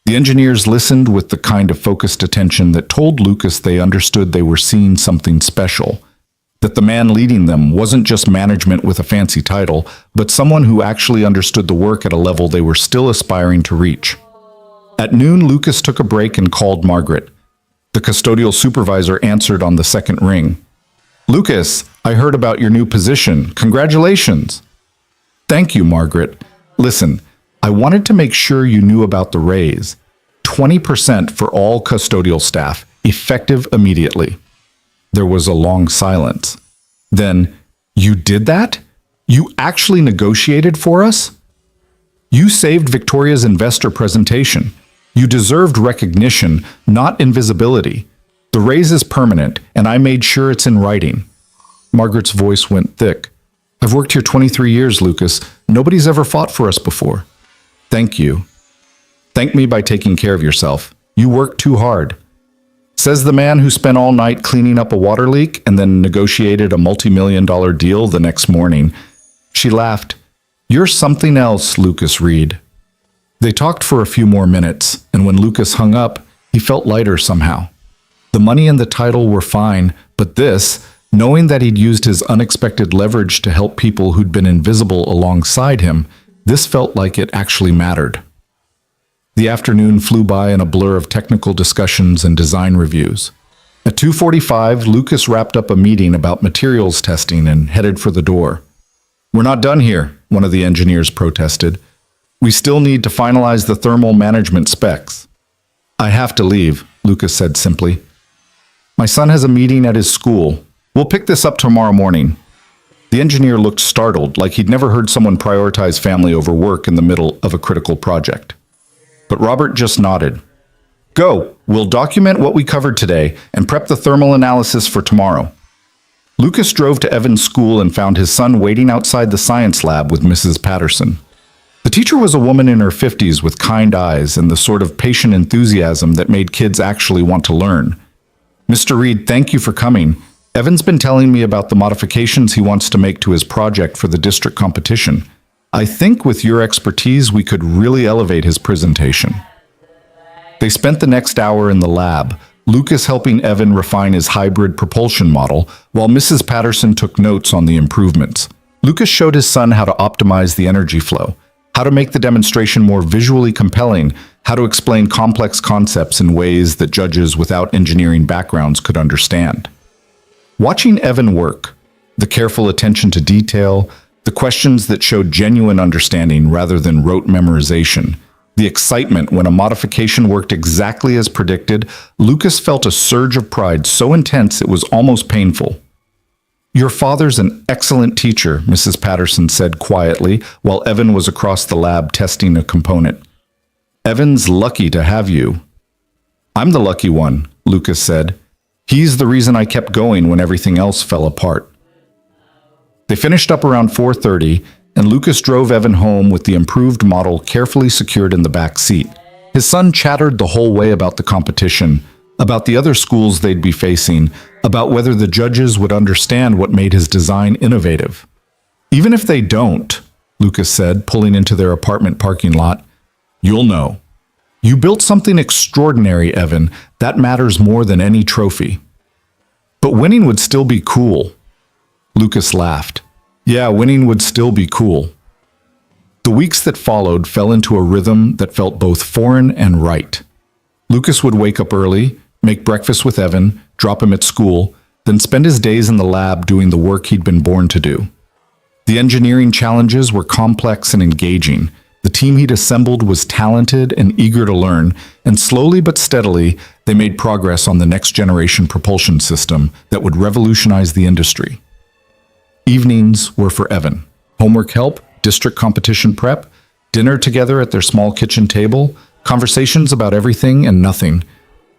S1: The engineers listened with the kind of focused attention that told Lucas they understood they were seeing something special, that the man leading them wasn't just management with a fancy title, but someone who actually understood the work at a level they were still aspiring to reach. At noon, Lucas took a break and called Margaret. The custodial supervisor answered on the second ring. "Lucas, I heard about your new position. Congratulations." "Thank you, Margaret. Listen, I wanted to make sure you knew about the raise. 20% for all custodial staff, effective immediately." There was a long silence. Then, "You did that? You actually negotiated for us?" "You saved Victoria's investor presentation. You deserved recognition, not invisibility. The raise is permanent, and I made sure it's in writing." Margaret's voice went thick. "I've worked here 23 years, Lucas. Nobody's ever fought for us before." "Thank you. Thank me by taking care of yourself. You worked too hard." Says the man who spent all night cleaning up a water leak and then negotiated a multi-million-dollar deal the next morning. She laughed. "You're something else, Lucas Reed." They talked for a few more minutes, and when Lucas hung up, he felt lighter somehow. The money and the title were fine, but this, knowing that he'd used his unexpected leverage to help people who'd been invisible alongside him, this felt like it actually mattered. The afternoon flew by in a blur of technical discussions and design reviews. At 2:45, Lucas wrapped up a meeting about materials testing and headed for the door. "We're not done here," one of the engineers protested. "We still need to finalize the thermal management specs." "I have to leave," Lucas said simply. "My son has a meeting at his school. We'll pick this up tomorrow morning." The engineer looked startled, like he'd never heard someone prioritize family over work in the middle of a critical project. But Robert just nodded. Go, we'll document what we covered today and prep the thermal analysis for tomorrow. Lucas drove to Evan's school and found his son waiting outside the science lab with Mrs. Patterson. The teacher was a woman in her 50s with kind eyes and the sort of patient enthusiasm that made kids actually want to learn. Mr. Reed, thank you for coming. Evan's been telling me about the modifications he wants to make to his project for the district competition. I think with your expertise, we could really elevate his presentation. They spent the next hour in the lab, Lucas helping Evan refine his hybrid propulsion model, while Mrs. Patterson took notes on the improvements. Lucas showed his son how to optimize the energy flow, how to make the demonstration more visually compelling, how to explain complex concepts in ways that judges without engineering backgrounds could understand. Watching Evan work, the careful attention to detail, the questions that showed genuine understanding rather than rote memorization, the excitement when a modification worked exactly as predicted, Lucas felt a surge of pride so intense it was almost painful. Your father's an excellent teacher, Mrs. Patterson said quietly, while Evan was across the lab testing a component. Evan's lucky to have you. I'm the lucky one, Lucas said. He's the reason I kept going when everything else fell apart. They finished up around 4:30, and Lucas drove Evan home with the improved model carefully secured in the back seat. His son chattered the whole way about the competition, about the other schools they'd be facing, about whether the judges would understand what made his design innovative. Even if they don't, Lucas said, pulling into their apartment parking lot, you'll know. You built something extraordinary, Evan. That matters more than any trophy. But winning would still be cool. Lucas laughed. Yeah, winning would still be cool. The weeks that followed fell into a rhythm that felt both foreign and right. Lucas would wake up early, make breakfast with Evan, drop him at school, then spend his days in the lab doing the work he'd been born to do. The engineering challenges were complex and engaging. The team he'd assembled was talented and eager to learn, and slowly but steadily, they made progress on the next-generation propulsion system that would revolutionize the industry. Evenings were for Evan. Homework help, district competition prep, dinner together at their small kitchen table, conversations about everything and nothing.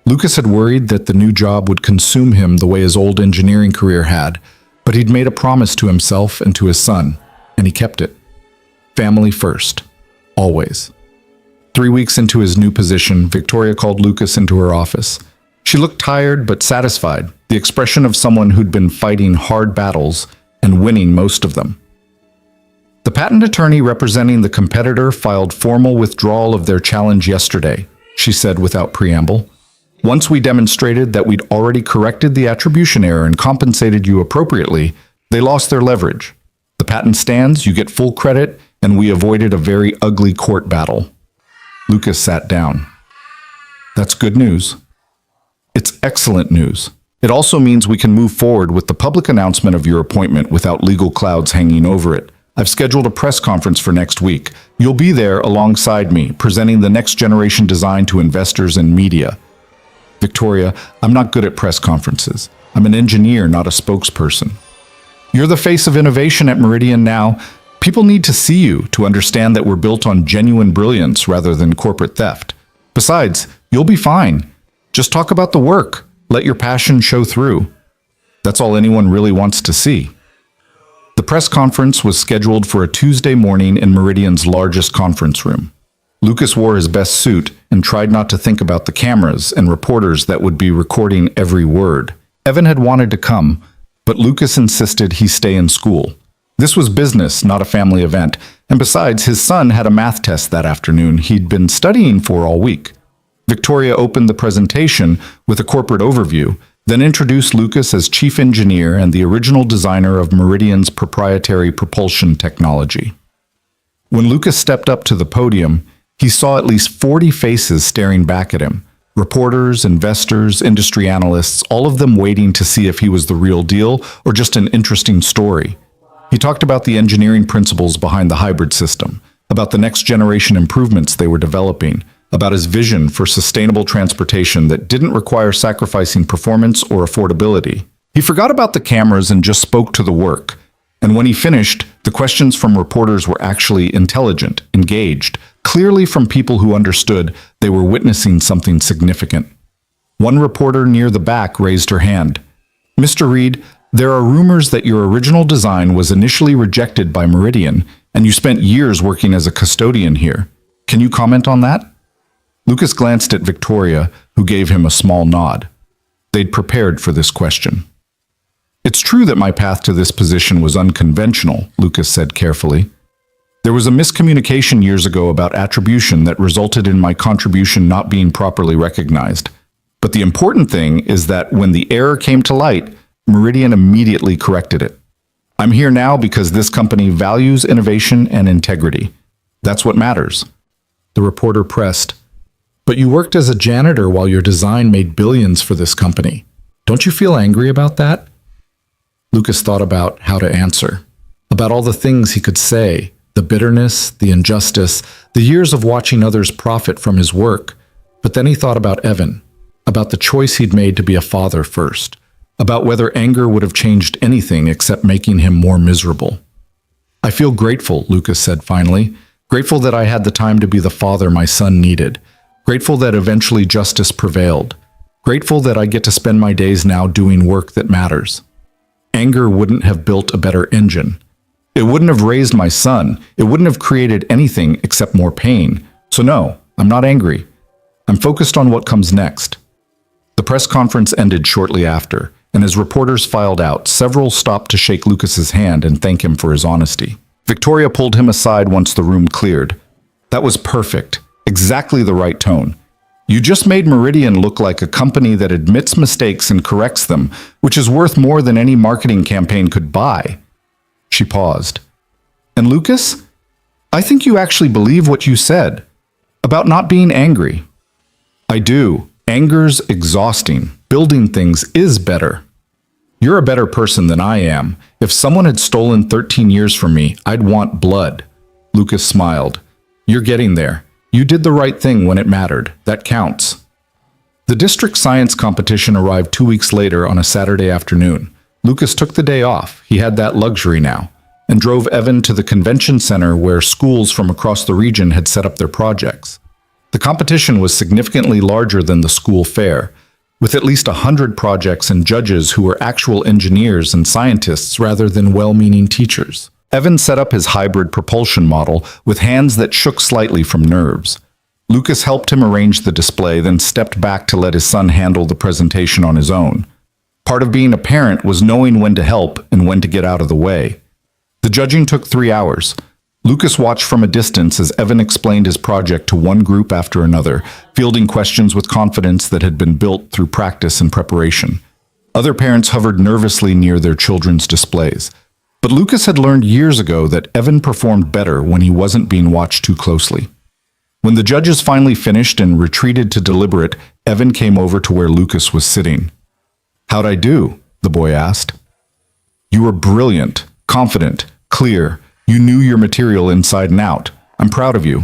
S1: Lucas had worried that the new job would consume him the way his old engineering career had, but he'd made a promise to himself and to his son, and he kept it. Family first. Always. 3 weeks into his new position, Victoria called Lucas into her office. She looked tired but satisfied, the expression of someone who'd been fighting hard battles and winning most of them. The patent attorney representing the competitor filed formal withdrawal of their challenge yesterday, she said without preamble. Once we demonstrated that we'd already corrected the attribution error and compensated you appropriately, they lost their leverage. The patent stands, you get full credit, and we avoided a very ugly court battle. Lucas sat down. That's good news. It's excellent news. It also means we can move forward with the public announcement of your appointment without legal clouds hanging over it. I've scheduled a press conference for next week. You'll be there alongside me, presenting the next generation design to investors and media. Victoria, I'm not good at press conferences. I'm an engineer, not a spokesperson. You're the face of innovation at Meridian now. People need to see you to understand that we're built on genuine brilliance rather than corporate theft. Besides, you'll be fine. Just talk about the work. Let your passion show through. That's all anyone really wants to see. The press conference was scheduled for a Tuesday morning in Meridian's largest conference room. Lucas wore his best suit and tried not to think about the cameras and reporters that would be recording every word. Evan had wanted to come, but Lucas insisted he stay in school. This was business, not a family event, and besides, his son had a math test that afternoon he'd been studying for all week. Victoria opened the presentation with a corporate overview, then introduced Lucas as chief engineer and the original designer of Meridian's proprietary propulsion technology. When Lucas stepped up to the podium, he saw at least 40 faces staring back at him. Reporters, investors, industry analysts, all of them waiting to see if he was the real deal or just an interesting story. He talked about the engineering principles behind the hybrid system, about the next generation improvements they were developing, about his vision for sustainable transportation that didn't require sacrificing performance or affordability. He forgot about the cameras and just spoke to the work. And when he finished, the questions from reporters were actually intelligent, engaged, clear. clearly from people who understood they were witnessing something significant. One reporter near the back raised her hand. "Mr. Reed, there are rumors that your original design was initially rejected by Meridian, and you spent years working as a custodian here. Can you comment on that?" Lucas glanced at Victoria, who gave him a small nod. They'd prepared for this question. "It's true that my path to this position was unconventional," Lucas said carefully. "There was a miscommunication years ago about attribution that resulted in my contribution not being properly recognized. But the important thing is that when the error came to light, Meridian immediately corrected it. I'm here now because this company values innovation and integrity. That's what matters." The reporter pressed, "But you worked as a janitor while your design made billions for this company. Don't you feel angry about that?" Lucas thought about how to answer, about all the things he could say, the bitterness, the injustice, the years of watching others profit from his work. But then he thought about Evan, about the choice he'd made to be a father first, about whether anger would have changed anything except making him more miserable. "I feel grateful," Lucas said finally, "grateful that I had the time to be the father my son needed, grateful that eventually justice prevailed, grateful that I get to spend my days now doing work that matters. Anger wouldn't have built a better engine. It wouldn't have raised my son. It wouldn't have created anything except more pain. So no, I'm not angry. I'm focused on what comes next." The press conference ended shortly after, and as reporters filed out, several stopped to shake Lucas's hand and thank him for his honesty. Victoria pulled him aside once the room cleared. "That was perfect. Exactly the right tone. You just made Meridian look like a company that admits mistakes and corrects them, which is worth more than any marketing campaign could buy." She paused. "And Lucas, I think you actually believe what you said about not being angry." "I do. Anger's exhausting. Building things is better. You're a better person than I am. If someone had stolen 13 years from me, I'd want blood." Lucas smiled. "You're getting there. You did the right thing when it mattered. That counts." The district science competition arrived 2 weeks later on a Saturday afternoon. Lucas took the day off, he had that luxury now, and drove Evan to the convention center where schools from across the region had set up their projects. The competition was significantly larger than the school fair, with at least 100 projects and judges who were actual engineers and scientists rather than well-meaning teachers. Evan set up his hybrid propulsion model with hands that shook slightly from nerves. Lucas helped him arrange the display, then stepped back to let his son handle the presentation on his own. Part of being a parent was knowing when to help and when to get out of the way. The judging took 3 hours. Lucas watched from a distance as Evan explained his project to one group after another, fielding questions with confidence that had been built through practice and preparation. Other parents hovered nervously near their children's displays. But Lucas had learned years ago that Evan performed better when he wasn't being watched too closely. When the judges finally finished and retreated to deliberate, Evan came over to where Lucas was sitting. "How'd I do?" the boy asked. "You were brilliant, confident, clear. You knew your material inside and out. I'm proud of you."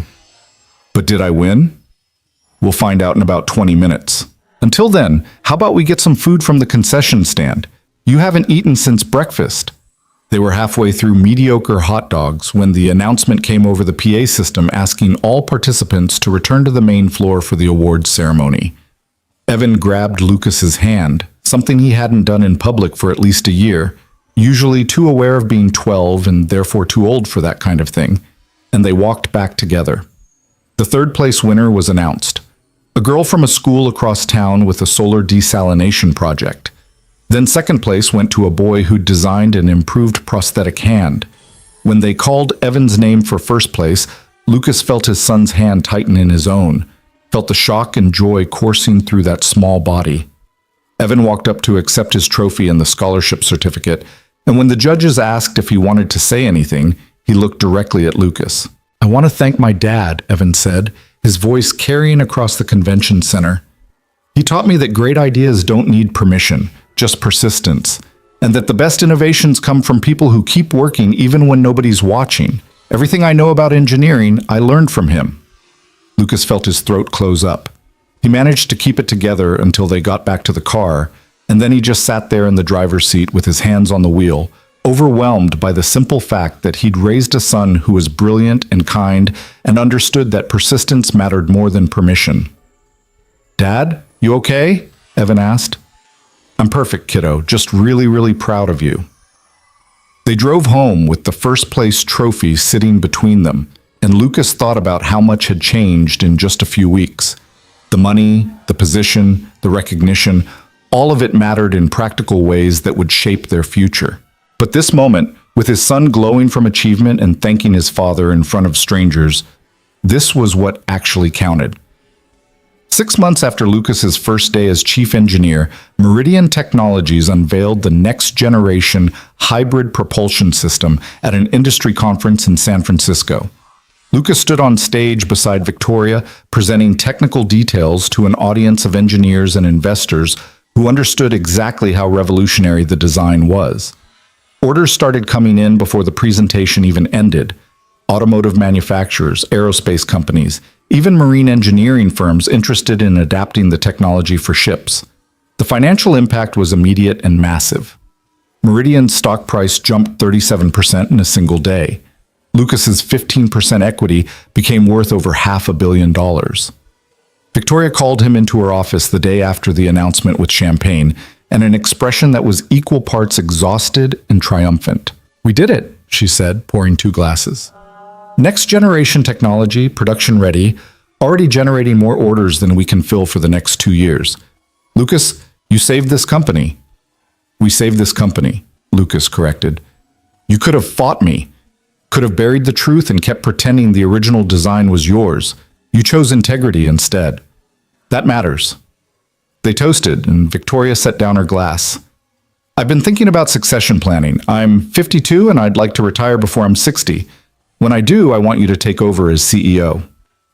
S1: "But did I win?" "We'll find out in about 20 minutes. Until then, how about we get some food from the concession stand? You haven't eaten since breakfast." They were halfway through mediocre hot dogs when the announcement came over the PA system asking all participants to return to the main floor for the awards ceremony. Evan grabbed Lucas's hand, something he hadn't done in public for at least a year, usually too aware of being 12 and therefore too old for that kind of thing, and they walked back together. The third place winner was announced. A girl from a school across town with a solar desalination project. Then second place went to a boy who'd designed an improved prosthetic hand. When they called Evan's name for first place, Lucas felt his son's hand tighten in his own, felt the shock and joy coursing through that small body. Evan walked up to accept his trophy and the scholarship certificate, and when the judges asked if he wanted to say anything, he looked directly at Lucas. "I want to thank my dad," Evan said, his voice carrying across the convention center. "He taught me that great ideas don't need permission, just persistence, and that the best innovations come from people who keep working even when nobody's watching. Everything I know about engineering, I learned from him." Lucas felt his throat close up. He managed to keep it together until they got back to the car, and then he just sat there in the driver's seat with his hands on the wheel, overwhelmed by the simple fact that he'd raised a son who was brilliant and kind and understood that persistence mattered more than permission. "Dad, you okay?" Evan asked. "I'm perfect, kiddo. Just really, really proud of you." They drove home with the first place trophy sitting between them, and Lucas thought about how much had changed in just a few weeks. The money, the position, the recognition, all of it mattered in practical ways that would shape their future. But this moment, with his son glowing from achievement and thanking his father in front of strangers, this was what actually counted. 6 months after Lucas's first day as chief engineer, Meridian Technologies unveiled the next-generation hybrid propulsion system at an industry conference in San Francisco. Lucas stood on stage beside Victoria, presenting technical details to an audience of engineers and investors who understood exactly how revolutionary the design was. Orders started coming in before the presentation even ended. Automotive manufacturers, aerospace companies, even marine engineering firms interested in adapting the technology for ships. The financial impact was immediate and massive. Meridian's stock price jumped 37% in a single day. Lucas's 15% equity became worth over $500 million. Victoria called him into her office the day after the announcement with champagne and an expression that was equal parts exhausted and triumphant. "We did it," she said, pouring 2 glasses. "Next generation technology, production ready, already generating more orders than we can fill for the next 2 years. Lucas, you saved this company." "We saved this company," Lucas corrected. "You could have fought me, could have buried the truth and kept pretending the original design was yours. You chose integrity instead. That matters." They toasted, and Victoria set down her glass. "I've been thinking about succession planning. I'm 52 and I'd like to retire before I'm 60. When I do, I want you to take over as CEO."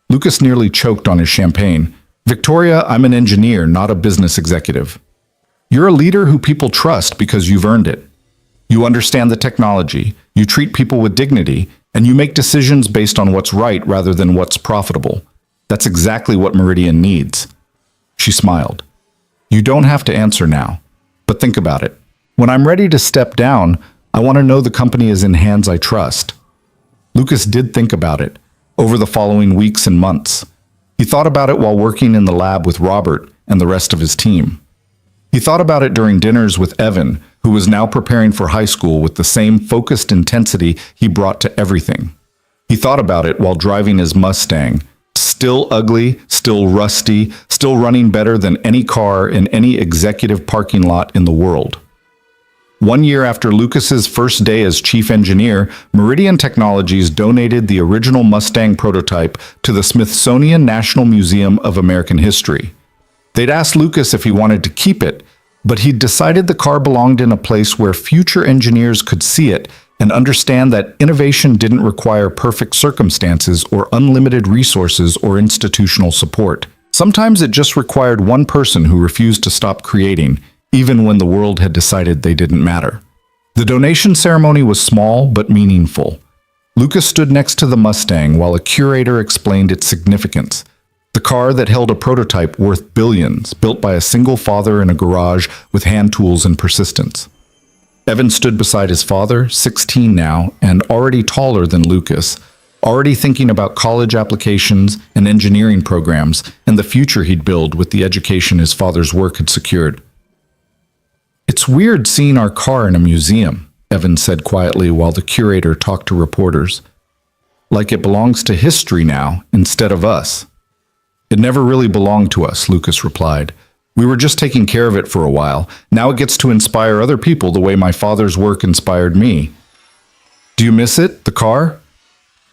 S1: Lucas nearly choked on his champagne. "Victoria, I'm an engineer, not a business executive. You're a leader who people trust because you've earned it. You understand the technology, you treat people with dignity, and you make decisions based on what's right rather than what's profitable. That's exactly what Meridian needs." She smiled. "You don't have to answer now, but think about it. When I'm ready to step down, I want to know the company is in hands I trust." Lucas did think about it over the following weeks and months. He thought about it while working in the lab with Robert and the rest of his team. He thought about it during dinners with Evan, who was now preparing for high school with the same focused intensity he brought to everything. He thought about it while driving his Mustang, still ugly, still rusty, still running better than any car in any executive parking lot in the world. 1 year after Lucas's first day as chief engineer, Meridian Technologies donated the original Mustang prototype to the Smithsonian National Museum of American History. They'd asked Lucas if he wanted to keep it, but he'd decided the car belonged in a place where future engineers could see it and understand that innovation didn't require perfect circumstances or unlimited resources or institutional support. Sometimes it just required one person who refused to stop creating, even when the world had decided they didn't matter. The donation ceremony was small but meaningful. Lucas stood next to the Mustang while a curator explained its significance. The car that held a prototype worth billions, built by a single father in a garage with hand tools and persistence. Evan stood beside his father, 16 now, and already taller than Lucas, already thinking about college applications and engineering programs and the future he'd build with the education his father's work had secured. "It's weird seeing our car in a museum," Evan said quietly while the curator talked to reporters. "Like it belongs to history now instead of us." "It never really belonged to us," Lucas replied. "We were just taking care of it for a while. Now it gets to inspire other people the way my father's work inspired me." "Do you miss it, the car?"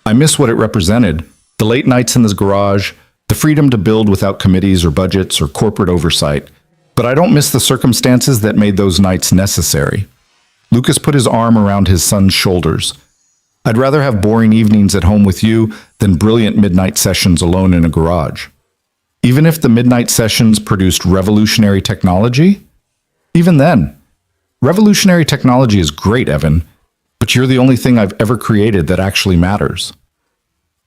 S1: "I miss what it represented. The late nights in this garage, the freedom to build without committees or budgets or corporate oversight. But I don't miss the circumstances that made those nights necessary." Lucas put his arm around his son's shoulders. "I'd rather have boring evenings at home with you than brilliant midnight sessions alone in a garage." Even if the midnight sessions produced revolutionary technology? Even then. Revolutionary technology is great, Evan, but you're the only thing I've ever created that actually matters.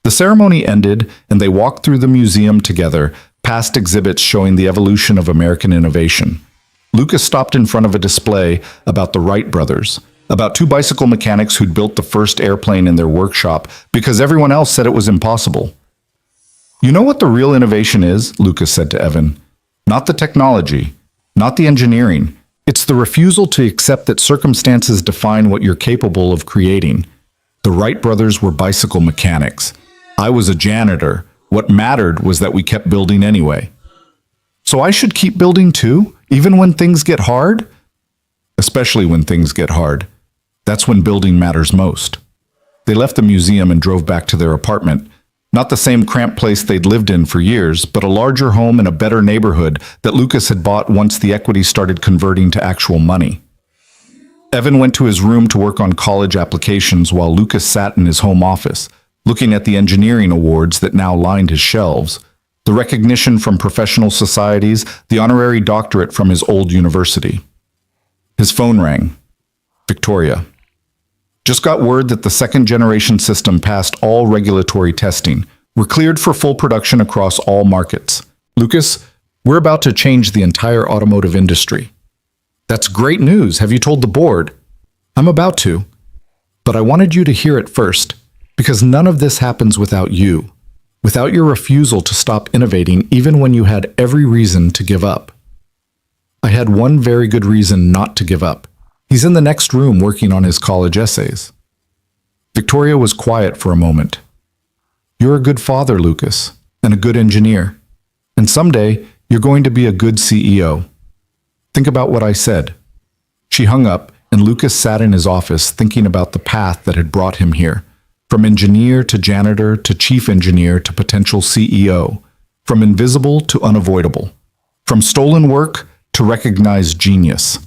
S1: The ceremony ended, and they walked through the museum together, past exhibits showing the evolution of American innovation. Lucas stopped in front of a display about the Wright brothers, about two bicycle mechanics who'd built the first airplane in their workshop because everyone else said it was impossible. "You know what the real innovation is?" Lucas said to Evan. "Not the technology, not the engineering. It's the refusal to accept that circumstances define what you're capable of creating. The Wright brothers were bicycle mechanics. I was a janitor. What mattered was that we kept building anyway." "So I should keep building too, even when things get hard?" "Especially when things get hard. That's when building matters most." They left the museum and drove back to their apartment. Not the same cramped place they'd lived in for years, but a larger home in a better neighborhood that Lucas had bought once the equity started converting to actual money. Evan went to his room to work on college applications while Lucas sat in his home office, looking at the engineering awards that now lined his shelves, the recognition from professional societies, the honorary doctorate from his old university. His phone rang. Victoria. "Just got word that the second-generation system passed all regulatory testing. We're cleared for full production across all markets. Lucas, we're about to change the entire automotive industry." "That's great news. Have you told the board?" "I'm about to. But I wanted you to hear it first, because none of this happens without you, without your refusal to stop innovating even when you had every reason to give up." "I had one very good reason not to give up. He's in the next room working on his college essays." Victoria was quiet for a moment. "You're a good father, Lucas, and a good engineer. And someday, you're going to be a good CEO. Think about what I said." She hung up, and Lucas sat in his office thinking about the path that had brought him here, from engineer to janitor to chief engineer to potential CEO, from invisible to unavoidable, from stolen work to recognized genius.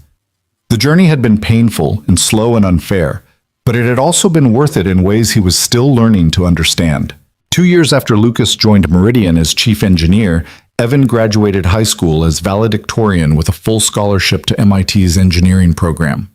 S1: The journey had been painful and slow and unfair, but it had also been worth it in ways he was still learning to understand. 2 years after Lucas joined Meridian as chief engineer, Evan graduated high school as valedictorian with a full scholarship to MIT's engineering program.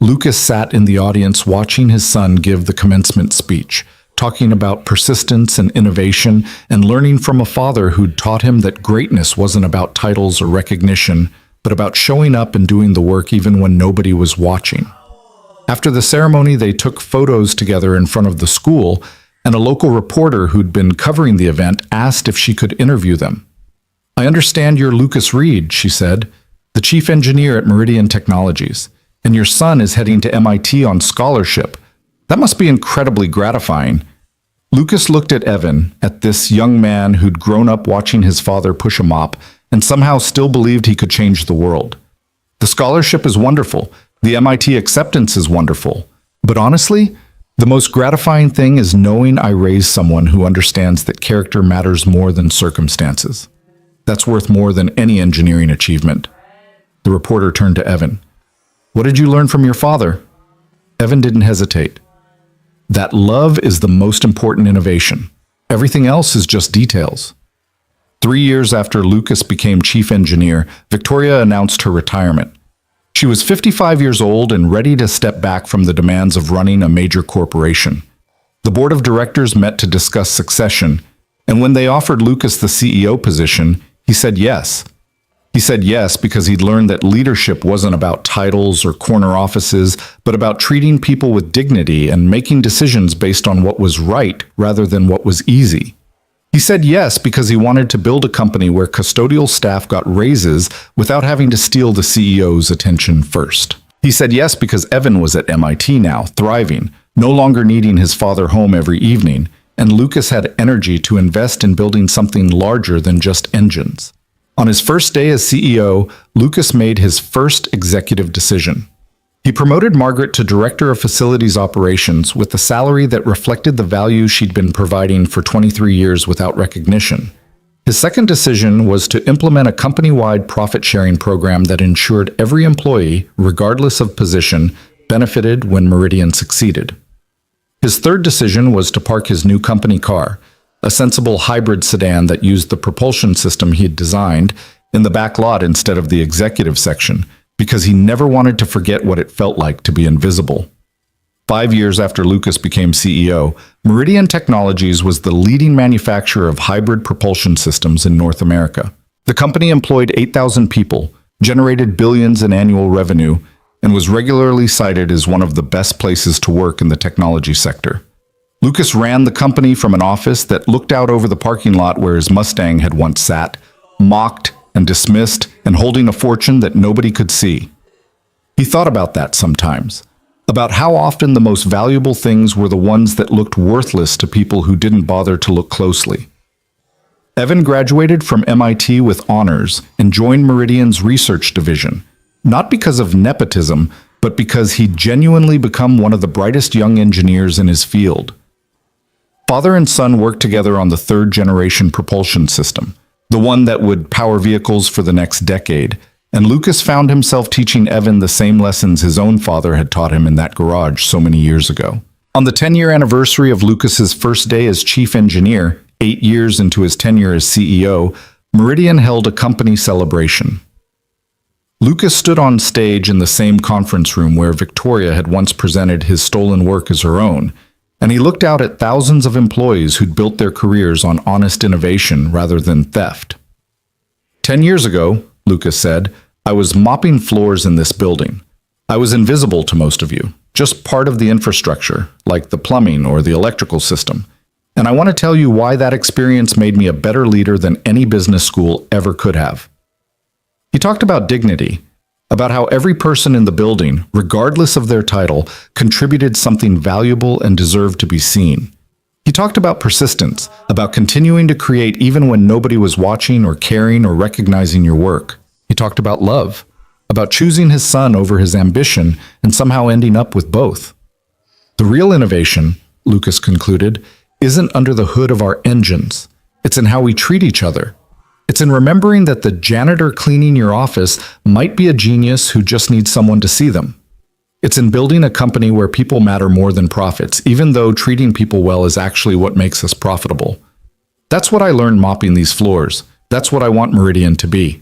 S1: Lucas sat in the audience watching his son give the commencement speech, talking about persistence and innovation and learning from a father who'd taught him that greatness wasn't about titles or recognition, but about showing up and doing the work even when nobody was watching. After the ceremony, they took photos together in front of the school, and a local reporter who'd been covering the event asked if she could interview them. "I understand you're Lucas Reed," she said, "the chief engineer at Meridian Technologies, and your son is heading to MIT on scholarship. That must be incredibly gratifying." Lucas looked at Evan, at this young man who'd grown up watching his father push a mop, and somehow still believed he could change the world. "The scholarship is wonderful. The MIT acceptance is wonderful. But honestly, the most gratifying thing is knowing I raised someone who understands that character matters more than circumstances. That's worth more than any engineering achievement." The reporter turned to Evan. "What did you learn from your father?" Evan didn't hesitate. "That love is the most important innovation. Everything else is just details." 3 years after Lucas became chief engineer, Victoria announced her retirement. She was 55 years old and ready to step back from the demands of running a major corporation. The board of directors met to discuss succession, and when they offered Lucas the CEO position, he said yes. He said yes because he'd learned that leadership wasn't about titles or corner offices, but about treating people with dignity and making decisions based on what was right rather than what was easy. He said yes because he wanted to build a company where custodial staff got raises without having to steal the CEO's attention first. He said yes because Evan was at MIT now, thriving, no longer needing his father home every evening, and Lucas had energy to invest in building something larger than just engines. On his first day as CEO, Lucas made his first executive decision. He promoted Margaret to Director of Facilities Operations with a salary that reflected the value she'd been providing for 23 years without recognition. His second decision was to implement a company-wide profit-sharing program that ensured every employee, regardless of position, benefited when Meridian succeeded. His third decision was to park his new company car, a sensible hybrid sedan that used the propulsion system he'd designed, in the back lot instead of the executive section, because he never wanted to forget what it felt like to be invisible. 5 years after Lucas became CEO, Meridian Technologies was the leading manufacturer of hybrid propulsion systems in North America. The company employed 8,000 people, generated billions in annual revenue, and was regularly cited as one of the best places to work in the technology sector. Lucas ran the company from an office that looked out over the parking lot where his Mustang had once sat, mocked and dismissed and holding a fortune that nobody could see. He thought about that sometimes, about how often the most valuable things were the ones that looked worthless to people who didn't bother to look closely. Evan graduated from MIT with honors and joined Meridian's research division, not because of nepotism, but because he'd genuinely become one of the brightest young engineers in his field. Father and son worked together on the third-generation propulsion system, the one that would power vehicles for the next decade, and Lucas found himself teaching Evan the same lessons his own father had taught him in that garage so many years ago. On the 10-year anniversary of Lucas's first day as chief engineer, 8 years into his tenure as CEO, Meridian held a company celebration. Lucas stood on stage in the same conference room where Victoria had once presented his stolen work as her own, and he looked out at thousands of employees who'd built their careers on honest innovation rather than theft. 10 years ago, Lucas said, I was mopping floors in this building. I was invisible to most of you, just part of the infrastructure, like the plumbing or the electrical system. And I want to tell you why that experience made me a better leader than any business school ever could have. He talked about dignity, about how every person in the building, regardless of their title, contributed something valuable and deserved to be seen. He talked about persistence, about continuing to create even when nobody was watching or caring or recognizing your work. He talked about love, about choosing his son over his ambition and somehow ending up with both. The real innovation, Lucas concluded, isn't under the hood of our engines. It's in how we treat each other. It's in remembering that the janitor cleaning your office might be a genius who just needs someone to see them. It's in building a company where people matter more than profits, even though treating people well is actually what makes us profitable. That's what I learned mopping these floors. That's what I want Meridian to be.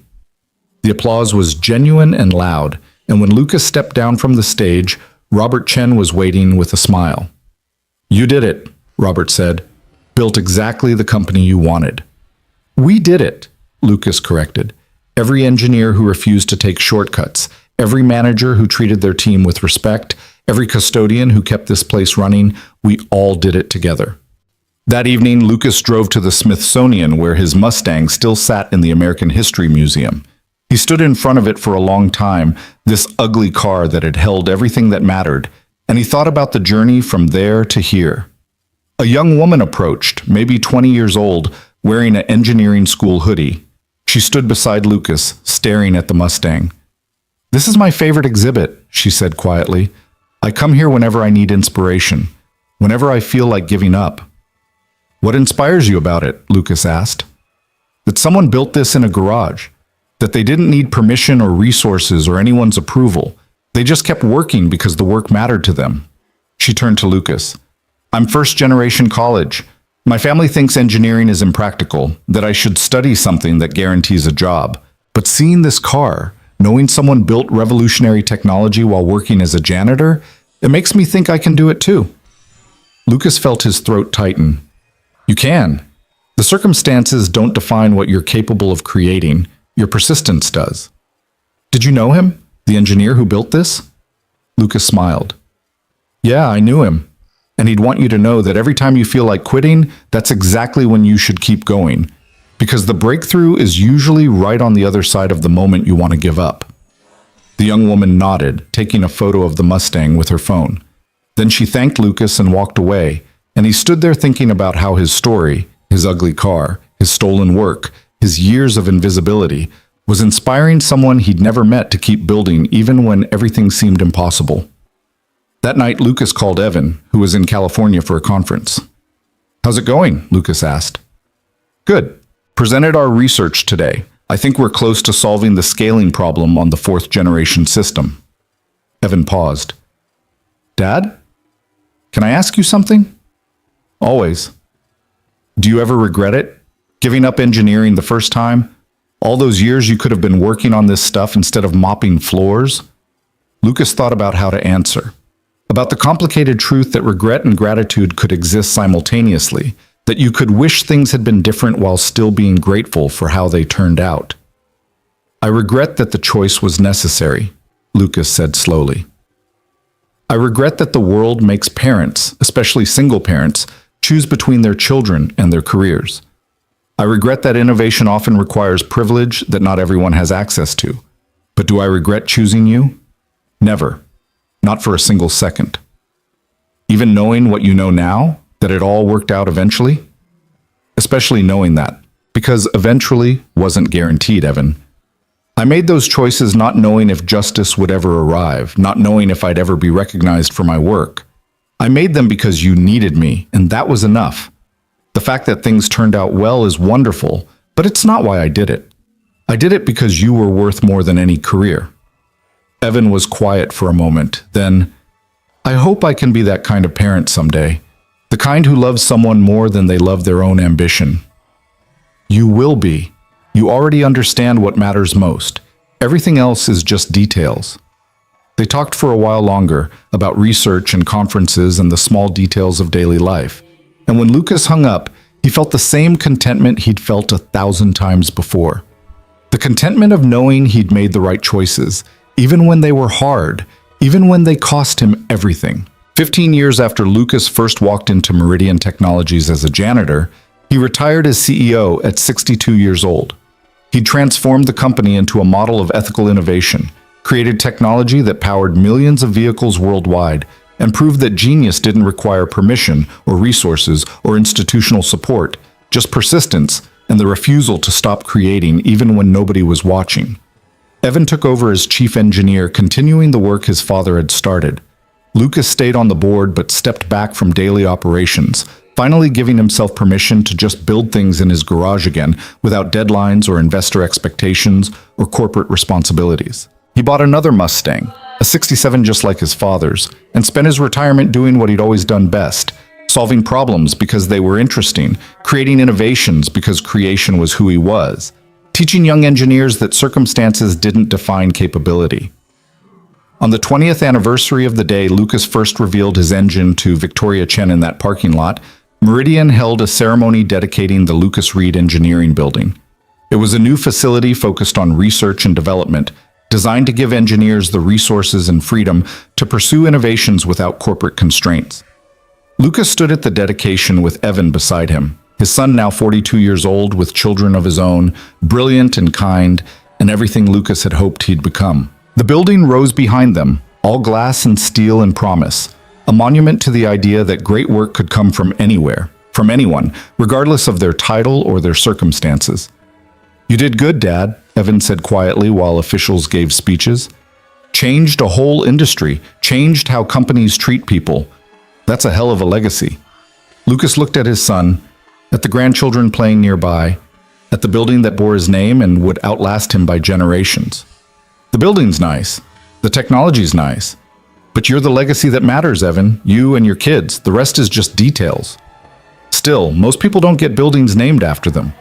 S1: The applause was genuine and loud, and when Lucas stepped down from the stage, Robert Chen was waiting with a smile. You did it, Robert said. Built exactly the company you wanted. We did it, Lucas corrected. Every engineer who refused to take shortcuts, every manager who treated their team with respect, every custodian who kept this place running, we all did it together. That evening, Lucas drove to the Smithsonian where his Mustang still sat in the American History Museum. He stood in front of it for a long time, this ugly car that had held everything that mattered, and he thought about the journey from there to here. A young woman approached, maybe 20 years old, wearing an engineering school hoodie. She stood beside Lucas, staring at the Mustang. This is my favorite exhibit, she said quietly. I come here whenever I need inspiration, whenever I feel like giving up. What inspires you about it? Lucas asked. That someone built this in a garage, that they didn't need permission or resources or anyone's approval. They just kept working because the work mattered to them. She turned to Lucas. I'm first-generation college. My family thinks engineering is impractical, that I should study something that guarantees a job. But seeing this car, knowing someone built revolutionary technology while working as a janitor, it makes me think I can do it too. Lucas felt his throat tighten. You can. The circumstances don't define what you're capable of creating. Your persistence does. Did you know him, the engineer who built this? Lucas smiled. Yeah, I knew him. And he'd want you to know that every time you feel like quitting, that's exactly when you should keep going. Because the breakthrough is usually right on the other side of the moment you want to give up. The young woman nodded, taking a photo of the Mustang with her phone. Then she thanked Lucas and walked away, and he stood there thinking about how his story, his ugly car, his stolen work, his years of invisibility, was inspiring someone he'd never met to keep building even when everything seemed impossible. That night, Lucas called Evan, who was in California for a conference. How's it going? Lucas asked. Good. Presented our research today. I think we're close to solving the scaling problem on the fourth-generation system. Evan paused. Dad? Can I ask you something? Always. Do you ever regret it? Giving up engineering the first time? All those years you could have been working on this stuff instead of mopping floors? Lucas thought about how to answer. About the complicated truth that regret and gratitude could exist simultaneously, that you could wish things had been different while still being grateful for how they turned out. I regret that the choice was necessary. Lucas said slowly. I regret that the world makes parents, especially single parents, choose between their children and their careers. I regret that innovation often requires privilege that not everyone has access to. But do I regret choosing you? Never. Not for a single second. Even knowing what you know now, that it all worked out eventually? Especially knowing that, because eventually wasn't guaranteed, Evan. I made those choices not knowing if justice would ever arrive, not knowing if I'd ever be recognized for my work. I made them because you needed me, and that was enough. The fact that things turned out well is wonderful, but it's not why I did it. I did it because you were worth more than any career. Evan was quiet for a moment, then, I hope I can be that kind of parent someday. The kind who loves someone more than they love their own ambition. You will be. You already understand what matters most. Everything else is just details. They talked for a while longer about research and conferences and the small details of daily life. And when Lucas hung up, he felt the same contentment he'd felt 1,000 times before. The contentment of knowing he'd made the right choices, even when they were hard, even when they cost him everything. 15 years after Lucas first walked into Meridian Technologies as a janitor, he retired as CEO at 62 years old. He transformed the company into a model of ethical innovation, created technology that powered millions of vehicles worldwide, and proved that genius didn't require permission or resources or institutional support, just persistence and the refusal to stop creating even when nobody was watching. Evan took over as chief engineer, continuing the work his father had started. Lucas stayed on the board but stepped back from daily operations, finally giving himself permission to just build things in his garage again without deadlines or investor expectations or corporate responsibilities. He bought another Mustang, a 67 just like his father's, and spent his retirement doing what he'd always done best, solving problems because they were interesting, creating innovations because creation was who he was, teaching young engineers that circumstances didn't define capability. On the 20th anniversary of the day Lucas first revealed his engine to Victoria Chen in that parking lot, Meridian held a ceremony dedicating the Lucas Reed Engineering Building. It was a new facility focused on research and development, designed to give engineers the resources and freedom to pursue innovations without corporate constraints. Lucas stood at the dedication with Evan beside him, his son now 42 years old with children of his own, brilliant and kind, and everything Lucas had hoped he'd become. The building rose behind them, all glass and steel and promise, a monument to the idea that great work could come from anywhere, from anyone, regardless of their title or their circumstances. You did good, Dad, Evan said quietly while officials gave speeches. Changed a whole industry, changed how companies treat people. That's a hell of a legacy. Lucas looked at his son, at the grandchildren playing nearby, at the building that bore his name and would outlast him by generations. The building's nice. The technology's nice. But you're the legacy that matters, Evan. You and your kids. The rest is just details. Still, most people don't get buildings named after them.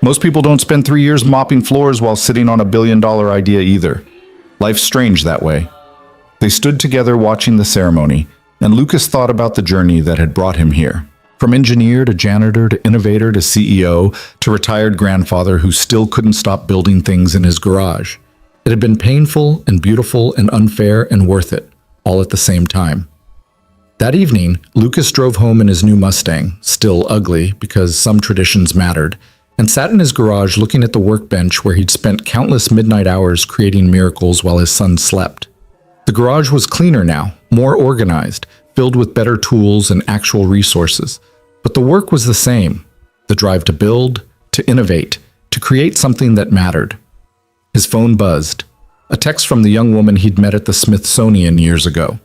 S1: Most people don't spend 3 years mopping floors while sitting on a billion-dollar idea either. Life's strange that way. They stood together watching the ceremony, and Lucas thought about the journey that had brought him here. From engineer to janitor to innovator to CEO to retired grandfather who still couldn't stop building things in his garage. It had been painful and beautiful and unfair and worth it, all at the same time. That evening, Lucas drove home in his new Mustang, still ugly because some traditions mattered, and sat in his garage looking at the workbench where he'd spent countless midnight hours creating miracles while his son slept. The garage was cleaner now, more organized, filled with better tools and actual resources. But the work was the same, the drive to build, to innovate, to create something that mattered. His phone buzzed, a text from the young woman he'd met at the Smithsonian years ago.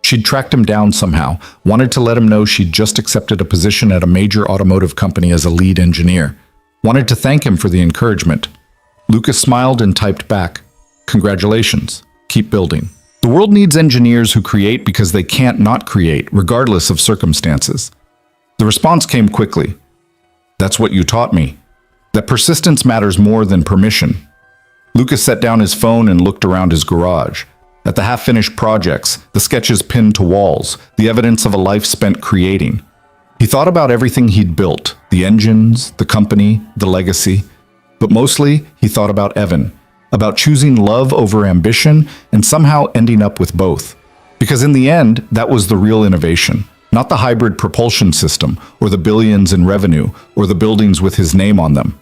S1: She'd tracked him down somehow, wanted to let him know she'd just accepted a position at a major automotive company as a lead engineer. Wanted to thank him for the encouragement. Lucas smiled and typed back, "Congratulations. Keep building." The world needs engineers who create because they can't not create, regardless of circumstances. The response came quickly. "That's what you taught me. That persistence matters more than permission." Lucas set down his phone and looked around his garage. At the half-finished projects, the sketches pinned to walls, the evidence of a life spent creating. He thought about everything he'd built, the engines, the company, the legacy. But mostly, he thought about Evan, about choosing love over ambition and somehow ending up with both. Because in the end, that was the real innovation, not the hybrid propulsion system, or the billions in revenue, or the buildings with his name on them.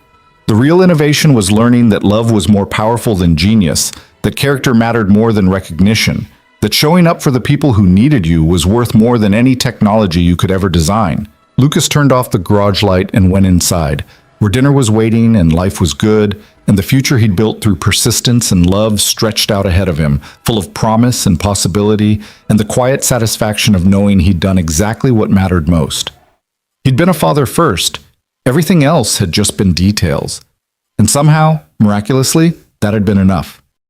S1: The real innovation was learning that love was more powerful than genius, that character mattered more than recognition, that showing up for the people who needed you was worth more than any technology you could ever design. Lucas turned off the garage light and went inside, where dinner was waiting and life was good, and the future he'd built through persistence and love stretched out ahead of him, full of promise and possibility, and the quiet satisfaction of knowing he'd done exactly what mattered most. He'd been a father first. Everything else had just been details. And somehow, miraculously, that had been enough.